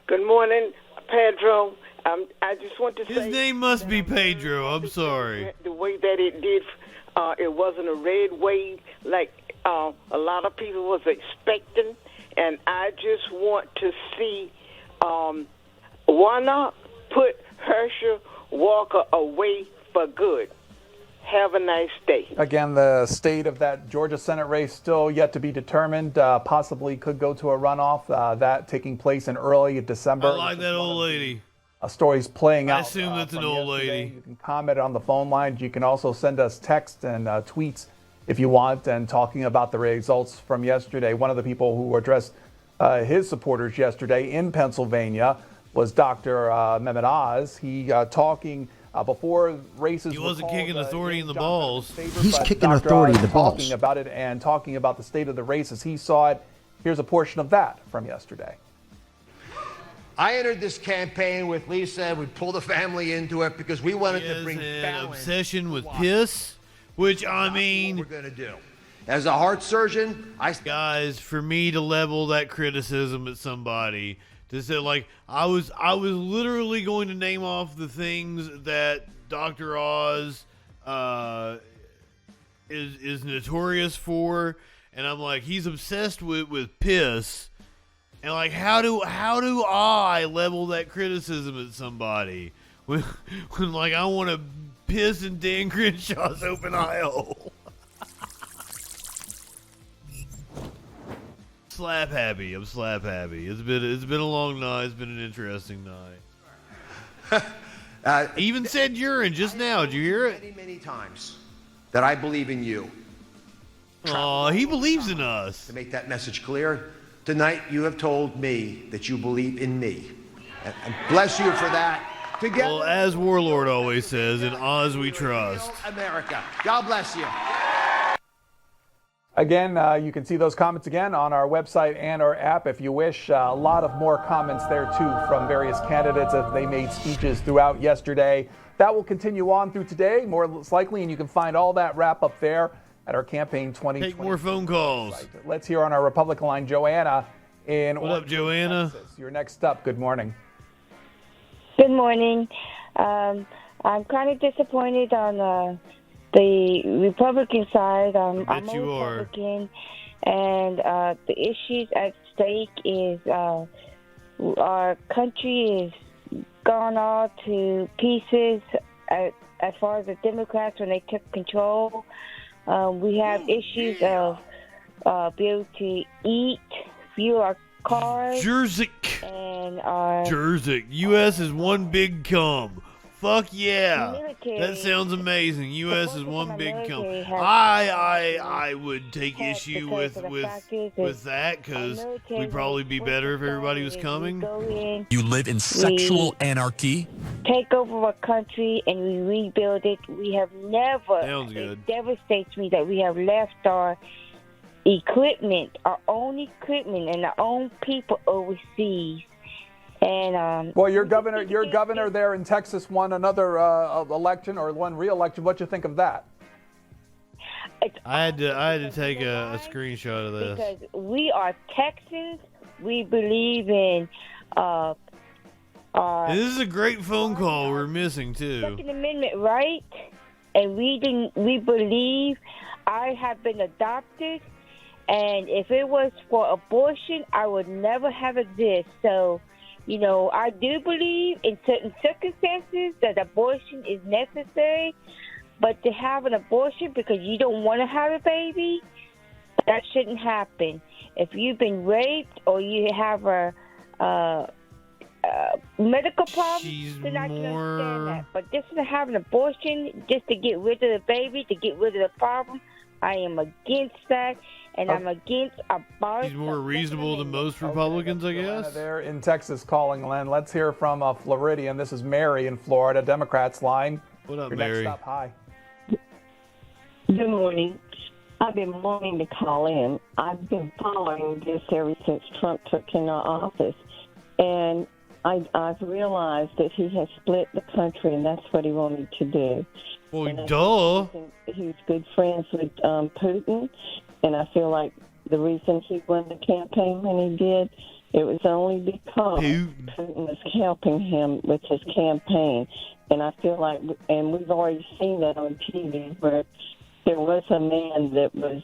Good morning, Pedro. I just want to say His name must be Pedro. I'm sorry. the way that it did, it wasn't a red wave like a lot of people was expecting, and I just want to see why not put Herschel Walker away for good. Have a nice day. Again, the state of that Georgia Senate race still yet to be determined. Possibly could go to a runoff. That taking place in early December. I like that old lady. Stories playing out. I assume that's an old lady. You can comment on the phone lines. You can also send us text and tweets if you want, and talking about the results from yesterday. One of the people who addressed his supporters yesterday in Pennsylvania was Dr. Mehmet Oz. He talking before races. He wasn't kicking authority in the balls. He's kicking authority in the balls. Talking about it and talking about the state of the race as he saw it. Here's a portion of that from yesterday. I entered this campaign with Lisa. We pulled the family into it because we wanted to bring An balance. obsession with piss, which I mean, What we're going to do. As a heart surgeon, guys, for me to level that criticism at somebody, to say like I was literally going to name off the things that Dr. Oz is notorious for, and I'm like, he's obsessed with piss. And like, how do I level that criticism at somebody when like I want to piss in Dan Crenshaw's open aisle? Slap happy. I'm slap happy. It's been a long night. It's been an interesting night. Even said urine just now. Did you hear it? Many times that I believe in you. Oh, he believes in us. To make that message clear, tonight you have told me that you believe in me. And bless you for that. Together, Well, as Warlord always says, in Oz we trust. America. God bless you. Again, you can see those comments again on our website and our app if you wish. A lot of more comments there, too, from various candidates as they made speeches throughout yesterday. That will continue on through today, more likely, and you can find all that wrap up there at our campaign 2020. Take more phone calls. Right. Let's hear on our Republican line, Joanna in What up, Joanna? Texas. You're next up. Good morning. Good morning. I'm kind of disappointed on the Republican side. I'm a Republican, and the issues at stake is our country is gone all to pieces as far as the Democrats when they took control. We have issues of be able to eat, fuel our cars. Jersey. And Jersey. U.S. is one big cum. Fuck yeah. Military. That sounds amazing. U.S. is one big cum. military has- I would take issue because of the fact is that because military we'd probably be better if everybody was is coming. we go in, You live in sexual anarchy? take over a country, and we rebuild it. We have never. Sounds good. It devastates me that we have left our equipment, our own equipment, and our own people overseas. And Well, your governor there in Texas won another election or won re-election. What do you think of that? I had to take a screenshot of this. because we are Texans, we believe in our And this is a great phone call we're missing too. Second Amendment right, and we believe. I have been adopted, and if it was for abortion, I would never have exist. So, I do believe in certain circumstances that abortion is necessary, but to have an abortion because you don't want to have a baby, that shouldn't happen. If you've been raped or you have a medical problem, then I can understand that. But just to have an abortion, just to get rid of the baby, to get rid of the problem, I am against that. And I'm against abortion. He's more reasonable than most Republicans, I guess. There in Texas calling, Len. Let's hear from Floridian. This is Mary in Florida, Democrats line. What up, Your Mary? Next stop. Hi. Good morning. I've been wanting to call in. I've been following this ever since Trump took in office. And I've realized that he has split the country, and that's what he wanted to do. Well, duh. He's good friends with Putin, and I feel like the reason he won the campaign when he did, it was only because Putin was helping him with his campaign. And I feel like, and we've already seen that on TV, where there was a man that was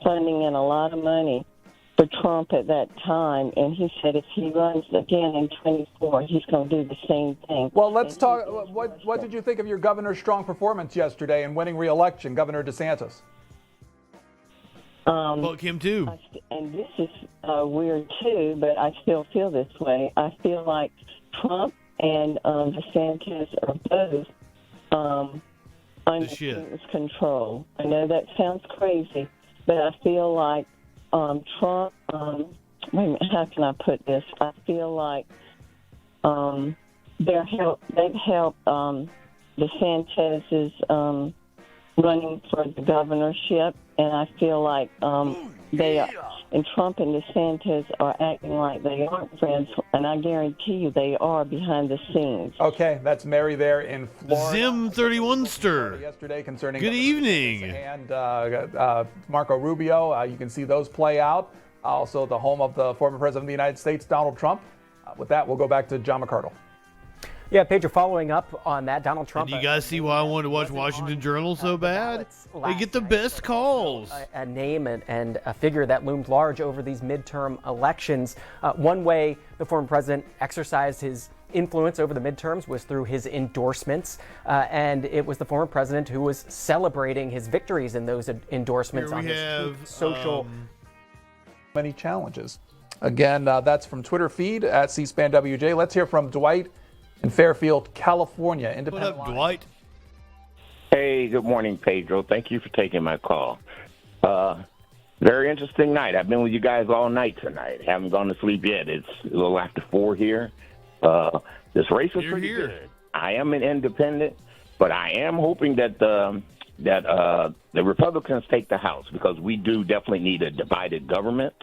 funding in a lot of money for Trump at that time, and he said if he runs again in 24, he's going to do the same thing. Well, let's talk. What did you think of your governor's strong performance yesterday in winning re-election, Governor DeSantis? Fuck him too. And this is weird too, but I still feel this way. I feel like Trump and DeSantis are both under Putin's control. I know that sounds crazy, but I feel like Trump. Wait a minute, how can I put this? I feel like they've helped DeSantis' running for the governorship, and I feel like they are, and Trump and DeSantis are acting like they aren't friends, and I guarantee you they are behind the scenes. Okay, that's Mary there in Florida. Zim31ster. Yesterday concerning Good evening. And Marco Rubio. You can see those play out. Also, the home of the former president of the United States, Donald Trump. With that, we'll go back to John McCardle. Yeah, Pedro, following up on that, Donald Trump. And you guys see why I wanted to watch Washington Journal so bad? They get the best calls. A name and a figure that loomed large over these midterm elections. One way the former president exercised his influence over the midterms was through his endorsements, and it was the former president who was celebrating his victories in those endorsements on his social. Many challenges. Again, that's from Twitter feed at C-SPAN WJ. Let's hear from Dwight in Fairfield, California. Independent What up, Dwight? Hey, good morning, Pedro. Thank you for taking my call. Very interesting night. I've been with you guys all night tonight. Haven't gone to sleep yet. It's a little after 4 here. This race is pretty good. I am an independent, but I am hoping that the Republicans take the House, because we do definitely need a divided government.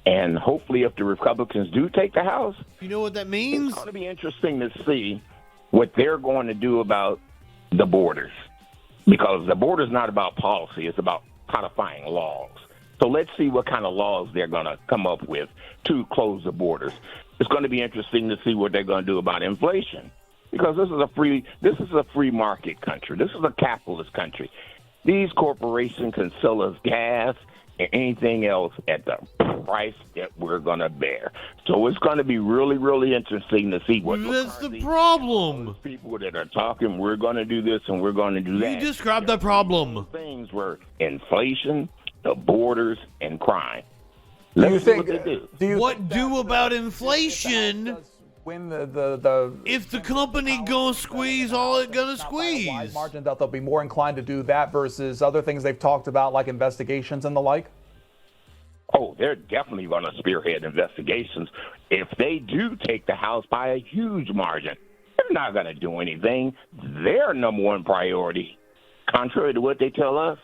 And hopefully, if the Republicans do take the House, you know what that means? It's going to be interesting to see what they're going to do about the borders, because the border is not about policy; it's about codifying laws. So let's see what kind of laws they're going to come up with to close the borders. It's going to be interesting to see what they're going to do about inflation, because this is a free market country. This is a capitalist country. These corporations can sell us gas anything else at the price that we're going to bear. So it's going to be really, really interesting to see what That's the problem. people that are talking, we're going to do this and we're going to do that. You described the problem. Things were inflation, the borders, and crime. Do you think? What do about inflation? When the if the company gonna squeeze all it gonna squeeze, wide margin, that they'll be more inclined to do that versus other things they've talked about, like investigations and the like? Oh, they're definitely going to spearhead investigations. If they do take the House by a huge margin, they're not going to do anything. Their number one priority, contrary to what they tell us,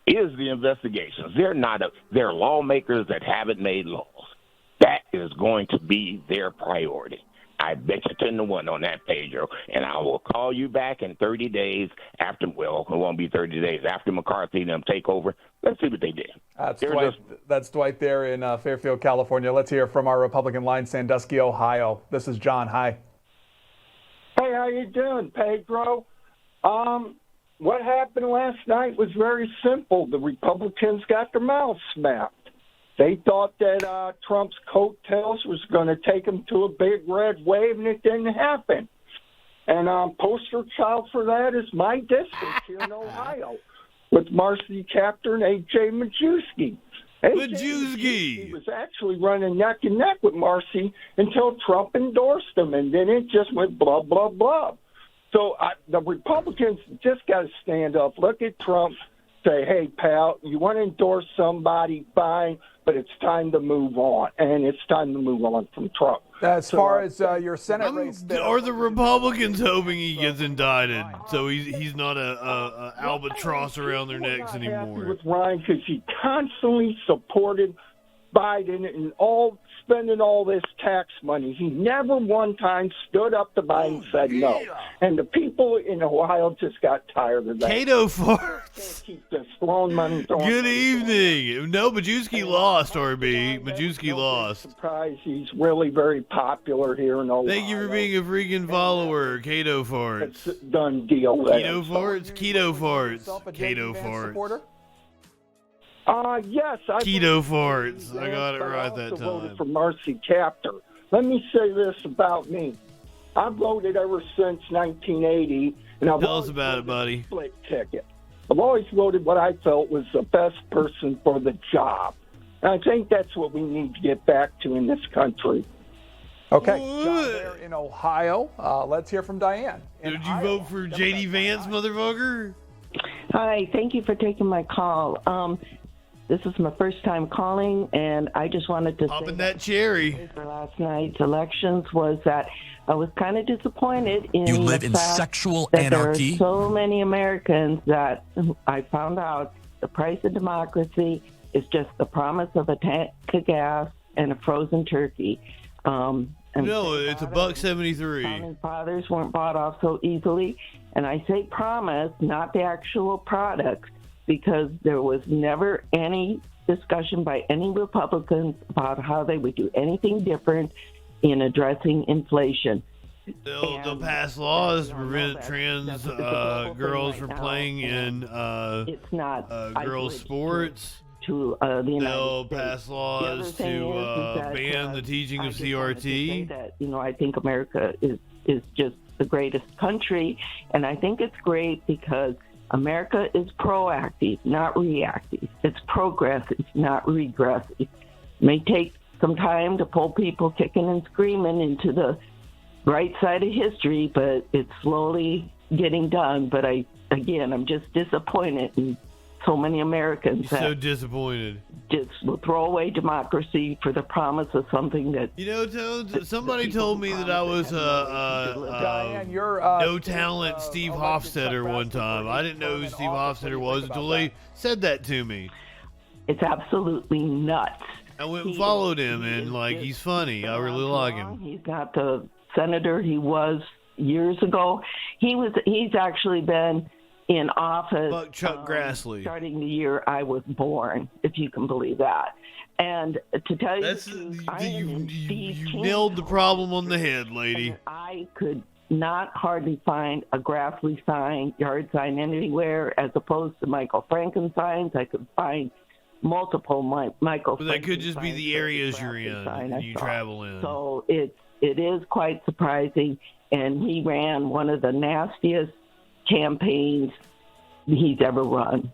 is the investigations. They're lawmakers that haven't made laws. That is going to be their priority. I bet you 10 to 1 on that, Pedro. And I will call you back in 30 days after, well, it won't be 30 days, after McCarthy and them take over. Let's see what they did. That's Dwight there in Fairfield, California. Let's hear from our Republican line, Sandusky, Ohio. This is John. Hi. Hey, how you doing, Pedro? What happened last night was very simple. The Republicans got their mouths smacked. They thought that Trump's coattails was going to take them to a big red wave, and it didn't happen. And poster child for that is my district here in Ohio with Marcy Kaptur and A.J. Majewski. Majewski was actually running neck and neck with Marcy until Trump endorsed him, and then it just went blah, blah, blah. So the Republicans just got to stand up, look at Trump, say, hey, pal, you want to endorse somebody, fine, but it's time to move on, and it's time to move on from Trump. As far as your Senate race, are the Republicans hoping he gets indicted so he's not a albatross around their necks anymore? With Ryan, because he constantly supported Biden and spending all this tax money. He never one time stood up to Biden and said no. And the people in Ohio just got tired of that. Cato farts. Keep just throwing money. Good evening. No, Majewski lost, RB. Majewski lost. Surprised he's really very popular here in Ohio. Thank you for being a freaking follower, Cato farts. It's a done deal. Keto farts? Keto farts. Cato farts. Yes. Keto farts. I got it right that time. Voted for Marcy Kaptur. Let me say this about me. I've voted ever since 1980, and I've Tell us about it, buddy. Split ticket. I've always voted what I felt was the best person for the job. And I think that's what we need to get back to in this country. Okay, John there in Ohio. Let's hear from Diane. Did you vote for J.D. Vance, motherfucker? Hi, thank you for taking my call. This is my first time calling, and I just wanted to say that cherry for last night's elections was that I was kind of disappointed in you live the in fact sexual that anarchy. There are so many Americans that I found out the price of democracy is just the promise of a tank of gas and a frozen turkey. No, it's $1.73. Founding fathers weren't bought off so easily, and I say promise, not the actual product, because there was never any discussion by any Republicans about how they would do anything different in addressing inflation. They'll pass laws to prevent trans girls from playing in girls' sports. To the United They'll States. pass laws to ban the teaching of CRT. That, I think America is just the greatest country, and I think it's great because America is proactive, not reactive. It's progressive, not regressive. It may take some time to pull people kicking and screaming into the right side of history, but it's slowly getting done. But I'm just disappointed in so many Americans that so disappointed. Just will throw away democracy for the promise of something that... Toad, somebody told me that I was no talent Steve Hofstetter one time. I didn't know who Steve Hofstetter was until they said that to me. It's absolutely nuts. I went and followed him, and he's funny. I really like him. He's not the senator he was years ago. He's actually been in office Buck Chuck Grassley. Starting the year I was born, if you can believe that. And to tell you you nailed the problem on the head, lady. I could not hardly find a Grassley sign, yard sign anywhere, as opposed to Michael Franken signs. I could find multiple micro. But that could just be the areas you're in and you travel in. So it is quite surprising, and he ran one of the nastiest campaigns he's ever run.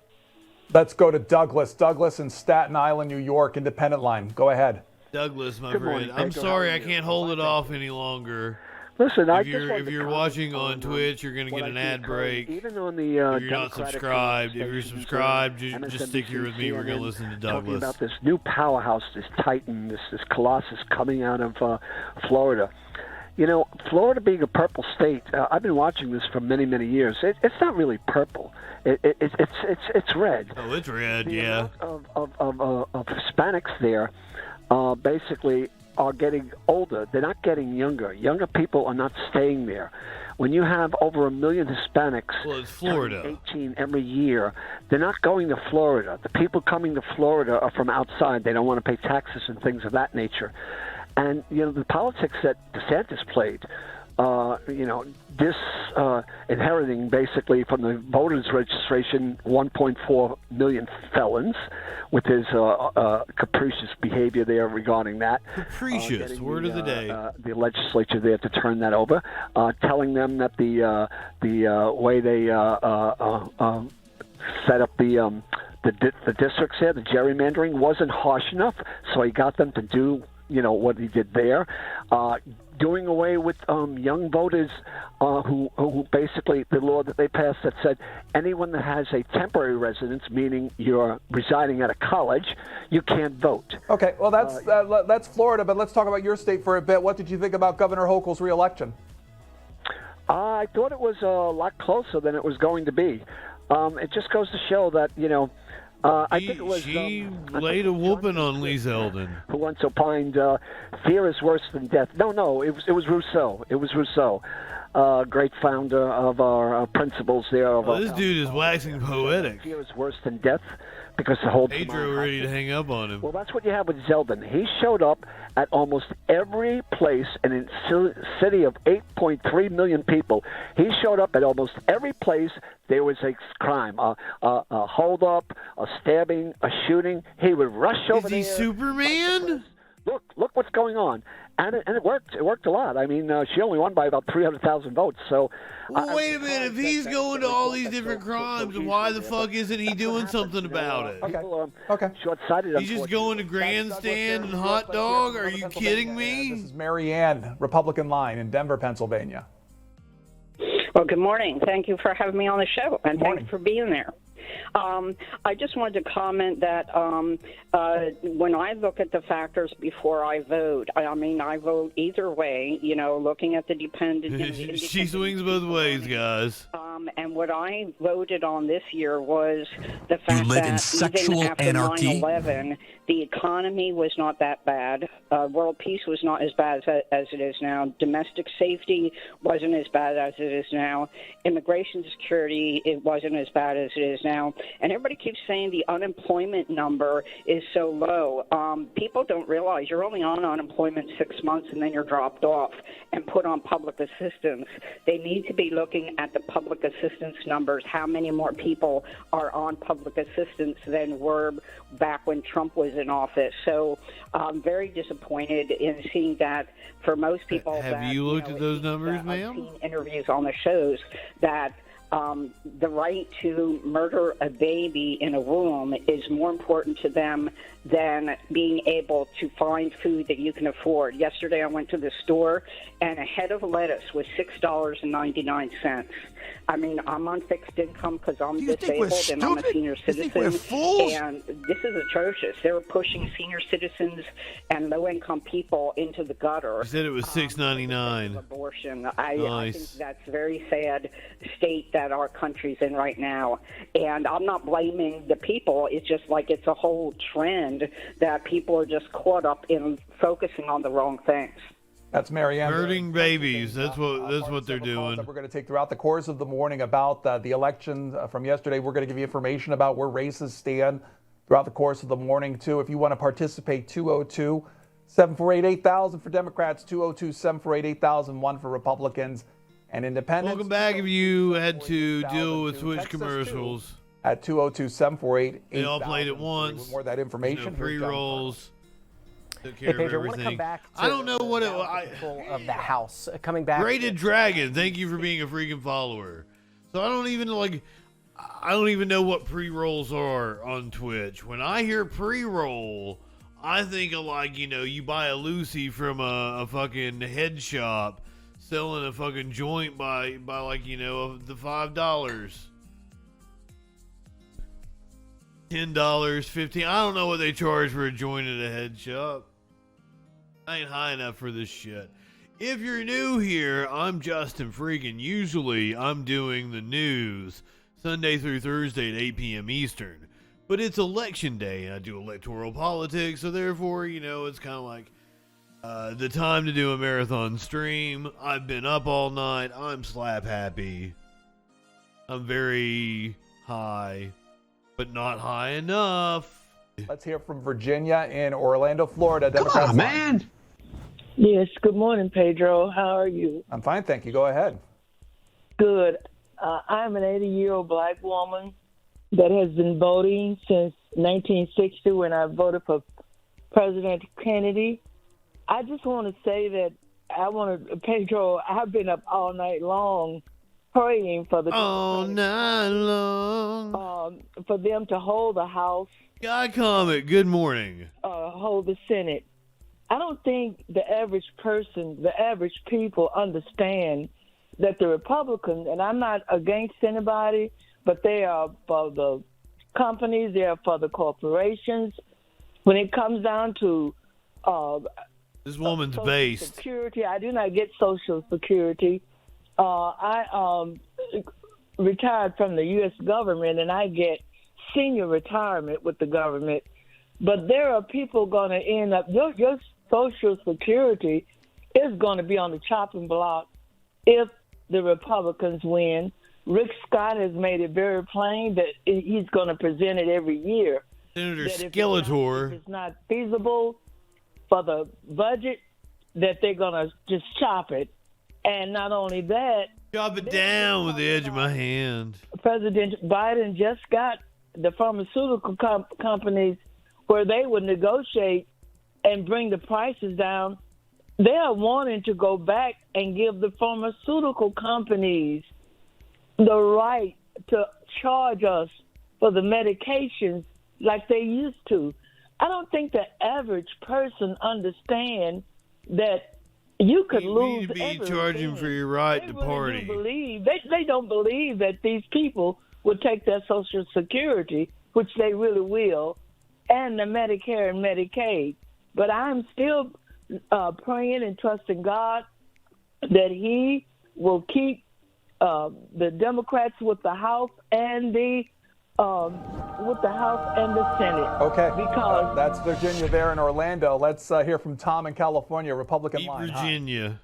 Let's go to Douglas. Douglas in Staten Island, New York, independent line. Go ahead. Douglas, my Good friend. morning, I'm Pedro. sorry I can't hold it off any longer. Listen, if you're watching on Twitch, you're going to get an ad break. Even on the if you're not subscribed, if you're subscribed, just stick here with me. We're going to listen to talking Douglas. about this new powerhouse, this titan, this colossus coming out of Florida. You know, Florida being a purple state, I've been watching this for many, many years. It's not really purple. It's red. Oh, it's red, yeah. Of Hispanics there, basically are getting older. They're not getting younger. Younger people are not staying there. When you have over 1 million Hispanics, well, it's Florida, 18 every year, they're not going to Florida. The people coming to Florida are from outside. They don't want to pay taxes and things of that nature. And, you know, the politics that DeSantis played, inheriting basically from the voters registration 1.4 million felons with his capricious behavior there regarding that. Capricious, word of the day. The legislature there to turn that over, telling them that the way they set up the districts there, the gerrymandering wasn't harsh enough, so he got them to do what he did there, doing away with young voters who basically, the law that they passed that said anyone that has a temporary residence, meaning you're residing at a college, you can't vote. Okay, well, that's Florida, but let's talk about your state for a bit. What did you think about Governor Hochul's reelection? I thought it was a lot closer than it was going to be. It just goes to show that, I think it was she laid a whooping on Lee Zeldin, who once opined fear is worse than death. No, it was Rousseau. It was Rousseau, great founder of our principles there. This dude is waxing poetic. Fear is worse than death because the whole Pedro ready to hang up on him. Well, that's what you have with Zeldin. He showed up at almost every place in a city of 8.3 million people. He showed up at almost every place there was a crime, a hold-up, a stabbing, a shooting. He would rush over there. Is he Superman? Look what's going on. And it worked. It worked a lot. I mean, she only won by about 300,000 votes. So, wait a minute. If he's going to all these different crimes, why the fuck isn't he doing something about it? Okay. Short-sighted. He's just going to grandstand and hot dog? Are you kidding me? This is Mary Ann, Republican line in Denver, Pennsylvania. Well, good morning. Thank you for having me on the show, and thanks for being there. I just wanted to comment that when I look at the factors before I vote, I vote either way, looking at the dependent. She swings both ways, guys. And what I voted on this year was the fact that even after 9/11, the economy was not that bad. World peace was not as bad as it is now. Domestic safety wasn't as bad as it is now. Immigration security, it wasn't as bad as it is now. And everybody keeps saying the unemployment number is so low. People don't realize you're only on unemployment 6 months and then you're dropped off and put on public assistance. They need to be looking at the public assistance numbers, how many more people are on public assistance than were back when Trump was in office. So I'm very disappointed in seeing that for most people. Have you looked at those numbers, ma'am? I've seen interviews on the shows that the right to murder a baby in a womb is more important to them than being able to find food that you can afford. Yesterday I went to the store and a head of lettuce was $6.99. I'm on fixed income because I'm disabled and I'm a senior citizen. And this is atrocious. They're pushing senior citizens and low-income people into the gutter. You said it was $6.99. Abortion. I think that's a very sad state that our country's in right now. And I'm not blaming the people. It's just like it's a whole trend that people are just caught up in focusing on the wrong things. That's Mary Ann. Murdering babies. That's what they're doing. We're going to take throughout the course of the morning about the election from yesterday. We're going to give you information about where races stand throughout the course of the morning, too. If you want to participate, 202-748-8000 for Democrats, 202-748-8001 for Republicans and Independents. Welcome back if you had to deal with Twitch commercials. at 202-748-8000. They all played at once. More of that information. No pre-rolls. Took care Hey, Pedro, of I want to come everything. back to I don't know what it control of the House. Coming back. Braided Dragon, thank you for being a freaking follower. So I don't even know what pre-rolls are on Twitch. When I hear pre-roll, I think of you buy a Lucy from a fucking head shop selling a fucking joint by the $5. $10, $15. I don't know what they charge for a joint at a head shop. I ain't high enough for this shit. If you're new here, I'm JustinFREAKIN. Usually, I'm doing the news Sunday through Thursday at 8 p.m. Eastern. But it's election day, and I do electoral politics, so therefore, it's kind of like the time to do a marathon stream. I've been up all night. I'm slap happy. I'm very high, but not high enough. Let's hear from Virginia in Orlando, Florida. Democrats. Come on, man. Yes, good morning, Pedro. How are you? I'm fine, thank you. Go ahead. Good. I'm an 80-year-old black woman that has been voting since 1960 when I voted for President Kennedy. I just want to say that Pedro, I've been up all night long praying for the all night long for them to hold the House. Guy Comet, good morning. Hold the Senate. I don't think the average person, the average people understand that the Republicans, and I'm not against anybody, but they are for the companies, they are for the corporations. When it comes down to this woman's Social based. Security, I do not get Social Security. I retired from the U.S. government, and I get senior retirement with the government. But there are people going to end up, your Social Security is going to be on the chopping block if the Republicans win. Rick Scott has made it very plain that he's going to present it every year. Senator That Skeletor. if it's not feasible for the budget, that they're going to just chop it. And not only that, chop it down with the edge of my hand. President Biden just got the pharmaceutical companies where they would negotiate and bring the prices down. They are wanting to go back and give the pharmaceutical companies the right to charge us for the medications like they used to. I don't think the average person understands that you could lose need to be everything. charging for your right to party. They don't believe that these people will take their Social Security, which they really will, and the Medicare and Medicaid. But I'm still praying and trusting God that He will keep the Democrats with the House and the Senate. Okay. Because that's Virginia there in Orlando. Let's hear from Tom in California, Republican line. Virginia.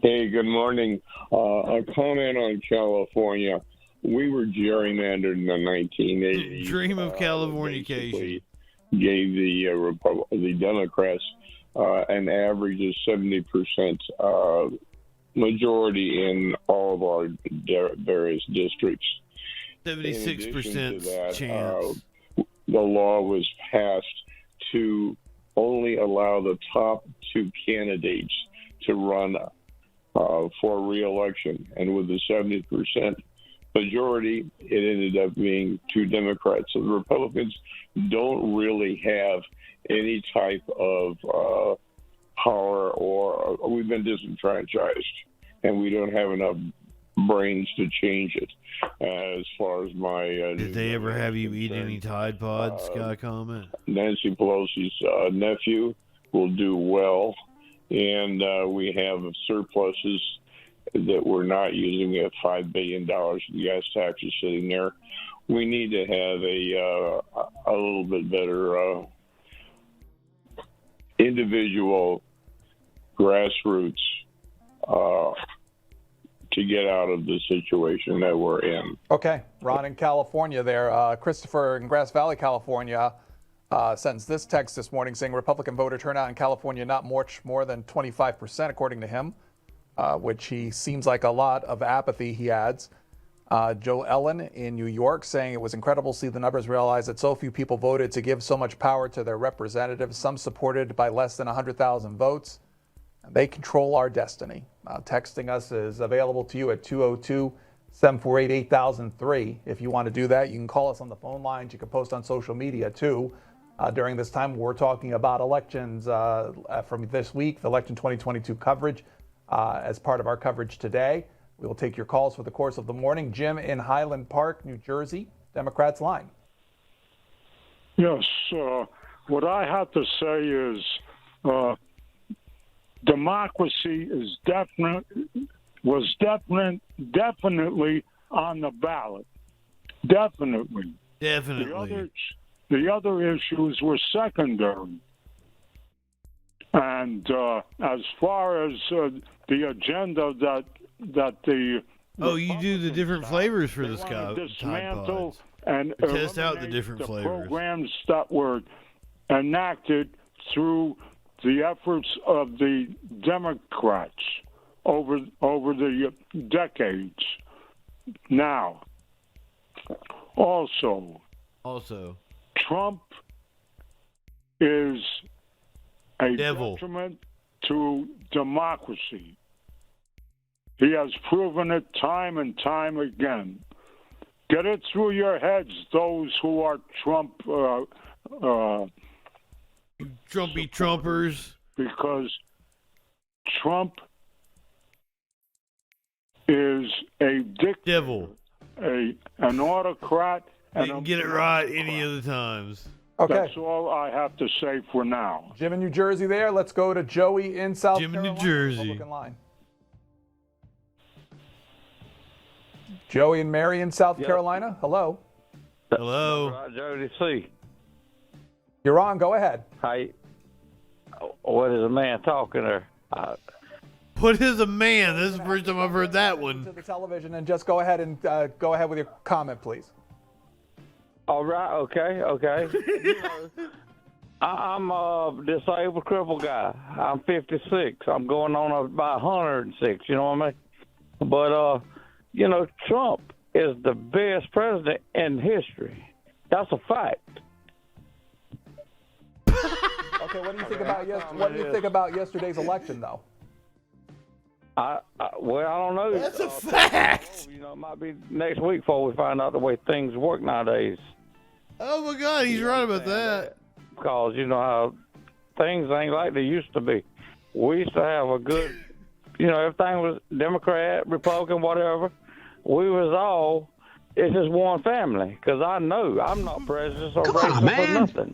Hey, good morning. A comment on California. We were gerrymandered in the 1980s. Dream of Californication. Gave the Democrats an average of 70% majority in all of our various districts. 76% chance. The law was passed to only allow the top two candidates to run for re-election. And with the 70% majority, it ended up being two Democrats. So the Republicans don't really have any type of power, or we've been disenfranchised, and we don't have enough brains to change it. As far as my did they ever have you eat any Tide Pods? Guy comment. Nancy Pelosi's nephew will do well, and we have surpluses that we're not using. We have $5 billion in gas taxes sitting there. We need to have a little bit better individual grassroots to get out of the situation that we're in. Okay. Ron in California there. Christopher in Grass Valley, California, sends this text this morning saying Republican voter turnout in California not much more than 25%, according to him, which he seems like a lot of apathy, he adds. Joe Ellen in New York saying it was incredible to see the numbers realize that so few people voted to give so much power to their representatives, some supported by less than 100,000 votes. They control our destiny. Texting us is available to you at 202-748-8003. If you want to do that, you can call us on the phone lines. You can post on social media too. During this time, we're talking about elections from this week, the election 2022 coverage as part of our coverage today. We will take your calls for the course of the morning. Jim in Highland Park, New Jersey, Democrats line. Yes, what I have to say is democracy is definitely on the ballot. Definitely. The other issues were secondary. And as far as the agenda that the you do the different flavors for the Tide dismantle Pods. and Test out the different the flavors. programs that were enacted through the efforts of the Democrats over the decades. Now, also, Trump is a detriment to democracy. He has proven it time and time again. Get it through your heads, those who are Trump Trumpy Trumpers. Because Trump is a dictator, an autocrat. You can get it right any of the times. Okay. That's all I have to say for now. Jim in New Jersey there. Let's go to Joey in South Carolina. New Jersey. Republican line. Joey and Mary in South Carolina. Hello. Hello. Jody C. You're on. Go ahead. Hi. What is a man talking there? What is a man? This is the first time I've heard that one. To the television and just go ahead and go ahead with your comment, please. All right. Okay. You know, I'm a disabled, crippled guy. I'm 56. I'm going on about 106. You know what I mean? But you know, Trump is the best president in history. That's a fact. Okay, what do you think about yesterday's election, though? Well, I don't know. That's a fact. You know, it might be next week before we find out the way things work nowadays. Oh my God, he's right about that. Because you know how things ain't like they used to be. We used to have a good, you know, everything was Democrat, Republican, whatever. We was all, it's just one family. Because I know I'm not prejudiced or racist or nothing.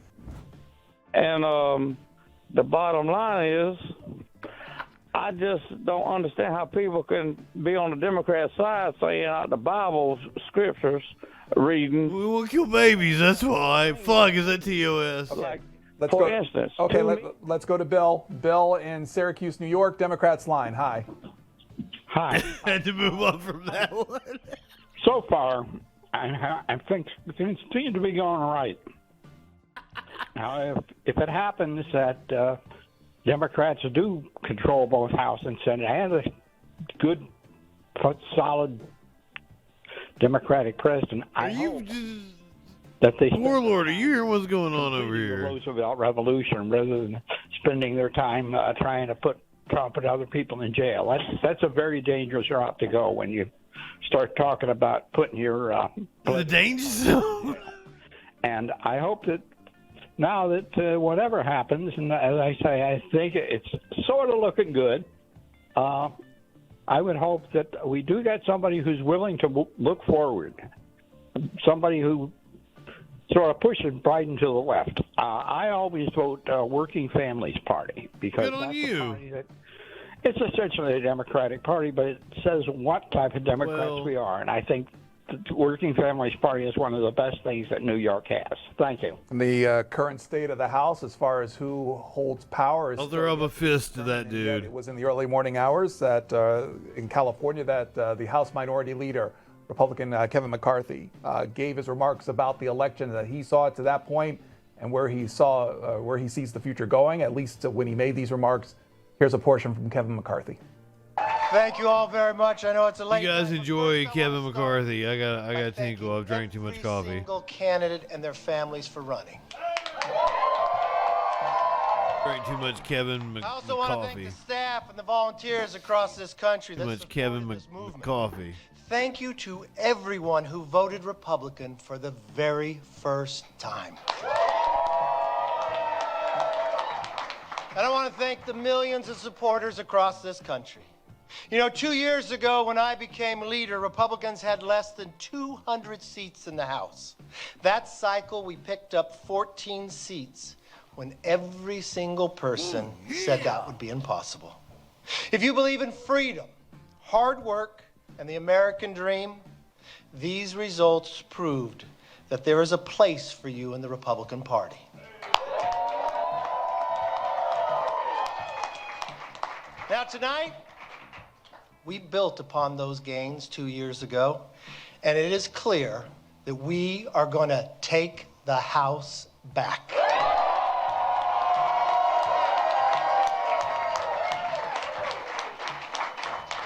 And the bottom line is, I just don't understand how people can be on the Democrat side saying out the Bible scriptures, reading. We won't kill babies, that's why. Fuck, is that TOS? Like, Let's for go. instance. Okay, let's go to Bill. Bill in Syracuse, New York, Democrats line. Hi. Hi. Had to move on from that one. So far, I think things seem to be going right. Now, if it happens that Democrats do control both House and Senate and a good, solid Democratic president, I hope that they Warlord, are you hearing what's going on over here? The Roosevelt Revolution rather than spending their time trying to put Trump and other people in jail. That's a very dangerous route to go when you start talking about putting your the danger zone. And I hope that now that whatever happens, and as I say, I think it's sort of looking good. I would hope that we do get somebody who's willing to look forward, somebody who sort of pushes Biden to the left. I always vote Working Families Party because good on that's you. a party that it's essentially a Democratic Party, but it says what type of Democrats we are, and I think the Working Families Party is one of the best things that New York has. Thank you. And the current state of the House, as far as who holds power, is I'll throw up a fist to that dude. It was in the early morning hours that in California that the House Minority Leader, Republican Kevin McCarthy, gave his remarks about the election that he saw it to that point and where he sees the future going. At least when he made these remarks, here's a portion from Kevin McCarthy. Thank you all very much. I know it's a late You guys night, enjoy Kevin McCarthy. I got tinkle. I've drank too much coffee. single candidate and their families for running. Drank too much Kevin I also want to thank McCoffee. the staff and the volunteers across this country Too that much Kevin McCoffee. Thank you to everyone who voted Republican for the very first time. And I want to thank the millions of supporters across this country. You know, 2 years ago when I became leader, Republicans had less than 200 seats in the House. That cycle, we picked up 14 seats when every single person said that would be impossible. If you believe in freedom, hard work, and the American dream, these results proved that there is a place for you in the Republican Party. Now tonight, we built upon those gains 2 years ago, and it is clear that we are going to take the House back.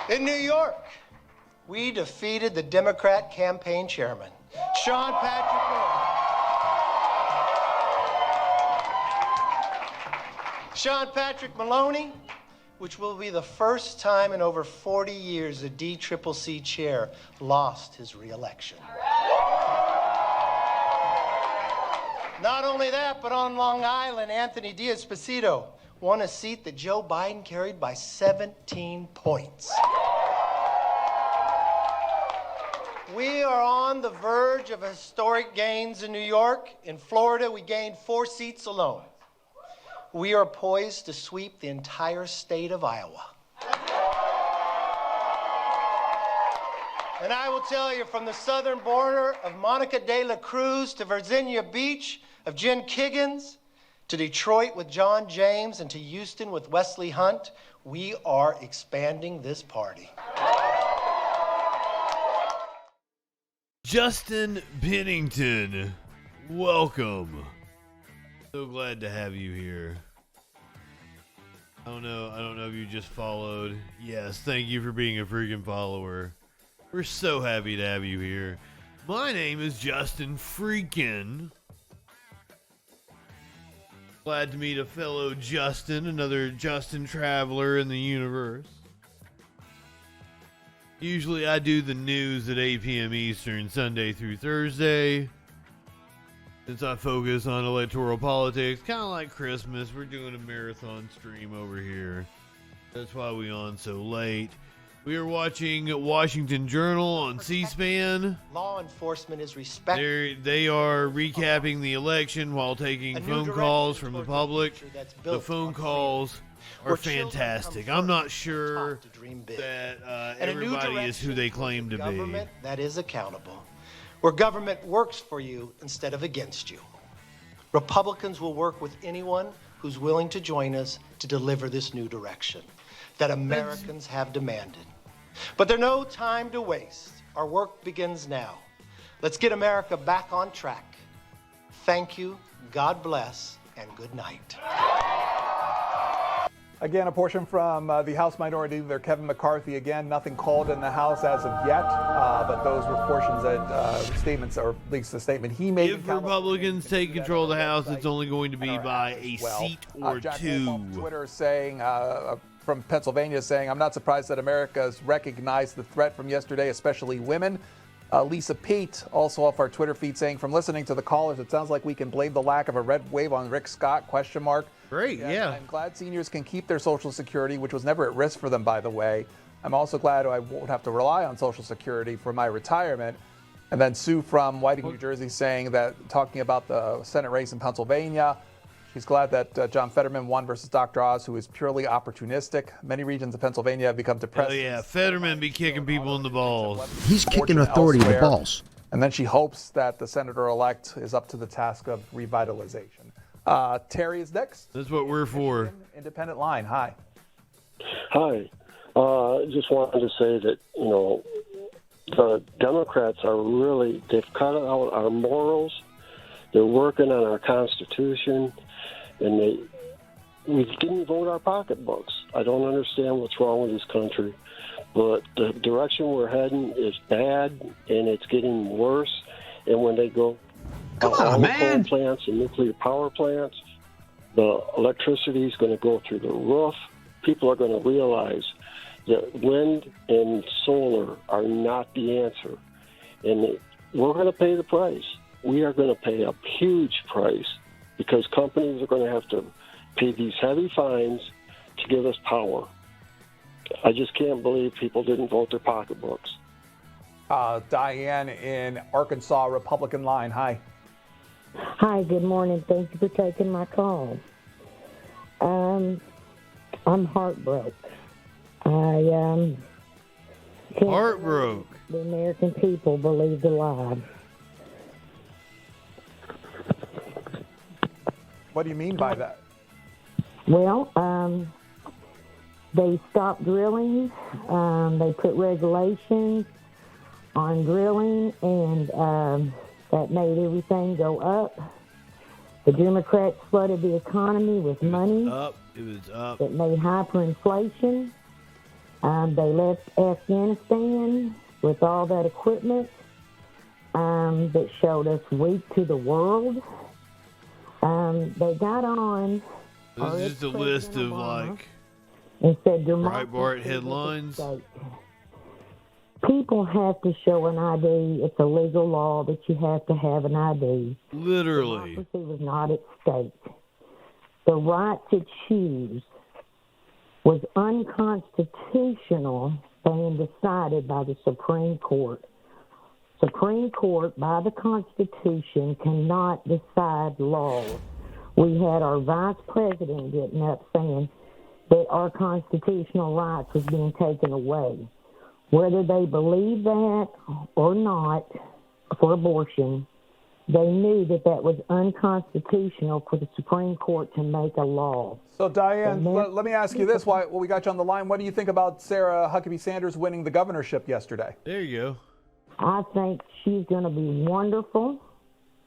In New York, we defeated the Democrat campaign chairman, Sean Patrick Maloney. Sean Patrick Maloney, which will be the first time in over 40 years a DCCC chair lost his reelection. Not only that, but on Long Island, Anthony Diaz-Pasito won a seat that Joe Biden carried by 17 points. We are on the verge of historic gains in New York. In Florida, we gained 4 seats alone. We are poised to sweep the entire state of Iowa. And I will tell you, from the southern border of Monica de la Cruz to Virginia Beach, of Jen Kiggins, to Detroit with John James, and to Houston with Wesley Hunt, we are expanding this party. Justin Pennington, welcome. So glad to have you here. I don't know if you just followed. Yes, thank you for being a freaking follower. We're so happy to have you here. My name is JustinFREAKIN. Glad to meet a fellow Justin, another Justin traveler in the universe. Usually I do the news at 8 p.m. Eastern, Sunday through Thursday. Since I focus on electoral politics, kind of like Christmas, we're doing a marathon stream over here. That's why we're on so late. We are watching Washington Journal on C-SPAN. Law enforcement is respected. They are recapping the election while taking phone calls from the public. The phone calls are fantastic. I'm not sure that everybody is who they claim to be. Government that is accountable, where government works for you instead of against you. Republicans will work with anyone who's willing to join us to deliver this new direction that Americans have demanded. But there's no time to waste. Our work begins now. Let's get America back on track. Thank you, God bless, and good night. Again, a portion from the House Minority Leader Kevin McCarthy. Again, nothing called in the House as of yet, but those were portions that statements, or at least the statement he made. If Republicans take control of the House, it's only going to be by a seat or Jack two. on Twitter saying, from Pennsylvania, saying, "I'm not surprised that America has recognized the threat from yesterday, especially women." Lisa Pate, also off our Twitter feed, saying, "From listening to the callers, it sounds like we can blame the lack of a red wave on Rick Scott, question mark." Great, yeah. I'm glad seniors can keep their Social Security, which was never at risk for them, by the way. I'm also glad I won't have to rely on Social Security for my retirement. And then Sue from Whiting, New Jersey, saying that, talking about the Senate race in Pennsylvania, she's glad that John Fetterman won versus Dr. Oz, who is purely opportunistic. Many regions of Pennsylvania have become depressed. Oh yeah, Fetterman be kicking people in the balls. He's kicking authority in the balls. And then she hopes that the senator-elect is up to the task of revitalization. Terry is next. That's what we're for. Independent line. Hi. Hi. Just wanted to say that, the Democrats are really, they've cut out our morals. They're working on our Constitution, and we didn't vote our pocketbooks. I don't understand what's wrong with this country. but the direction we're heading is bad, and it's getting worse. And when they go all the coal plants and nuclear power plants, the electricity is going to go through the roof. People are going to realize that wind and solar are not the answer. And we're going to pay the price. We are going to pay a huge price because companies are going to have to pay these heavy fines to give us power. I just can't believe people didn't vote their pocketbooks. Diane in Arkansas, Republican line. Hi. Hi, good morning. Thank you for taking my call. I'm heartbroken. Heartbroken. The American people believe the lie. What do you mean by that? Well, they stopped drilling. They put regulations on drilling, and that made everything go up. The Democrats flooded the economy with money. It was up. It made hyperinflation. They left Afghanistan with all that equipment that showed us weak to the world. They got on. This is just a list of and said Breitbart headlines. People have to show an ID. It's a legal law that you have to have an ID. Literally. Democracy was not at stake. The right to choose was unconstitutional being decided by the Supreme Court. Supreme Court, by the Constitution, cannot decide laws. We had our vice president getting up saying that our constitutional rights was being taken away. Whether they believe that or not for abortion, they knew that that was unconstitutional for the Supreme Court to make a law. So, Diane, let me ask you this while we got you on the line. What do you think about Sarah Huckabee Sanders winning the governorship yesterday? There you go. I think she's going to be wonderful.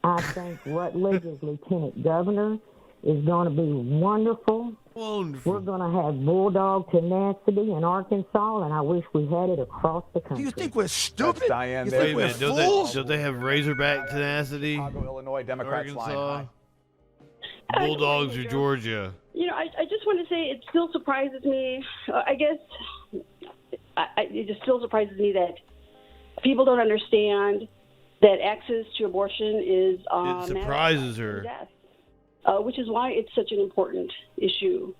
I think Rutledge's lieutenant governor is going to be wonderful. Wonderful. We're going to have bulldog tenacity in Arkansas, and I wish we had it across the country. Do you think we're stupid? That's Diane. You Wait think a we're minute. fools? Don't they have Razorback tenacity? Chicago, Illinois, Democrats Arkansas. line. Bulldogs or Georgia? You know, I just want to say it still surprises me. I guess it just still surprises me that people don't understand that access to abortion is It surprises her. death, which is why it's such an important issue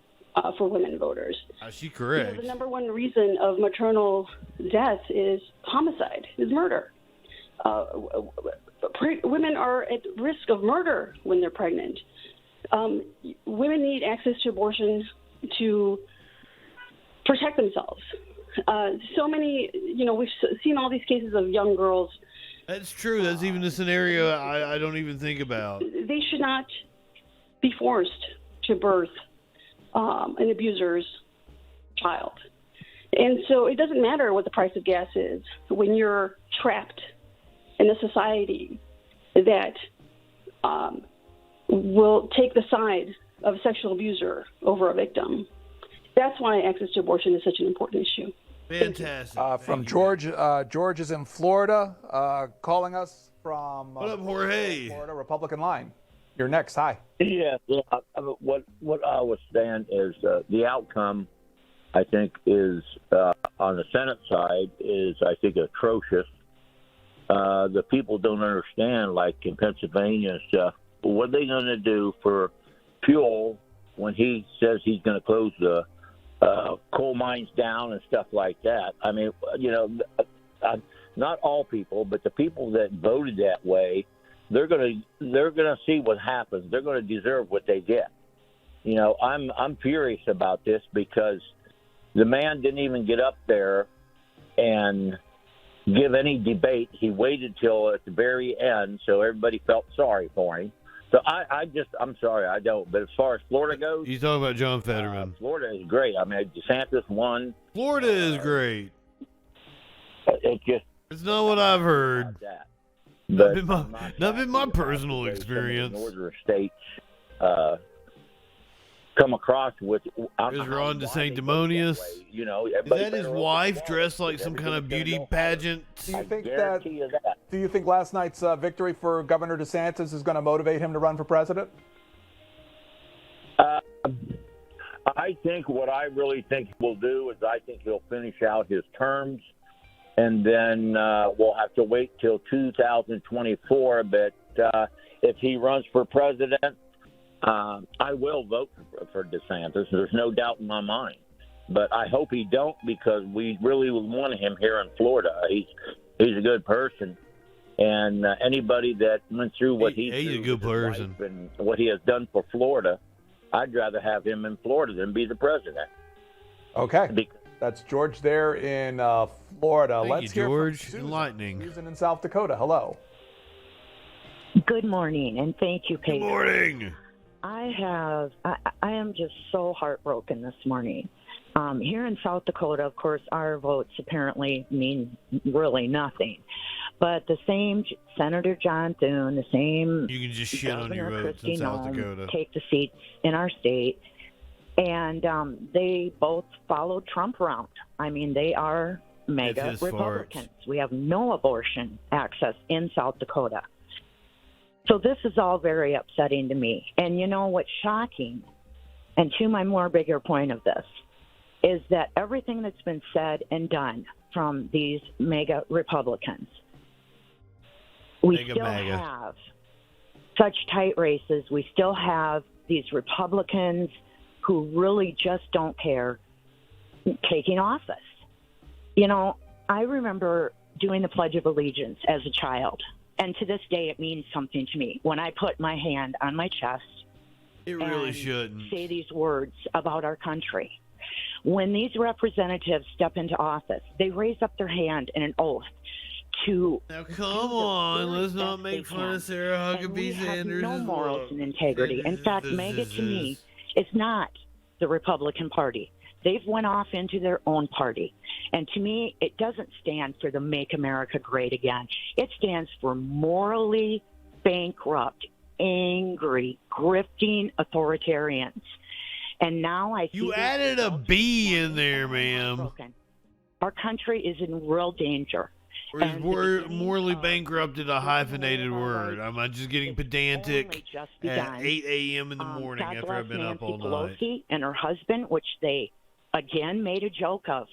for women voters. She's correct. You know, the number one reason of maternal death is homicide, is murder. Women are at risk of murder when they're pregnant. Women need access to abortion to protect themselves. So many, you know, we've seen all these cases of young girls. That's true. That's even a scenario I don't even think about. They should not be forced to birth an abuser's child. And so it doesn't matter what the price of gas is when you're trapped in a society that will take the side of a sexual abuser over a victim. That's why access to abortion is such an important issue. Fantastic. From George. George is in Florida, calling us from what up, Jorge? Florida Republican line. You're next. Hi. Yeah. What I was saying is the outcome, I think, is on the Senate side is I think atrocious. The people don't understand, like in Pennsylvania and stuff. What are they going to do for fuel when he says he's going to close the coal mines down and stuff like that? I mean, you know, not all people, but the people that voted that way, they're gonna see what happens. They're going to deserve what they get. You know, I'm furious about this because the man didn't even get up there and give any debate. He waited till at the very end, so everybody felt sorry for him. So I'm sorry, I don't. But as far as Florida goes, He's talking about John Fetterman. Florida is great. I mean, DeSantis won. Florida is great. It's not what I've heard. But Not been my personal experience. Northern states come across with. Is Ron DeSanctimonious? You know, Is that his wife dressed like some kind of beauty pageant? Do you think last night's victory for Governor DeSantis is going to motivate him to run for president? I think what I really think he'll do is I think he'll finish out his terms, and then we'll have to wait till 2024. But if he runs for president, I will vote for DeSantis. There's no doubt in my mind. But I hope he don't, because we really want him here in Florida. He's a good person. And anybody that went through what he's a good person and what he has done for Florida, I'd rather have him in Florida than be the president. Okay. That's George there in Florida. Thank Let's you, hear George. from Susan. Enlightening. Susan in South Dakota. Hello. Good morning, and thank you, Pedro. Good morning. I am just so heartbroken this morning. Here in South Dakota, of course, our votes apparently mean really nothing. But the same Senator John Thune, the same You can just shit on your votes in Kristi South Noem Dakota. take the seats in our state, and they both followed Trump around. I mean, they are mega his Republicans. We have no abortion access in South Dakota. So this is all very upsetting to me. And you know what's shocking, and to my more bigger point of this, is that everything that's been said and done from these mega Republicans, we still have such tight races. We still have these Republicans who really just don't care taking office. You know, I remember doing the Pledge of Allegiance as a child, and to this day it means something to me. When I put my hand on my chest It really shouldn't. say these words about our country. When these representatives step into office, they raise up their hand in an oath to... Now, come on. Let's not make fun of Sarah Huckabee Sanders. No morals and integrity. In fact, MAGA to me is not the Republican Party. They've went off into their own party. And to me, it doesn't stand for the Make America Great Again. It stands for morally bankrupt, angry, grifting authoritarians. And now I see You added a B in there, ma'am. our country is in real danger. Or is morally bankrupted a hyphenated word? Am I just getting pedantic at 8 a.m. in the morning God after bless I've been up all Nancy night? Pelosi and her husband, which they again made a joke of.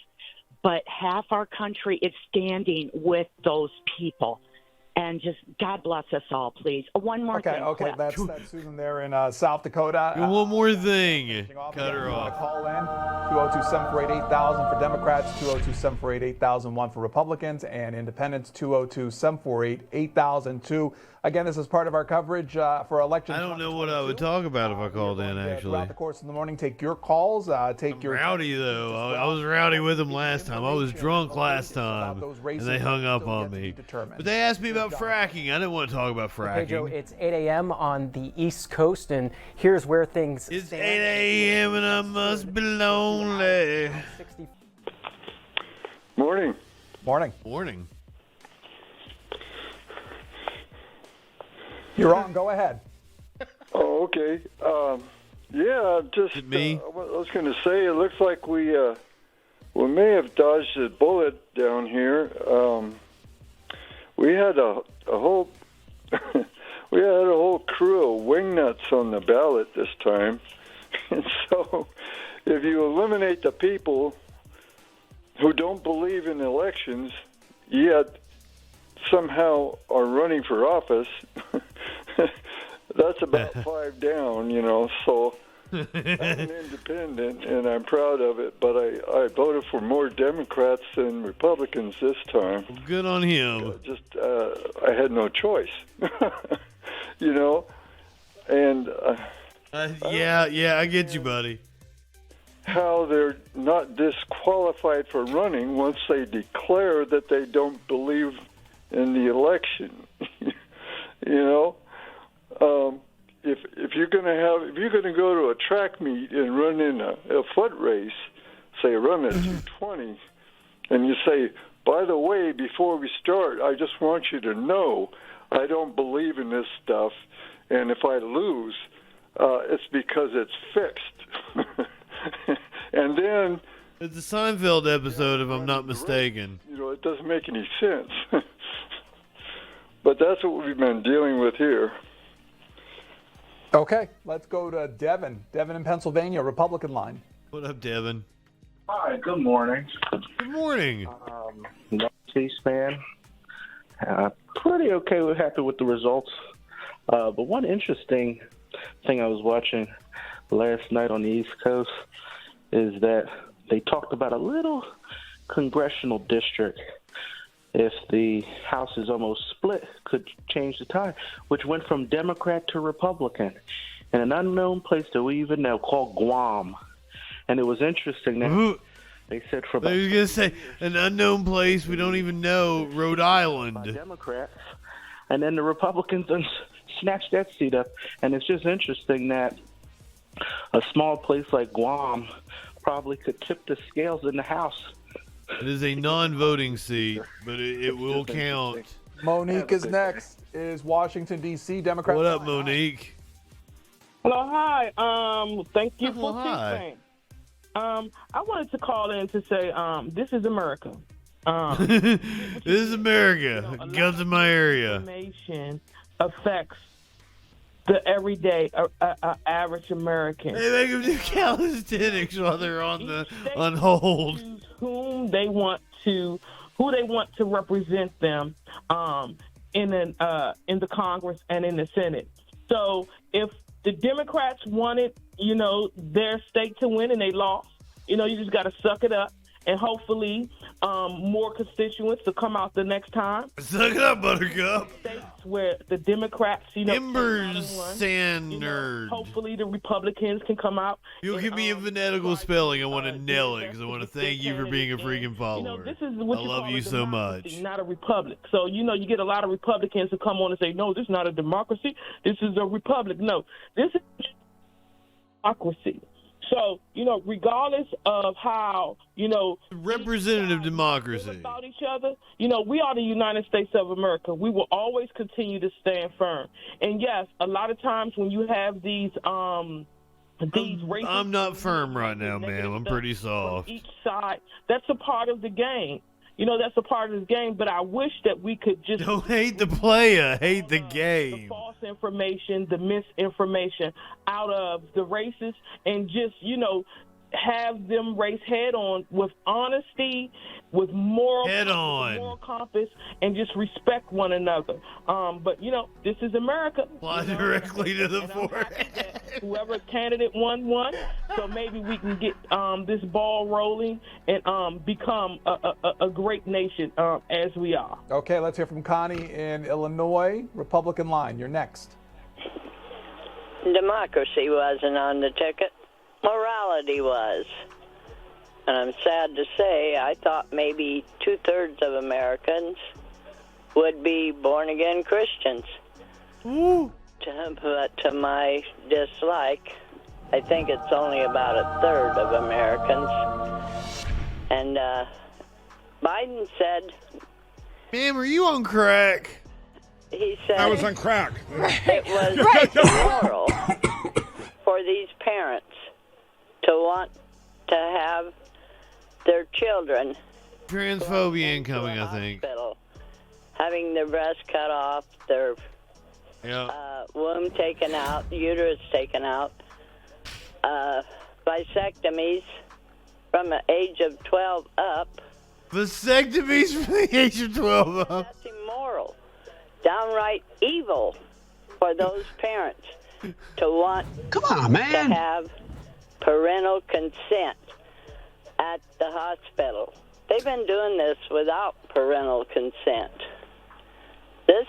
But half our country is standing with those people. And just God bless us all, please. One more thing. Okay, that's Susan there in South Dakota. One more thing. Cut her off. Call in 202-748-8000 for Democrats, 202-748-8001 for Republicans, and Independents 202-748-8002. Again, this is part of our coverage for election. I don't know what I would talk about if I called in, actually. Throughout the course of the morning, take your calls. Rowdy, though. I was rowdy with them last time. I was drunk last time, and they hung up on me. But they asked me about fracking. I didn't want to talk about fracking. Okay, Joe, it's 8 a.m. on the East Coast, and here's where things stand. It's 8 a.m. and I must be lonely. Morning. Morning. Morning. You're on. Go ahead. Oh, okay. Yeah, just me? I was going to say, it looks like we may have dodged a bullet down here. We had a whole we had a whole crew of wingnuts on the ballot this time, and so if you eliminate the people who don't believe in elections yet somehow are running for office, that's about 5 down, you know. So I'm an independent, and I'm proud of it, but I voted for more Democrats than Republicans this time. Well, good on him. I had no choice, you know. And yeah, I get you, buddy. How they're not disqualified for running once they declare that they don't believe in the election. You know, if you're going to go to a track meet and run in a foot race, say run at 220, and you say, by the way, before we start, I just want you to know I don't believe in this stuff, and if I lose, it's because it's fixed. And then it's a Seinfeld episode, if I'm not mistaken. It doesn't make any sense. But that's what we've been dealing with here. Okay, let's go to Devin. Devin in Pennsylvania, Republican line. What up, Devin? Hi, good morning. Good morning. Northeast fan. Pretty okay. We're happy with the results. But one interesting thing I was watching last night on the East Coast is that they talked about a little congressional district. If the House is almost split, could change the tide, which went from Democrat to Republican in an unknown place that we even know called Guam. And it was interesting that they said for about I was going to say, an unknown place we don't even know, Rhode Island. Democrats, and then the Republicans snatched that seat up. And it's just interesting that a small place like Guam probably could tip the scales in the House. It is a non-voting seat, but it will count. Monique is next. Is Washington, D.C. Democrat. What up, Monique? Hello, hi. Thank you for hi. I wanted to call in to say this is America. This is America. Guns in my area. Information affects the everyday average American. They make them do calisthenics while they're on hold. Who they want to represent them in the Congress and in the Senate. So if the Democrats wanted, their state to win and they lost, you just got to suck it up. And hopefully more constituents to come out the next time. Suck it up, Buttercup. States where the Democrats, Embers Sanders. Hopefully the Republicans can come out. You'll give me a phonetical spelling. I want to nail it because I want to thank you for being a freaking follower. This is what I love you so much. Not a republic. So, you get a lot of Republicans who come on and say, no, this is not a democracy. This is a republic. No, this is democracy. So, regardless of how, representative democracy about each other, we are the United States of America. We will always continue to stand firm. And yes, a lot of times when you have these races, I'm not firm right now, ma'am. I'm pretty soft. Each side, that's a part of the game. That's a part of the game, but I wish that we could just... Don't hate the player, hate the game. The false information, the misinformation out of the races and just, have them race head on with honesty, with moral compass, and just respect one another. But, this is America. Fly directly to the forehead. Whoever candidate won, so maybe we can get this ball rolling and become a great nation as we are. Okay, let's hear from Connie in Illinois, Republican line. You're next. Democracy wasn't on the ticket. Morality was. And I'm sad to say, I thought maybe 2/3 of Americans would be born-again Christians. But to my dislike, I think it's only about 1/3 of Americans. And Biden said... Ma'am, are you on crack? He said... I was on crack. It was immoral for these parents to want to have their children... Transphobia incoming, I think. Having their breast cut off, their womb taken out, uterus taken out, vasectomies from the age of 12 up. Vasectomies from the age of 12 up? That's immoral. Downright evil for those parents to want to have parental consent at the hospital. They've been doing this without parental consent. This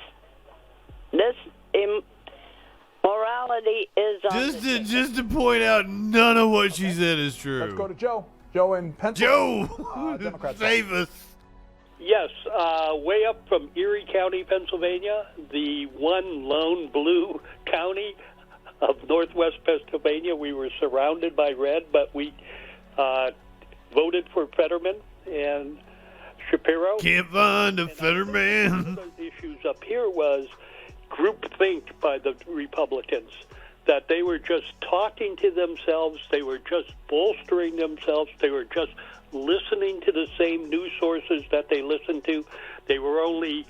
immorality is on just to point out, none of what she said is true. Let's go to Joe. Joe in Pennsylvania. Joe, save us. Yes, way up from Erie County, Pennsylvania, the one lone blue county of northwest Pennsylvania. We were surrounded by red, but we voted for Fetterman and Shapiro. Can't find a Fetterman. One of the issues up here was groupthink by the Republicans. that they were just talking to themselves, they were just bolstering themselves, they were just listening to the same news sources that they listened to. They were only,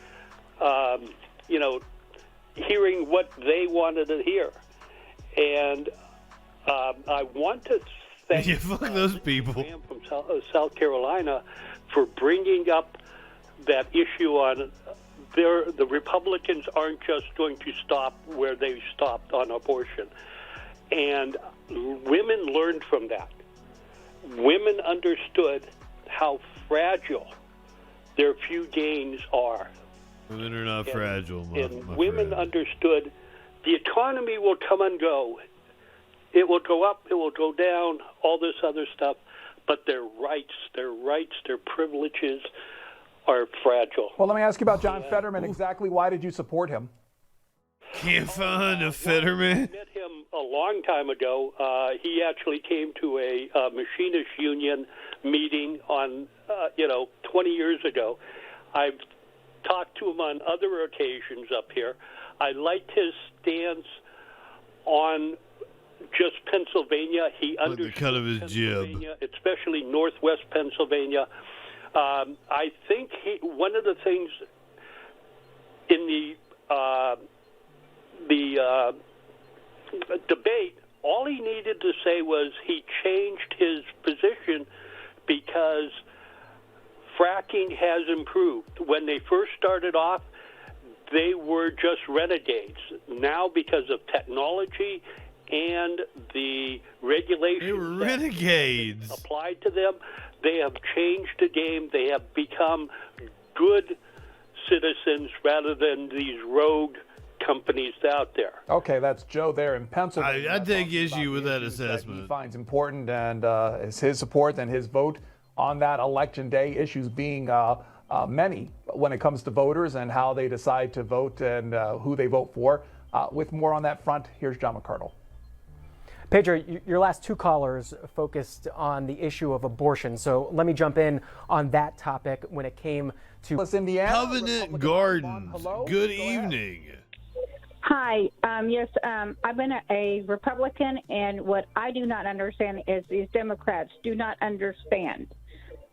hearing what they wanted to hear. And I want to thank fuck those people from South Carolina for bringing up that issue on the Republicans aren't just going to stop where they stopped on abortion. And women learned from that. Women understood how fragile their few gains are. Women are not fragile. And women understood the economy will come and go. It will go up, it will go down, all this other stuff. But their rights, their privileges are fragile. Well, let me ask you about John Fetterman. Exactly why did you support him? Can't find a Fetterman. I met him a long time ago. He actually came to a machinist union meeting on, 20 years ago. I've talked to him on other occasions up here. I liked his stance on just Pennsylvania. He understood the cut of his Pennsylvania, especially Northwest Pennsylvania. I think one of the things in the debate, all he needed to say was he changed his position because fracking has improved. When they first started off, they were just renegades. Now, because of technology and the regulations they were renegades applied to them, they have changed the game. They have become good citizens rather than these rogue companies out there. Okay, that's Joe there in Pennsylvania. I take issue with that assessment. That he finds important, and is his support and his vote on that election day, issues being many when it comes to voters and how they decide to vote and who they vote for. With more on that front, here's John McCardle. Pedro, your last two callers focused on the issue of abortion, so let me jump in on that topic when it came to Indiana, Covenant Gardens. Good evening. Hi. Yes, I've been a Republican, and what I do not understand is these Democrats do not understand.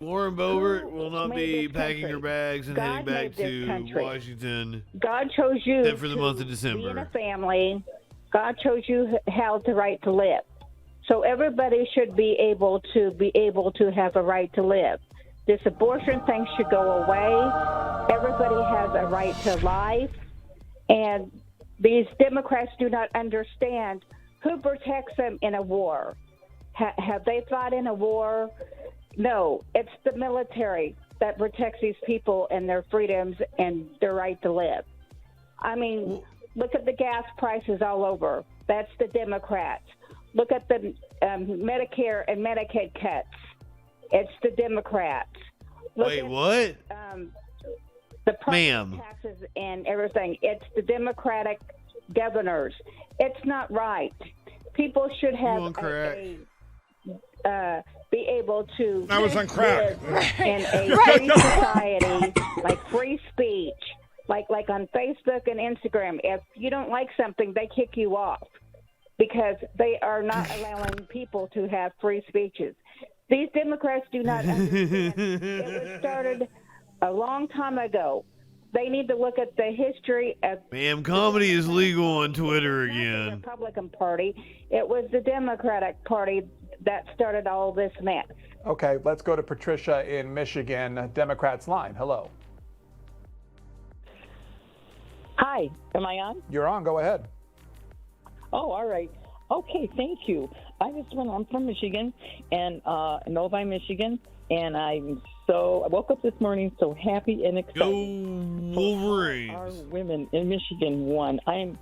Lauren Boebert will not be packing her bags and heading back to Washington. God chose you except for the month of be December. in a family. God chose you held the right to live. So everybody should be able to have a right to live. This abortion thing should go away. Everybody has a right to life. And these Democrats do not understand who protects them in a war. Have they fought in a war? No, it's the military that protects these people and their freedoms and their right to live. I mean, look at the gas prices all over. That's the Democrats. Look at the Medicare and Medicaid cuts. It's the Democrats. Wait, what? The property taxes and everything. It's the Democratic governors. It's not right. People should have be able to live in a free society, like free speech, like on Facebook and Instagram. If you don't like something, they kick you off because they are not allowing people to have free speeches. These Democrats do not understand. It was started a long time ago. They need to look at the history of... Ma'am, comedy is legal on Twitter again. The Republican Party. It was the Democratic Party that started all this mess. Okay, let's go to Patricia in Michigan, Democrats line. Hello. Hi, am I on? You're on, go ahead. Oh, all right. Okay, thank you. I'm from Michigan, and Novi, Michigan, and I woke up this morning so happy and excited. Go Wolverines! Our women in Michigan won. I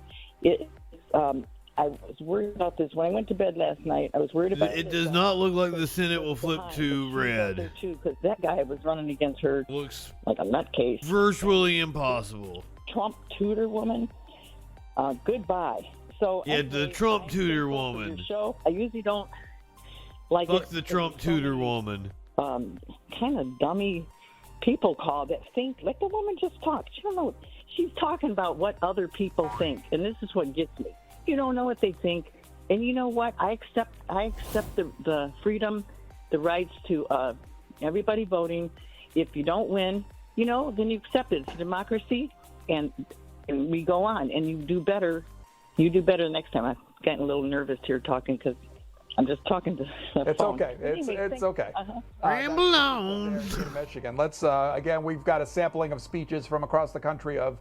was worried about this when I went to bed last night. I was worried about it. Does not look like the Senate will flip to red. Because that guy was running against her. Looks like a nutcase. Virtually impossible. Trump tutor woman. Goodbye. So yeah, the Trump tutor woman. Show. I usually don't like Fuck the Trump tutor woman. Kind of dummy people call that think. Let the woman just talk. She don't know. She's talking about what other people think, and this is what gets me. You don't know what they think. And you know what? I accept the freedom, the rights to everybody voting. If you don't win, then you accept it. It's a democracy, and we go on. And you do better. You do better next time. I'm getting a little nervous here talking because I'm just talking to the It's phone. okay. It's okay. Ramble on. In Michigan. Let's again. We've got a sampling of speeches from across the country of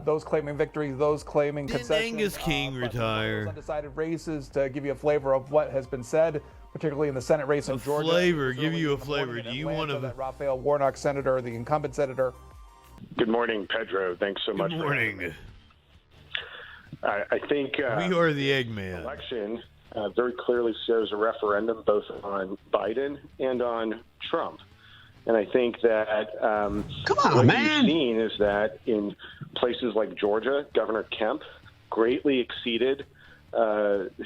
those claiming victory, those claiming Didn't concession. Angus King retire? Those undecided races to give you a flavor of what has been said, particularly in the Senate race in Georgia. Flavor. Give you a flavor. Do you want to? Raphael Warnock, senator, the incumbent senator. Good morning, Pedro. Thanks so much. Good morning. I think we are the Eggman. Election very clearly shows a referendum both on Biden and on Trump. And I think that what you've seen is that in places like Georgia, Governor Kemp greatly exceeded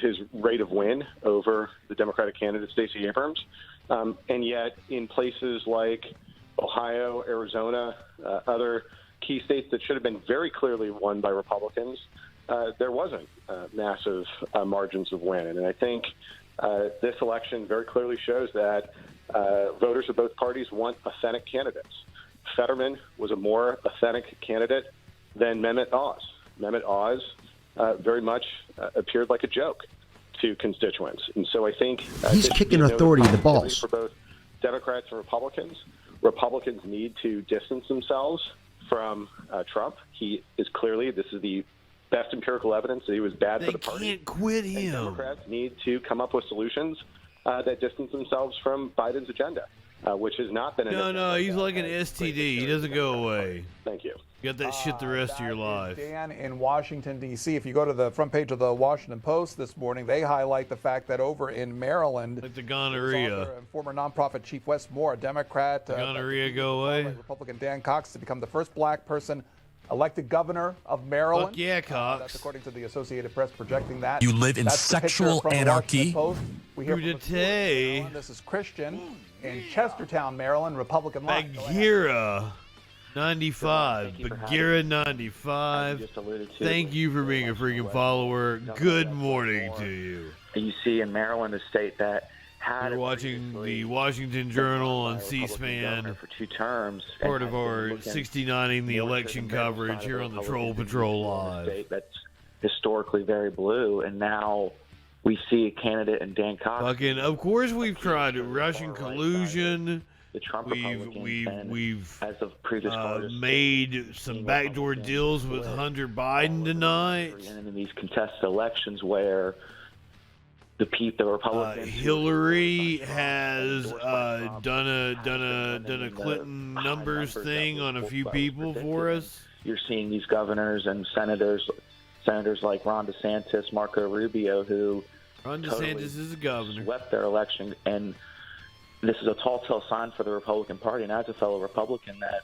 his rate of win over the Democratic candidate, Stacey Abrams. And yet in places like Ohio, Arizona, other key states that should have been very clearly won by Republicans, there wasn't massive margins of win. And I think this election very clearly shows that voters of both parties want authentic candidates. Fetterman was a more authentic candidate than Mehmet Oz. Mehmet Oz very much appeared like a joke to constituents. And so I think he's kicking authority in the balls. For both Democrats and Republicans. Republicans need to distance themselves from Trump. He is clearly, this is the best empirical evidence that he was bad for the party. They can't quit him. And Democrats need to come up with solutions that distance themselves from Biden's agenda, which has not been. No, he's like an STD. He doesn't go away. Thank you. You got that shit the rest of your life. Dan in Washington, D.C. If you go to the front page of the Washington Post this morning, they highlight the fact that over in Maryland, like the gonorrhea, former nonprofit Chief Wes Moore, a Democrat, gonorrhea go away. Republican Dan Cox to become the first black person elected governor of Maryland. Fuck yeah, Cox. That's according to the Associated Press projecting that. You live in That's the picture sexual from the anarchy. Washington Post. We hear from the Maryland. This is Christian in Chestertown, Maryland, Republican line. Bagheera 95. Bagheera 95. Thank you for being a freaking follower. Good morning to you. You see in Maryland, a state that had You're watching the Washington Journal on C-SPAN. For 2 terms. Part of our 69ing the election coverage here on the Troll Patrol Live. State that's historically very blue, and now we see a candidate in Dan Cox. Fucking, of course we've tried Russian collusion. The Trump We've as of previous made some backdoor deals with Hunter Biden tonight. And in these contested elections where the Republicans, Hillary has done a Clinton numbers thing on a few people for us. You're seeing these governors and senators like Ron DeSantis, Marco Rubio, who Ron DeSantis is a governor, swept their election, and this is a telltale sign for the Republican Party. And as a fellow Republican, that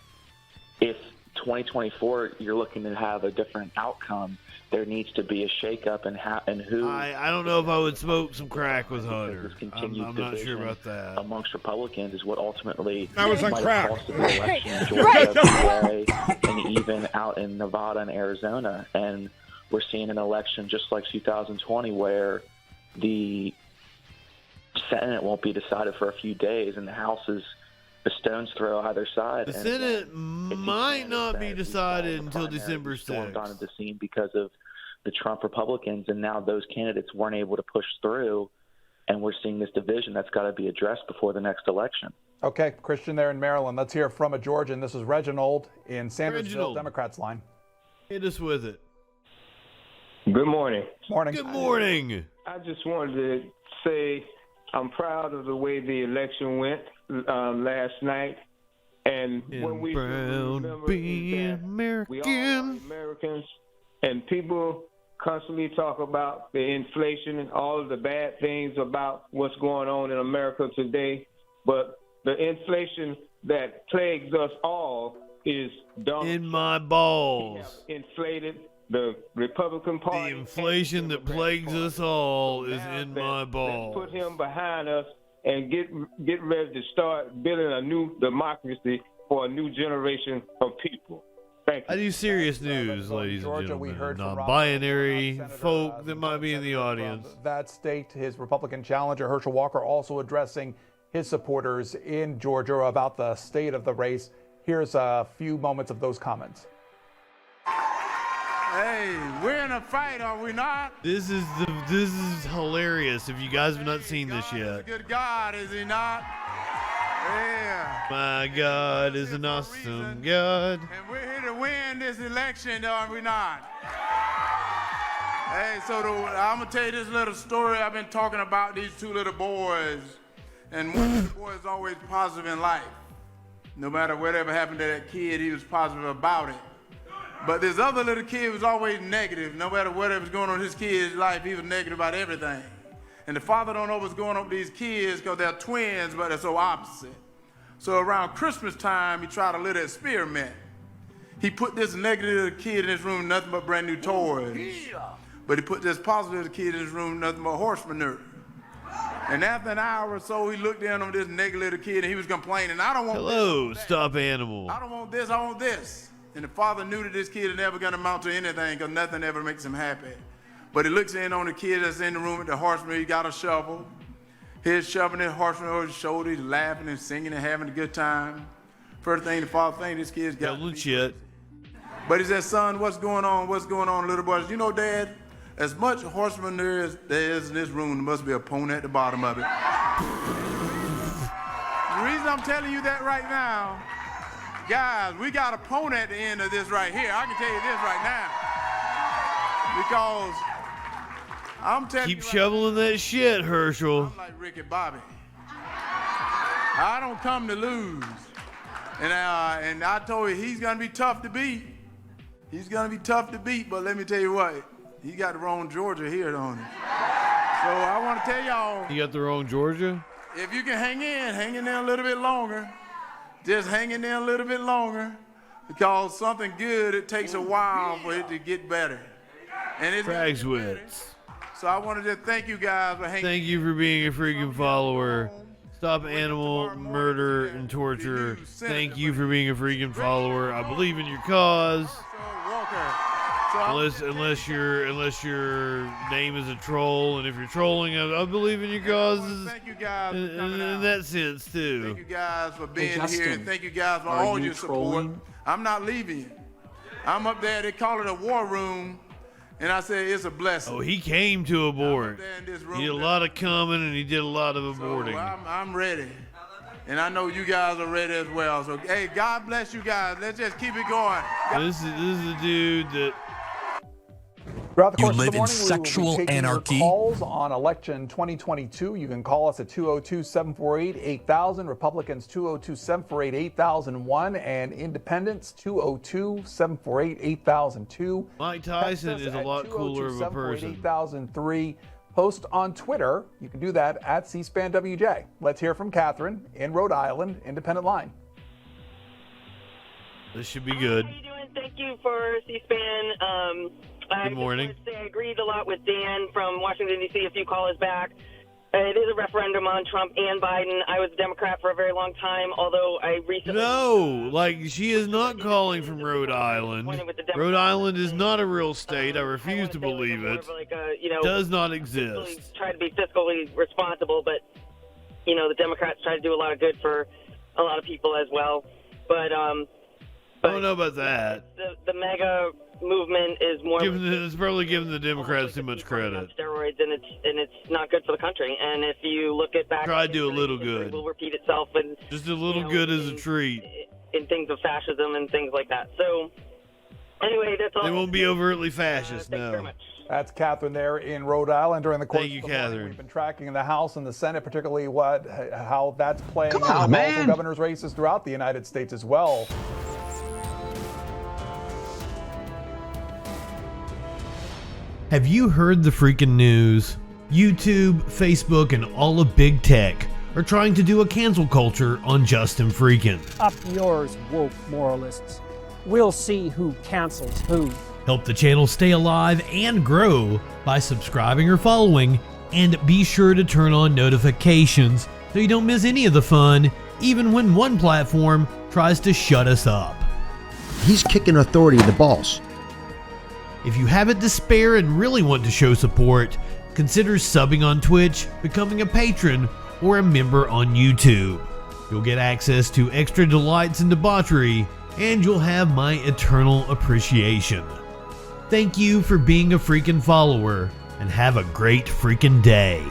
if 2024 you're looking to have a different outcome, there needs to be a shakeup in who. I don't know if I would smoke some crack with Hunter. I'm not sure about that. Amongst Republicans is what ultimately I was on might crack. have costed the election in Georgia, PA, and even out in Nevada and Arizona. And we're seeing an election just like 2020 where the Senate won't be decided for a few days, and the House is a stone's throw either side. The Senate might not be decided until December 6th. Onto the scene because of the Trump Republicans, and now those candidates weren't able to push through, and we're seeing this division that's got to be addressed before the next election. Okay, Christian there in Maryland. Let's hear from a Georgian. This is Reginald in Sandersville, Democrats line. Hit us with it. Good morning. Morning. Good morning. I just wanted to say I'm proud of the way the election went last night. And when we remember that we all are Americans, and people constantly talk about the inflation and all of the bad things about what's going on in America today. But the inflation that plagues us all is in my balls. Inflated the Republican Party. The inflation that plagues us all is in my balls. Put him behind us and get ready to start building a new democracy for a new generation of people. Thank you. I do serious news, ladies and gentlemen. Non-binary folk that might be in the audience. That state, his Republican challenger Herschel Walker also addressing his supporters in Georgia about the state of the race. Here's a few moments of those comments. Hey, we're in a fight, are we not? This is hilarious. If you guys have not seen this yet. Good God, is he not? Yeah. My God is an awesome God. And we're here to win this election, are we not? Hey, so I'm gonna tell you this little story. I've been talking about these two little boys, and one of the boys is always positive in life. No matter whatever happened to that kid, he was positive about it. But this other little kid was always negative. No matter whatever was going on in his kid's life, he was negative about everything. And the father don't know what's going on with these kids because they're twins, but they're so opposite. So around Christmas time, he tried a little experiment. He put this negative little kid in his room, nothing but brand new toys. But he put this positive little kid in his room, nothing but horse manure. And after an hour or so, he looked down on this negative little kid and he was complaining, I don't want this. Hello, stop animal. I don't want this, I want this. And the father knew that this kid is never going to amount to anything because nothing ever makes him happy. But he looks in on the kid that's in the room with the horseman. He got a shovel. He's shoving his horseman over his shoulder. He's laughing and singing and having a good time. First thing the father thinks, this kid's got shit. But he said, son, what's going on? What's going on, little boy? You know, Dad, as much horseman there is in this room, there must be a pony at the bottom of it. The reason I'm telling you that right now, guys, we got a pony at the end of this right here. I can tell you this right now. Because I'm telling you. Keep shoveling that shit, Herschel. I'm like Ricky Bobby. I don't come to lose. And I told you, he's going to be tough to beat. He's going to be tough to beat, but let me tell you what. He got the wrong Georgia here, don't he? So I want to tell y'all. You got the wrong Georgia? If you can hang in there a little bit longer. Just hang in there a little bit longer, because something good, it takes a while for it to get better. And it's Fragswitz. So I want to just thank you guys for hanging. Thank you for being a freaking follower. Stop animal murder and torture. Thank you for being a freaking follower. I believe in your cause. Unless your name is a troll, and if you're trolling, I believe in your causes. Thank you guys in that sense too. Thank you guys for being here, and thank you guys for all your support. I'm not leaving you. I'm up there. They call it a war room, and I say it's a blessing. Oh, he came to abort. He did a lot of coming, and he did a lot of aborting. So I'm ready, and I know you guys are ready as well. So hey, God bless you guys. Let's just keep it going. This is the dude that. Throughout the course You live of the morning, in sexual we will be taking anarchy. your calls on election 2022. You can call us at 202-748-8000, Republicans 202-748-8001, and Independents 202-748-8002. Mike Tyson is a lot cooler of a person. 8003. Post on Twitter. You can do that at C-SPAN WJ. Let's hear from Catherine in Rhode Island, Independent Line. This should be good. How are you doing? Thank you for C-SPAN. Good morning. I just wanted to say I agreed a lot with Dan from Washington, D.C. a few callers back. It is a referendum on Trump and Biden. I was a Democrat for a very long time, although I recently... No, like, she is not calling from Rhode Island. Rhode Island is not a real state. I refuse to believe it. Does not exist. Try to be fiscally responsible, but, the Democrats try to do a lot of good for a lot of people as well. But I don't know about that. The MAGA movement is more. It's probably giving the Democrats too much credit. Steroids, and it's not good for the country. And if you look at back, try to do a little good. It will repeat itself, and just a little good as a treat. In things of fascism and things like that. So anyway, that's all. They won't be overtly fascist. Thank you very much. That's Catherine there in Rhode Island. During the course Thank you, of the morning, Catherine. we've been tracking in the House and the Senate, particularly how that's playing out. on, man. Also governor's races throughout the United States as well. Have you heard the freaking news? YouTube, Facebook, and all of big tech are trying to do a cancel culture on JustinFREAKIN. Up yours, woke moralists. We'll see who cancels who. Help the channel stay alive and grow by subscribing or following, and be sure to turn on notifications so you don't miss any of the fun, even when one platform tries to shut us up. he's kicking authority in the balls. If you have it to spare and really want to show support, consider subbing on Twitch, becoming a patron, or a member on YouTube. You'll get access to extra delights and debauchery, and you'll have my eternal appreciation. Thank you for being a freaking follower, and have a great freaking day.